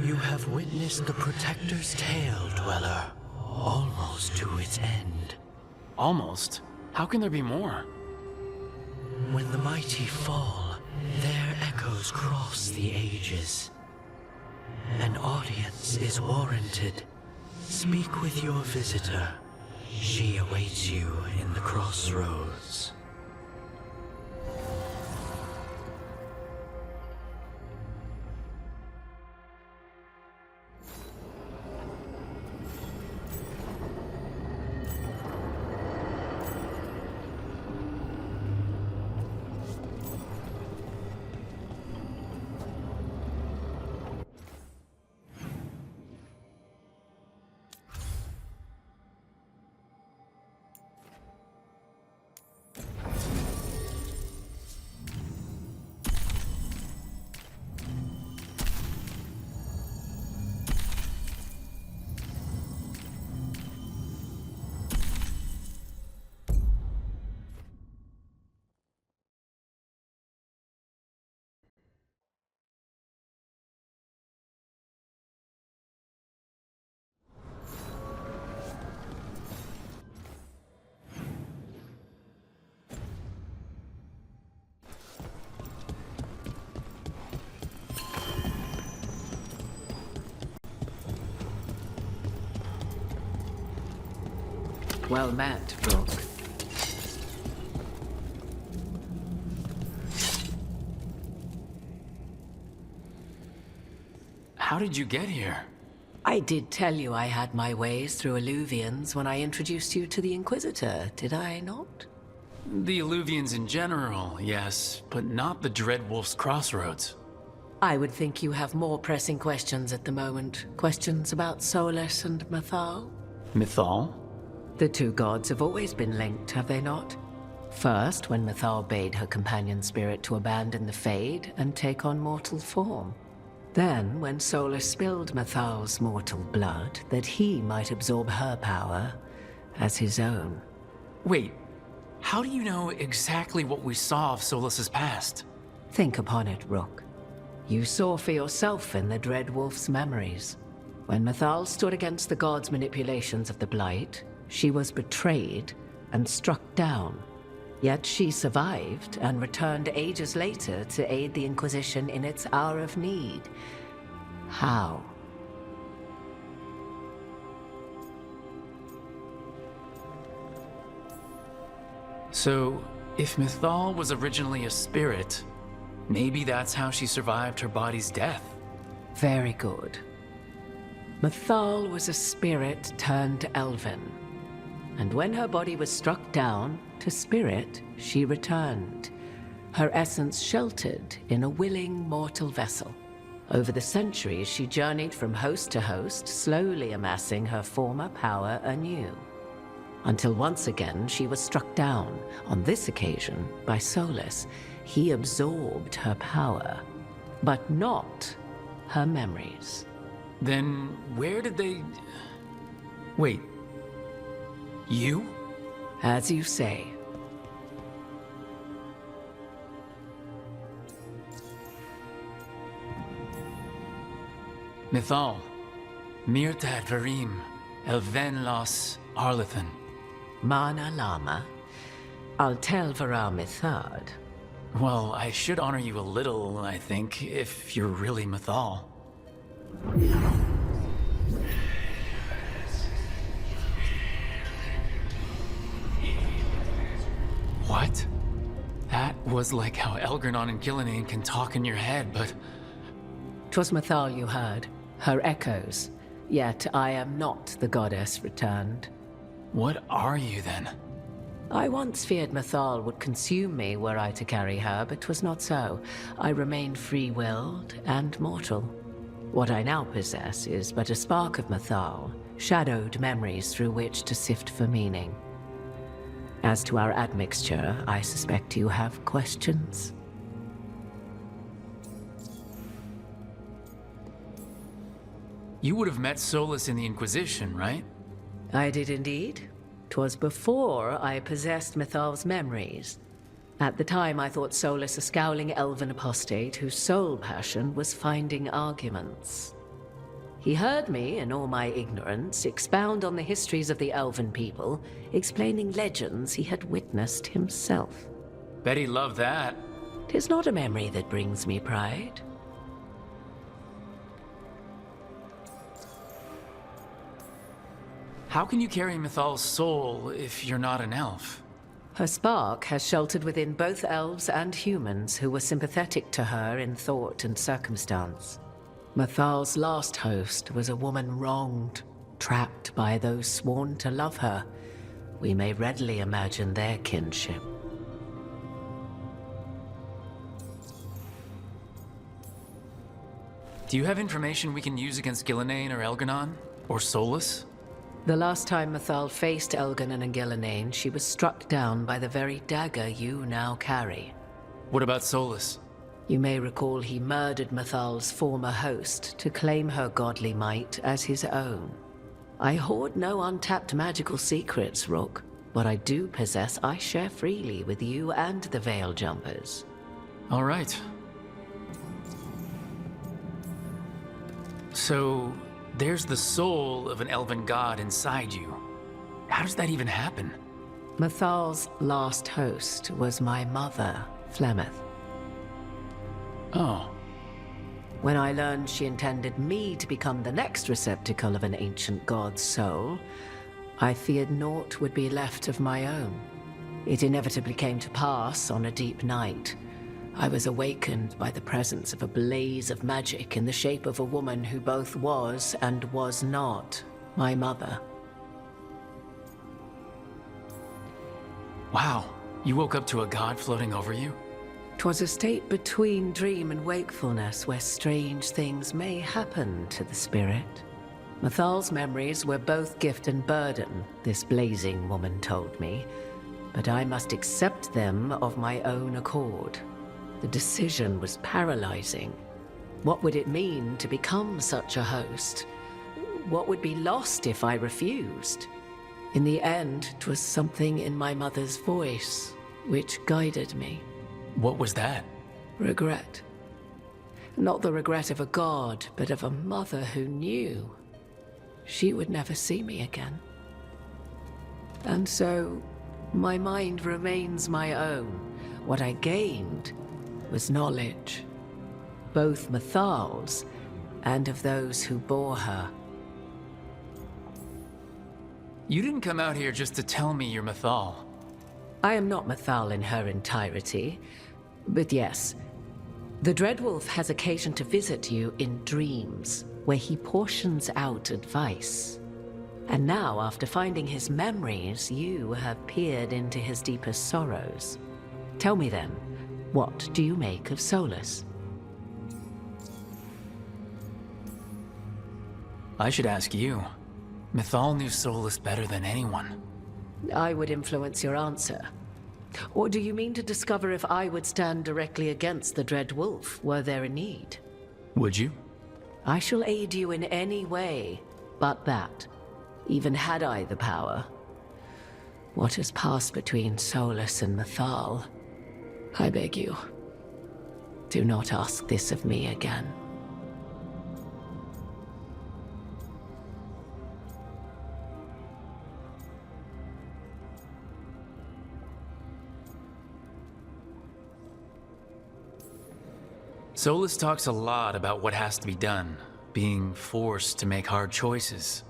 You have witnessed the Protector's tale, Dweller, almost to its end. Almost? How can there be more? When the mighty fall, their echoes cross the ages. An audience is warranted. Speak with your visitor. She awaits you in the crossroads. Well met, Brooke. How did you get here? I did tell you I had my ways through Illuvians when I introduced you to the Inquisitor, did I not? The Illuvians in general, yes, but not the Dreadwolf's Crossroads. I would think you have more pressing questions at the moment. Questions about Solus and Mithal? Mithal? The two gods have always been linked, have they not? First, when Mithal bade her companion spirit to abandon the Fade and take on mortal form. Then, when Solus spilled Mithal's mortal blood, that he might absorb her power as his own. Wait, how do you know exactly what we saw of Solus's past? Think upon it, Rook. You saw for yourself in the Dreadwolf's memories. When Mithal stood against the gods' manipulations of the Blight, she was betrayed and struck down. Yet she survived and returned ages later to aid the Inquisition in its hour of need. How? So, if Mithal was originally a spirit, maybe that's how she survived her body's death. Very good. Mithal was a spirit turned elven. And when her body was struck down, to spirit, she returned. Her essence sheltered in a willing mortal vessel. Over the centuries, she journeyed from host to host, slowly amassing her former power anew. Until once again, she was struck down, on this occasion, by Solus. He absorbed her power, but not her memories. Then where did they... Wait. You? As you say. Mithal. Mirtad Varim. Elven Los Arlathan. Mana Lama. I'll tell Vara Mithad. Well, I should honor you a little, I think, if you're really Mythal. What? That was like how Elgarnon and Gillenane can talk in your head, but... 'Twas Mythal you heard, her echoes. Yet I am not the goddess returned. What are you then? I once feared Mythal would consume me were I to carry her, but 'twas not so. I remain free-willed and mortal. What I now possess is but a spark of Mythal, shadowed memories through which to sift for meaning. As to our admixture, I suspect you have questions. You would have met Solus in the Inquisition, right? I did indeed. 'Twas before I possessed Mythal's memories. At the time, I thought Solus a scowling elven apostate whose sole passion was finding arguments. He heard me, in all my ignorance, expound on the histories of the elven people, explaining legends he had witnessed himself. Bet he loved that. 'Tis not a memory that brings me pride. How can you carry Mythal's soul if you're not an elf? Her spark has sheltered within both elves and humans who were sympathetic to her in thought and circumstance. Mythal's last host was a woman wronged, trapped by those sworn to love her. We may readily imagine their kinship. Do you have information we can use against Gillenane or Elgarnon? Or Solus? The last time Mythal faced Elgarnon and Gillenane, she was struck down by the very dagger you now carry. What about Solus? You may recall he murdered Mythal's former host to claim her godly might as his own. I hoard no untapped magical secrets, Rook. What I do possess, I share freely with you and the Veil Jumpers. All right. So, there's the soul of an elven god inside you. How does that even happen? Mythal's last host was my mother, Flemeth. Oh. When I learned she intended me to become the next receptacle of an ancient god's soul, I feared naught would be left of my own. It inevitably came to pass on a deep night. I was awakened by the presence of a blaze of magic in the shape of a woman who both was and was not my mother. Wow, you woke up to a god floating over you? 'Twas a state between dream and wakefulness where strange things may happen to the spirit. Mythal's memories were both gift and burden, this blazing woman told me, but I must accept them of my own accord. The decision was paralyzing. What would it mean to become such a host? What would be lost if I refused? In the end, 'twas something in my mother's voice which guided me. What was that? Regret. Not the regret of a god, but of a mother who knew she would never see me again. And so, my mind remains my own. What I gained was knowledge, both Mythal's and of those who bore her. You didn't come out here just to tell me you're Mythal. I am not Mythal in her entirety, but yes, the Dreadwolf has occasion to visit you in dreams, where he portions out advice. And now, after finding his memories, you have peered into his deepest sorrows. Tell me then, what do you make of Solus? I should ask you. Mythal knew Solus better than anyone. I would influence your answer. Or do you mean to discover if I would stand directly against the Dread Wolf were there a need? Would you? I shall aid you in any way but that, even had I the power. What has passed between Solus and Mythal, I beg you, do not ask this of me again. Solus talks a lot about what has to be done, being forced to make hard choices.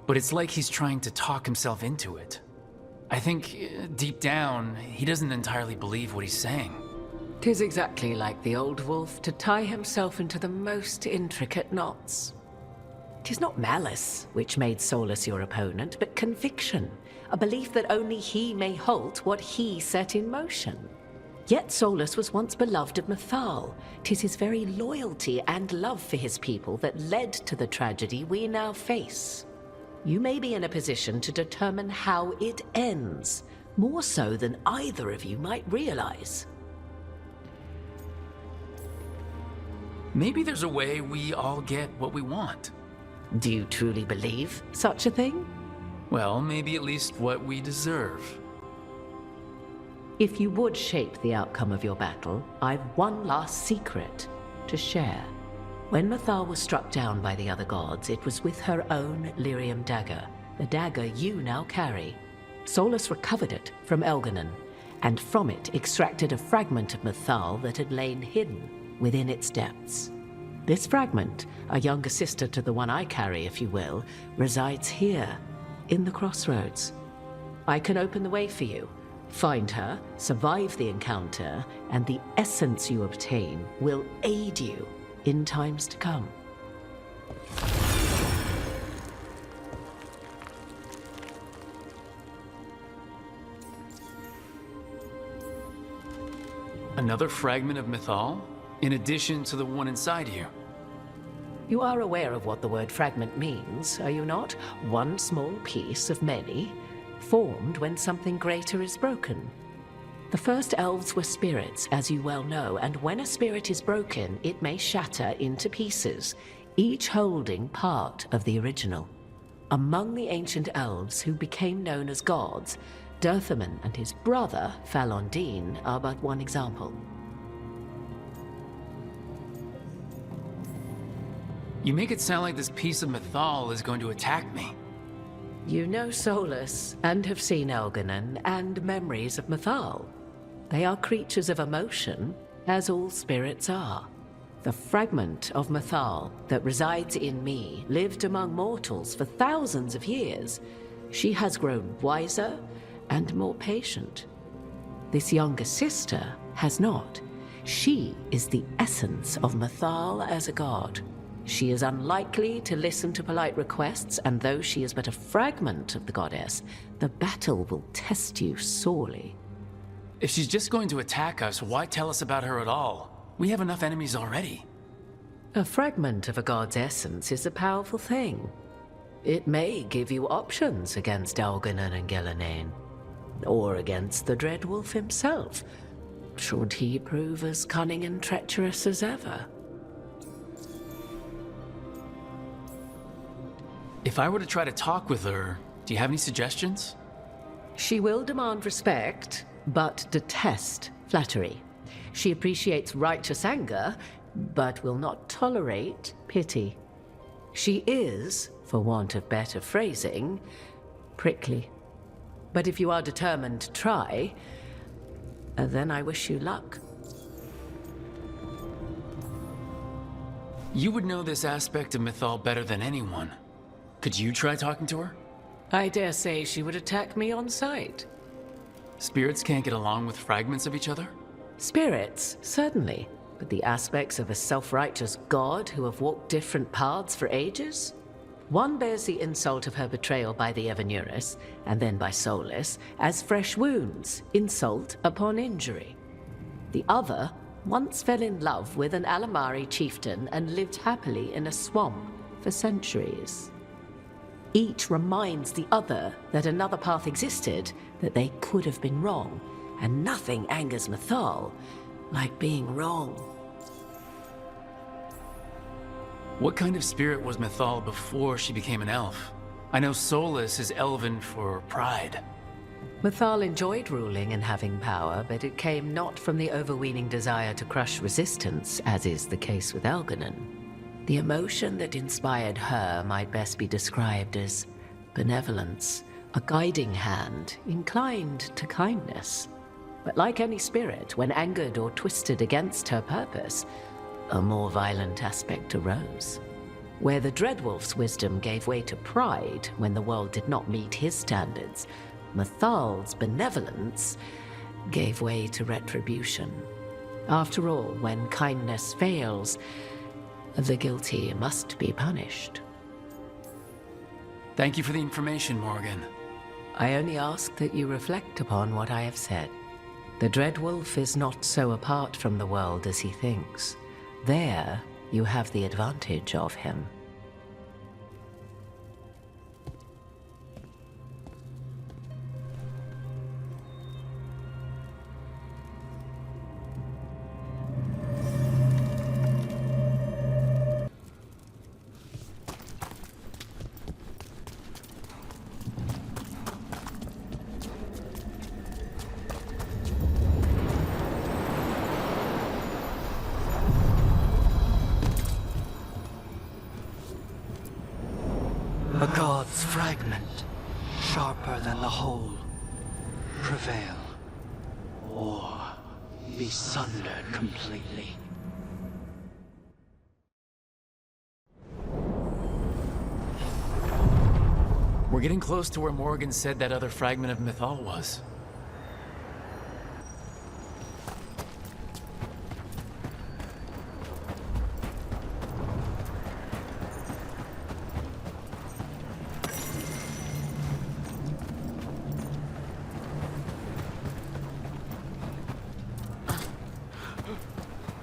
But it's like he's trying to talk himself into it. I think, deep down, he doesn't entirely believe what he's saying. 'Tis exactly like the old wolf to tie himself into the most intricate knots. 'Tis not malice which made Solus your opponent, but conviction, a belief that only he may halt what he set in motion. Yet Solus was once beloved of Mythal. 'Tis his very loyalty and love for his people that led to the tragedy we now face. You may be in a position to determine how it ends, more so than either of you might realize. Maybe there's a way we all get what we want. Do you truly believe such a thing? Well, maybe at least what we deserve. If you would shape the outcome of your battle, I've one last secret to share. When Mythal was struck down by the other gods, it was with her own lyrium dagger, the dagger you now carry. Solus recovered it from Elganon, and from it extracted a fragment of Mythal that had lain hidden within its depths. This fragment, a younger sister to the one I carry, if you will, resides here, in the crossroads. I can open the way for you. Find her, survive the encounter, and the essence you obtain will aid you in times to come. Another fragment of Mythal? In addition to the one inside you? You are aware of what the word fragment means, are you not? One small piece of many, formed when something greater is broken. The first elves were spirits, as you well know, and when a spirit is broken, it may shatter into pieces, each holding part of the original. Among the ancient elves who became known as gods, Dirthaman and his brother, Falondine, are but one example. You make it sound like this piece of Mythal is going to attack me. You know Solus, and have seen Elganon, and memories of Mythal. They are creatures of emotion, as all spirits are. The fragment of Mythal that resides in me lived among mortals for thousands of years. She has grown wiser and more patient. This younger sister has not. She is the essence of Mythal as a god. She is unlikely to listen to polite requests, and though she is but a fragment of the goddess, the battle will test you sorely. If she's just going to attack us, why tell us about her at all? We have enough enemies already. A fragment of a god's essence is a powerful thing. It may give you options against Elganon and Gelanain, or against the Dreadwolf himself, should he prove as cunning and treacherous as ever. If I were to try to talk with her, do you have any suggestions? She will demand respect, but detest flattery. She appreciates righteous anger, but will not tolerate pity. She is, for want of better phrasing, prickly. But if you are determined to try, then I wish you luck. You would know this aspect of Mythal better than anyone. Could you try talking to her? I dare say she would attack me on sight. Spirits can't get along with fragments of each other? Spirits, certainly. But the aspects of a self-righteous god who have walked different paths for ages? One bears the insult of her betrayal by the Evanuris, and then by Solus, as fresh wounds, insult upon injury. The other once fell in love with an Alamari chieftain and lived happily in a swamp for centuries. Each reminds the other that another path existed, that they could have been wrong, and nothing angers Mythal like being wrong. What kind of spirit was Mythal before she became an elf? I know Solus is elven for pride. Mythal enjoyed ruling and having power, but it came not from the overweening desire to crush resistance, as is the case with Elganon. The emotion that inspired her might best be described as benevolence, a guiding hand inclined to kindness. But like any spirit, when angered or twisted against her purpose, a more violent aspect arose. Where the Dreadwolf's wisdom gave way to pride when the world did not meet his standards, Mathal's benevolence gave way to retribution. After all, when kindness fails, the guilty must be punished. Thank you for the information, Morgan. I only ask that you reflect upon what I have said. The Dreadwolf is not so apart from the world as he thinks. There, you have the advantage of him. A god's fragment, sharper than the whole. Prevail, or be sundered completely. We're getting close to where Morgan said that other fragment of Mythal was.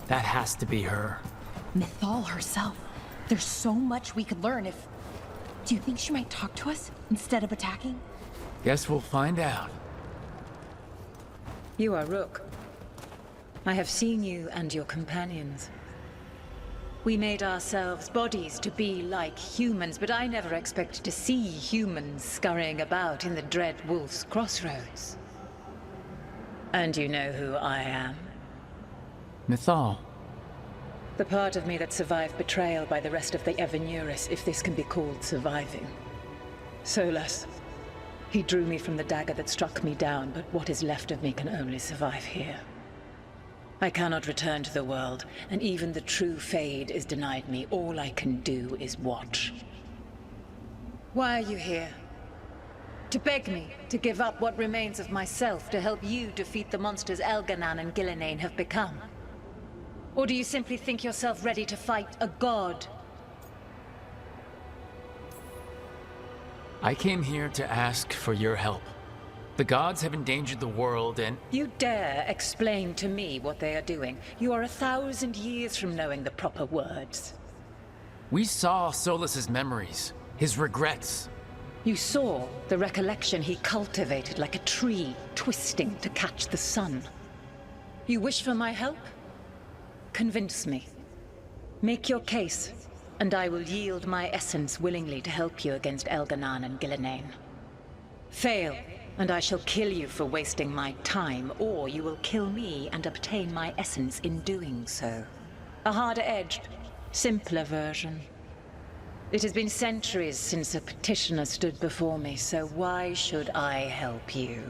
That has to be her. Mythal herself. There's so much we could learn if... Do you think she might talk to us instead of attacking? Guess we'll find out. You are Rook. I have seen you and your companions. We made ourselves bodies to be like humans, but I never expected to see humans scurrying about in the Dread Wolf's crossroads. And you know who I am? Mythal. The part of me that survived betrayal by the rest of the Evenuris, if this can be called surviving. Solas. He drew me from the dagger that struck me down, but what is left of me can only survive here. I cannot return to the world, and even the true Fade is denied me. All I can do is watch. Why are you here? To beg me to give up what remains of myself to help you defeat the monsters Elganan and Gillenane have become? Or do you simply think yourself ready to fight a god? I came here to ask for your help. The gods have endangered the world and... You dare explain to me what they are doing? You are 1,000 years from knowing the proper words. We saw Solas's memories, his regrets. You saw the recollection he cultivated like a tree twisting to catch the sun. You wish for my help? Convince me. Make your case, and I will yield my essence willingly to help you against Elganan and Gillenane. Fail, and I shall kill you for wasting my time, or you will kill me and obtain my essence in doing so. A harder-edged, simpler version. It has been centuries since a petitioner stood before me, so why should I help you?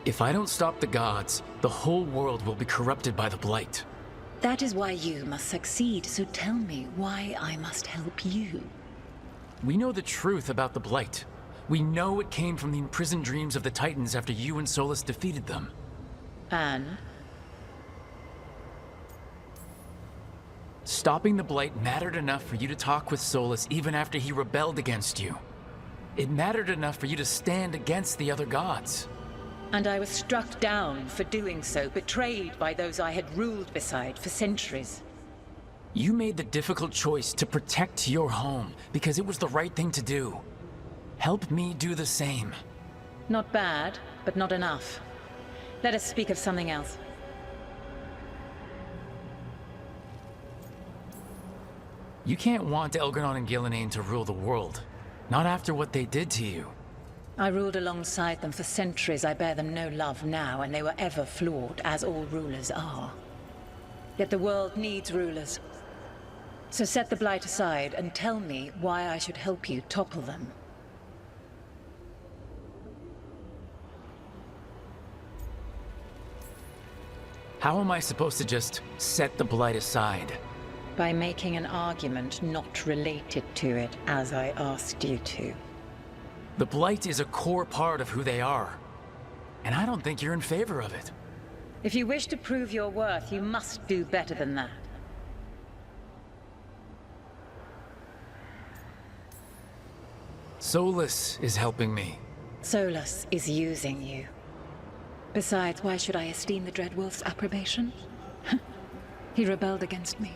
If I don't stop the gods, the whole world will be corrupted by the Blight. That is why you must succeed, so tell me why I must help you. We know the truth about the Blight. We know it came from the imprisoned dreams of the Titans after you and Solas defeated them. And? Stopping the Blight mattered enough for you to talk with Solas even after he rebelled against you. It mattered enough for you to stand against the other gods. And I was struck down for doing so, betrayed by those I had ruled beside for centuries. You made the difficult choice to protect your home because it was the right thing to do. Help me do the same. Not bad, but not enough. Let us speak of something else. You can't want Elganon and Gillenane to rule the world. Not after what they did to you. I ruled alongside them for centuries. I bear them no love now, and they were ever flawed, as all rulers are. Yet the world needs rulers. So set the Blight aside and tell me why I should help you topple them. How am I supposed to just set the blight aside? By making an argument not related to it as I asked you to. The blight is a core part of who they are. And I don't think you're in favor of it. If you wish to prove your worth, you must do better than that. Solus is helping me. Solus is using you. Besides, why should I esteem the Dreadwolf's approbation? He rebelled against me.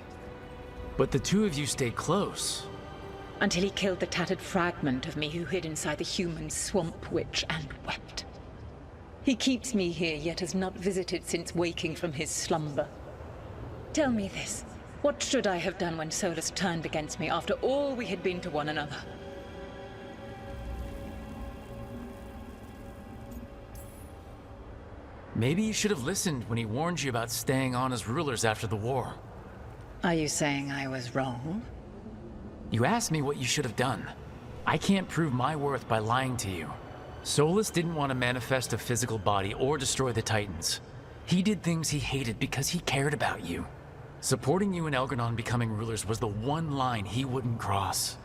But the two of you stayed close. Until he killed the tattered fragment of me who hid inside the human swamp witch and wept. He keeps me here, yet has not visited since waking from his slumber. Tell me this. What should I have done when Solus turned against me after all we had been to one another? Maybe you should have listened when he warned you about staying on as rulers after the war. Are you saying I was wrong? You asked me what you should have done. I can't prove my worth by lying to you. Solus didn't want to manifest a physical body or destroy the Titans. He did things he hated because he cared about you. Supporting you and Elgarnon becoming rulers was the one line he wouldn't cross.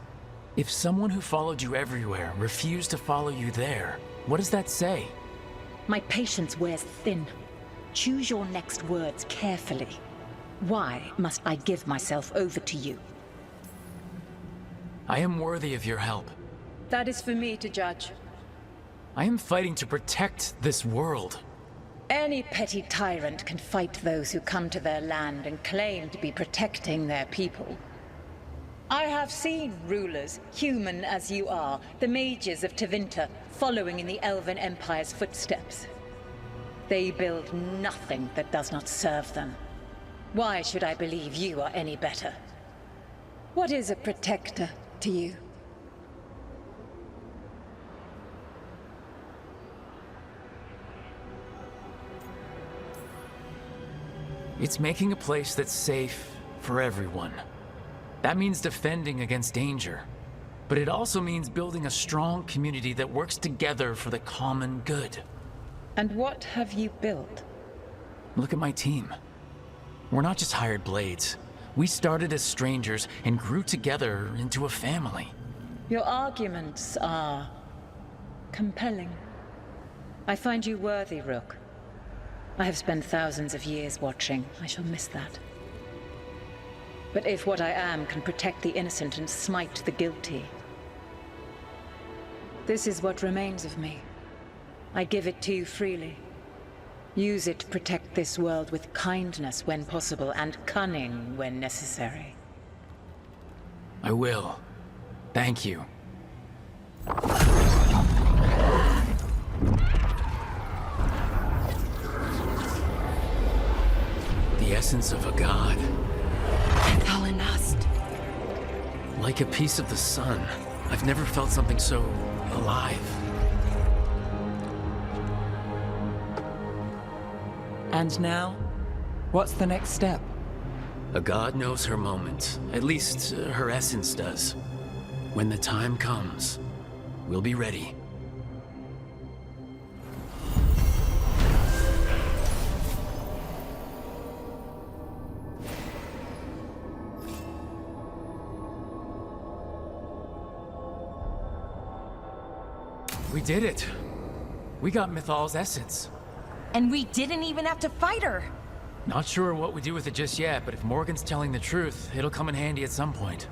If someone who followed you everywhere refused to follow you there, what does that say? My patience wears thin. Choose your next words carefully. Why must I give myself over to you? I am worthy of your help. That is for me to judge. I am fighting to protect this world. Any petty tyrant can fight those who come to their land and claim to be protecting their people. I have seen rulers, human as you are, the mages of Tevinter, following in the Elven Empire's footsteps. They build nothing that does not serve them. Why should I believe you are any better? What is a protector to you? It's making a place that's safe for everyone. That means defending against danger. But it also means building a strong community that works together for the common good. And what have you built? Look at my team. We're not just hired blades. We started as strangers and grew together into a family. Your arguments are compelling. I find you worthy, Rook. I have spent thousands of years watching. I shall miss that. But if what I am can protect the innocent and smite the guilty, this is what remains of me. I give it to you freely. Use it to protect this world with kindness when possible and cunning when necessary. I will. Thank you. The essence of a god. Like a piece of the sun. I've never felt something so alive. And now? What's the next step? A god knows her moment. At least, her essence does. When the time comes, we'll be ready. We did it. We got Mythal's essence. And we didn't even have to fight her. Not sure what we do with it just yet, but if Morgan's telling the truth, it'll come in handy at some point.